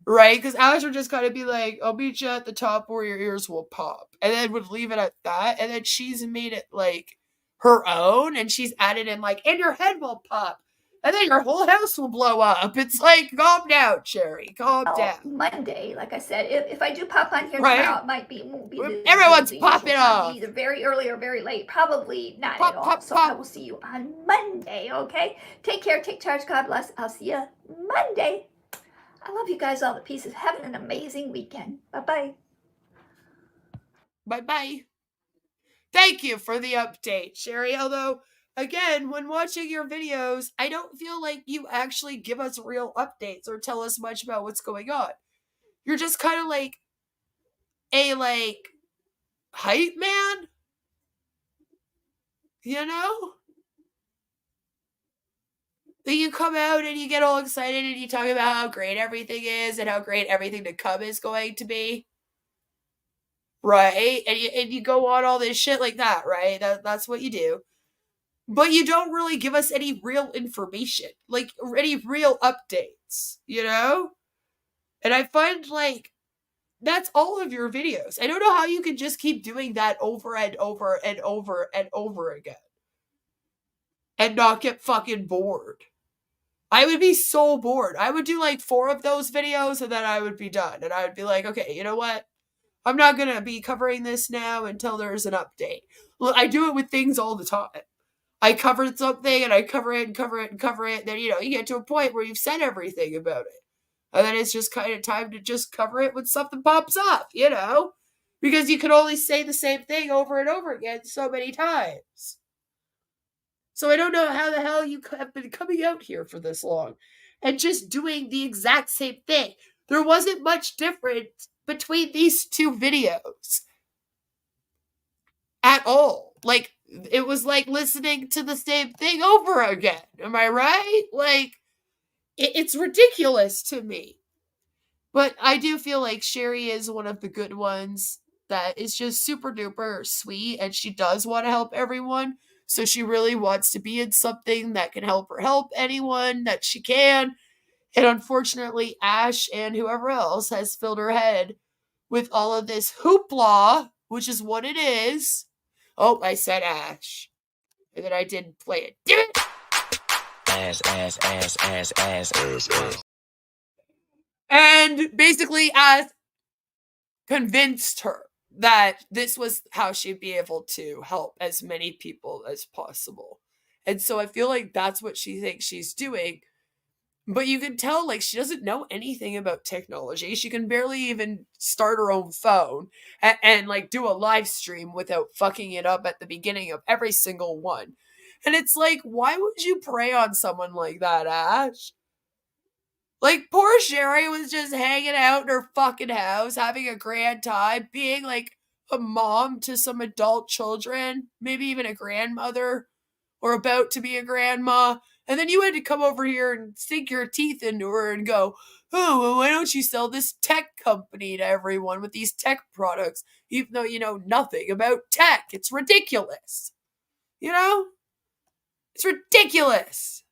Right? Because Ash would just kind of be like, I'll meet you at the top where your ears will pop. And then would leave it at that. And then she's made it, like, her own. And she's added in, like, and your head will pop. And then your whole house will blow up. It's like, calm down, Sherry. Calm down. Monday, like I said, if I do pop on here Right. tomorrow, it won't be Everyone's the popping usual time, off. either very early or very late. Probably not Pop, at all. pop, So pop. I will see you on Monday, okay? Take care, take charge, God bless. I'll see you Monday. I love you guys all to pieces. Have an amazing weekend. Bye-bye. Bye-bye. Thank you for the update, Sherry. Although, again, when watching your videos, I don't feel like you actually give us real updates or tell us much about what's going on. You're just kind of like a, like, hype man? You know? That you come out and you get all excited and you talk about how great everything is and how great everything to come is going to be. Right? And you go on all this shit like that, right? That's what you do. But you don't really give us any real information. Like, any real updates, you know? And I find, like, that's all of your videos. I don't know how you can just keep doing that over and over and over and over again. And not get fucking bored. I would be so bored. I would do like 4 of those videos and then I would be done. And I would be like, okay, you know what? I'm not going to be covering this now until there's an update. Well, I do it with things all the time. I covered something and I cover it and cover it and cover it. Then, you know, you get to a point where you've said everything about it. And then it's just kind of time to just cover it when something pops up, you know? Because you can only say the same thing over and over again so many times. So I don't know how the hell you have been coming out here for this long and just doing the exact same thing. There wasn't much difference between these 2 videos at all. Like, it was like listening to the same thing over again. Am I right? Like, it's ridiculous to me. But I do feel like Sherry is one of the good ones that is just super duper sweet, and she does want to help everyone. So she really wants to be in something that can help her help anyone that she can. And unfortunately, Ash and whoever else has filled her head with all of this hoopla, which is what it is. Oh, I said Ash. And then I didn't play it. Damn it! Ass. And basically, Ash convinced her that this was how she'd be able to help as many people as possible. And so I feel like that's what she thinks she's doing. But you can tell, like, she doesn't know anything about technology. She can barely even start her own phone and like, do a live stream without fucking it up at the beginning of every single one. And it's like, why would you prey on someone like that, Ash? Like, poor Sherry was just hanging out in her fucking house, having a grand time, being like a mom to some adult children, maybe even a grandmother, or about to be a grandma. And then you had to come over here and sink your teeth into her and go, oh, well, why don't you sell this tech company to everyone with these tech products, even though you know nothing about tech? It's ridiculous. You know? It's ridiculous.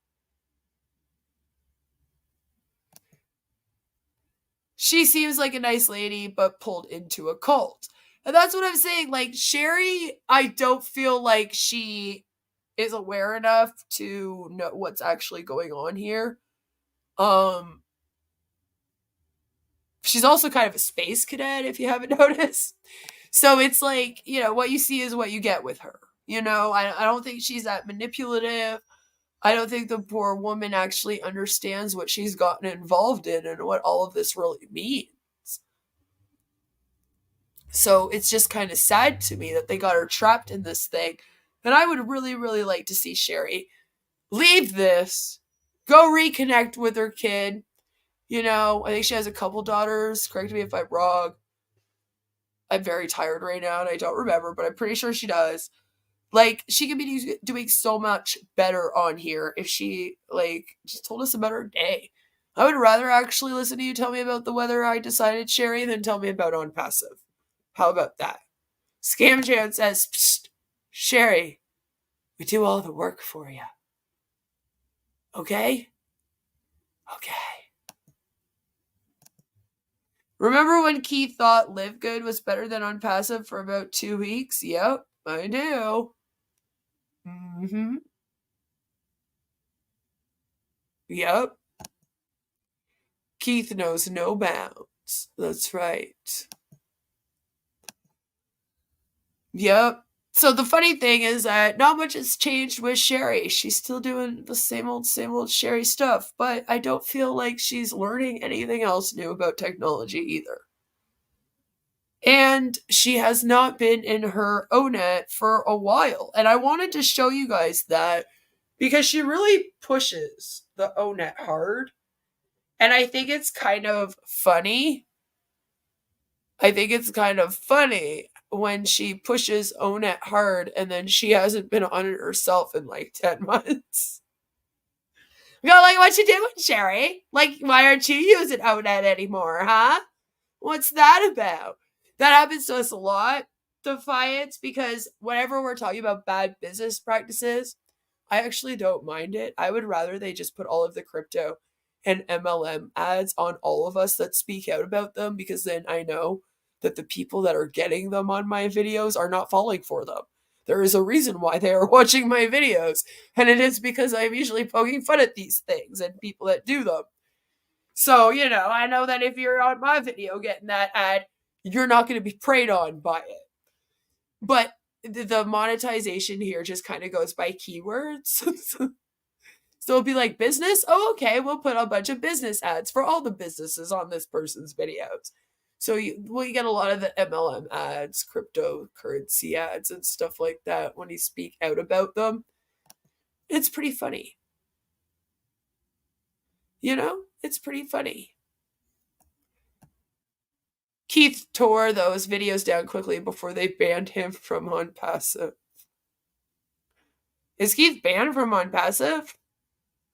She seems like a nice lady, but pulled into a cult. And that's what I'm saying. Like, Sherry, I don't feel like she is aware enough to know what's actually going on here. She's also kind of a space cadet, if you haven't noticed. So it's like, you know, what you see is what you get with her. You know, I don't think she's that manipulative. I don't think the poor woman actually understands what she's gotten involved in and what all of this really means. So it's just kind of sad to me that they got her trapped in this thing. And I would really, really like to see Sherry leave this, go reconnect with her kid. You know, I think she has a couple daughters. Correct me if I'm wrong. I'm very tired right now and I don't remember, but I'm pretty sure she does. Like, she could be doing so much better on here if she, like, just told us about her day. I would rather actually listen to you tell me about the weather I decided, Sherry, than tell me about Onpassive. How about that? Scam Jan says, psst, Sherry, we do all the work for you. Okay? Okay. Remember when Keith thought Live Good was better than Onpassive for about 2 weeks? Yep, I do. Mm-hmm. Yep. Keith knows no bounds. That's right. Yep. So the funny thing is that not much has changed with Sherry. She's still doing the same old Sherry stuff, but I don't feel like she's learning anything else new about technology either. And she has not been in her ONET for a while. And I wanted to show you guys that because she really pushes the ONET hard. And I think it's kind of funny. When she pushes ONET hard and then she hasn't been on it herself in like 10 months. You go, like, what you doing, Sherry? Like, why aren't you using ONET anymore, huh? What's that about? That happens to us a lot, Defiance, because whenever we're talking about bad business practices, I actually don't mind it. I would rather they just put all of the crypto and MLM ads on all of us that speak out about them, because then I know that the people that are getting them on my videos are not falling for them. There is a reason why they are watching my videos, and it is because I'm usually poking fun at these things and people that do them. So, you know, I know that if you're on my video getting that ad, you're not going to be preyed on by it. But the monetization here just kind of goes by keywords. So it'll be like business. Oh, okay, we'll put a bunch of business ads for all the businesses on this person's videos. So you get a lot of the MLM ads, cryptocurrency ads, and stuff like that when you speak out about them. It's pretty funny. You know, it's pretty funny. Keith tore those videos down quickly before they banned him from Onpassive. Is Keith banned from Onpassive?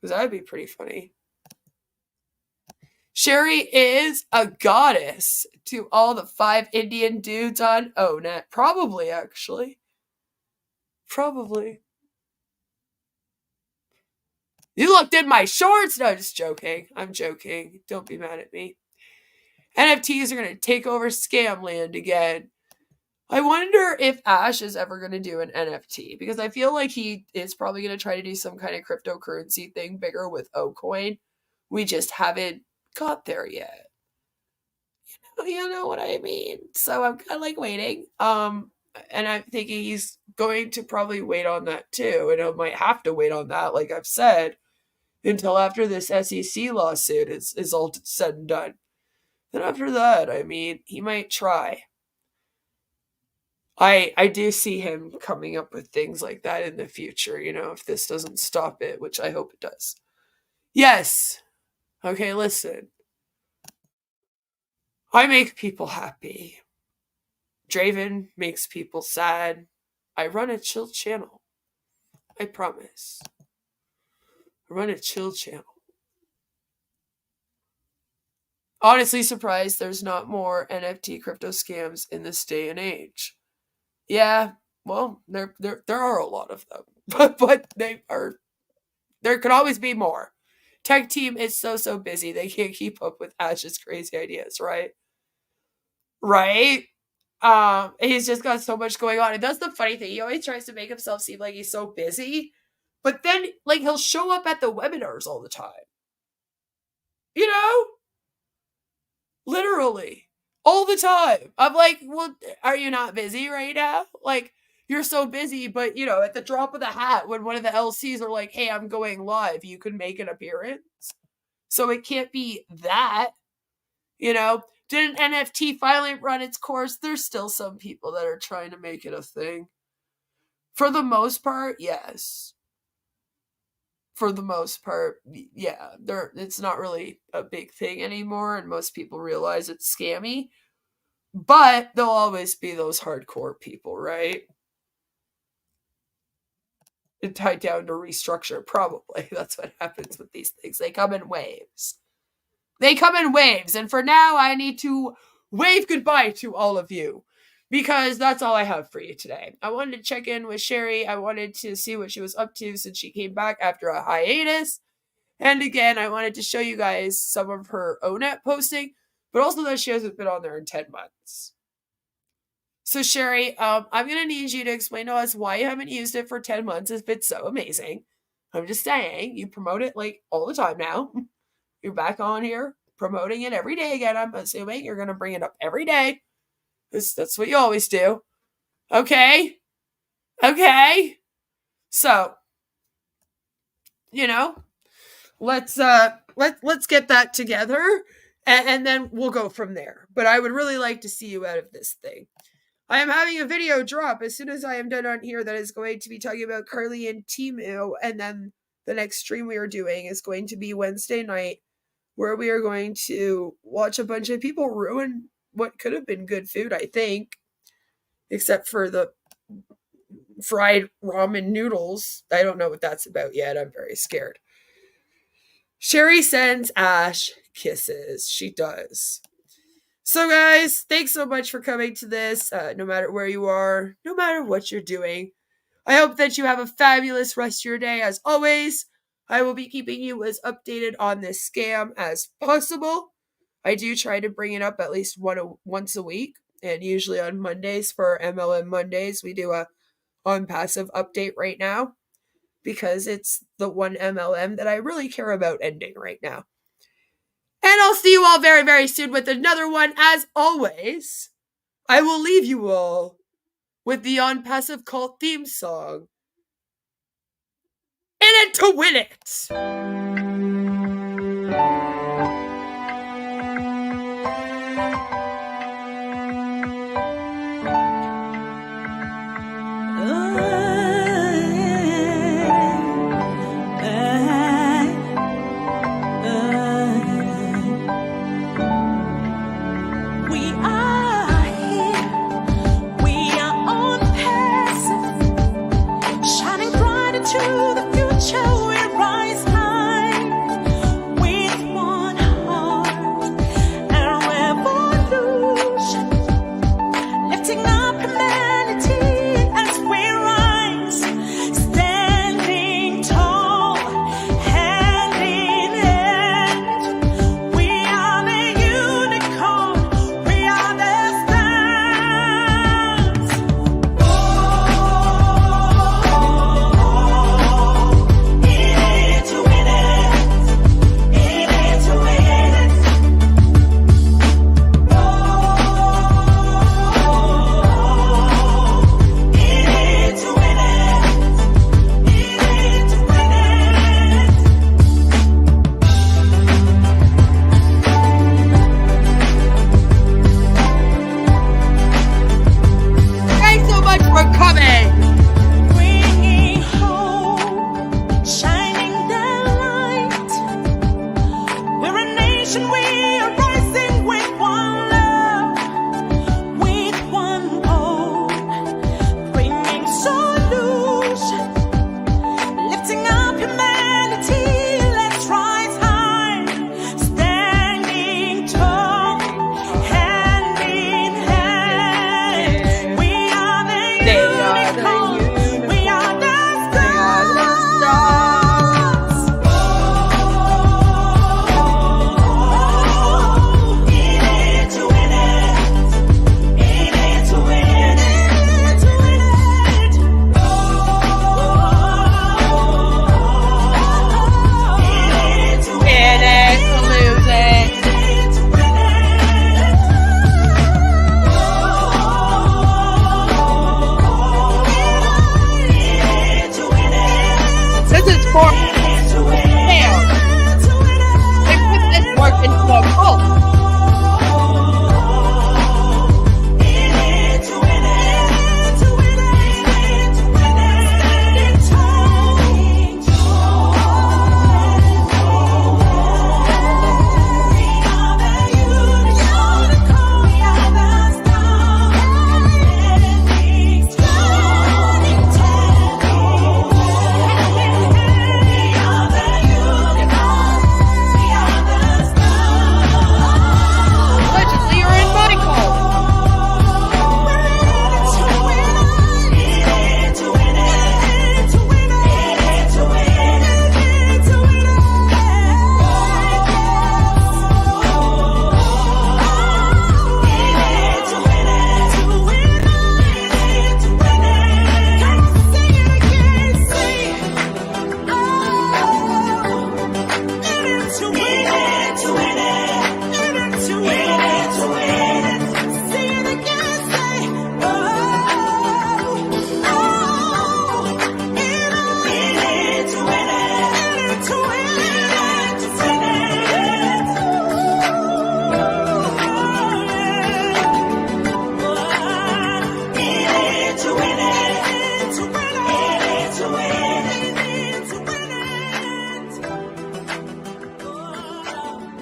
Because that would be pretty funny. Sherry is a goddess to all the 5 Indian dudes on ONET. Probably, actually. Probably. You looked in my shorts! No, just joking. I'm joking. Don't be mad at me. NFTs are going to take over scam land again. I wonder if Ash is ever going to do an NFT, because I feel like he is probably going to try to do some kind of cryptocurrency thing bigger with Ocoin. We just haven't got there yet. You know what I mean? So I'm kind of like waiting. And I'm thinking he's going to probably wait on that too. And I might have to wait on that, like I've said, until after this SEC lawsuit is all said and done. Then after that, I mean, he might try. I do see him coming up with things like that in the future, you know, if this doesn't stop it, which I hope it does. Yes. Okay, listen. I make people happy. Draven makes people sad. I run a chill channel. I promise. I run a chill channel. Honestly surprised there's not more NFT crypto scams in this day and age. Yeah, well, there are a lot of them, but there could always be more. Tech team is so busy they can't keep up with Ash's crazy ideas, right? Right? He's just got so much going on, and that's the funny thing. He always tries to make himself seem like he's so busy, but then like he'll show up at the webinars all the time. You know? Literally. All the time. I'm like, well, are you not busy right now? Like, you're so busy, but at the drop of the hat, when one of the LCs are like, hey, I'm going live, you can make an appearance. So it can't be that, Did an NFT finally run its course? There's still some people that are trying to make it a thing. For the most part, yes. For the most part, yeah. It's not really a big thing anymore, and most people realize it's scammy. But there'll always be those hardcore people, right? It tied down to restructure, probably. That's what happens with these things. They come in waves. And for now, I need to wave goodbye to all of you, because that's all I have for you today. I wanted to check in with Sherry. I wanted to see what she was up to since she came back after a hiatus. And again, I wanted to show you guys some of her ONET posting, but also that she hasn't been on there in 10 months. So Sherry, I'm going to need you to explain to us why you haven't used it for 10 months if it's so amazing. I'm just saying, you promote it like all the time now. You're back on here promoting it every day again. I'm assuming you're going to bring it up every day. That's what you always do. Okay? So, let's get that together and then we'll go from there. But I would really like to see you out of this thing. I am having a video drop as soon as I am done on here that is going to be talking about Carly and Temu, and then the next stream we are doing is going to be Wednesday night, where we are going to watch a bunch of people ruin what could have been good food, I think, except for the fried ramen noodles. I don't know what that's about yet. I'm very scared. Sherry sends Ash kisses. She does. So guys, thanks so much for coming to this, no matter where you are, no matter what you're doing. I hope that you have a fabulous rest of your day. As always, I will be keeping you as updated on this scam as possible. I do try to bring it up at least once a week, and usually on Mondays for MLM Mondays, we do a Onpassive update right now, because it's the one MLM that I really care about ending right now. And I'll see you all very, very soon with another one. As always, I will leave you all with the Onpassive Cult theme song. In it to win it!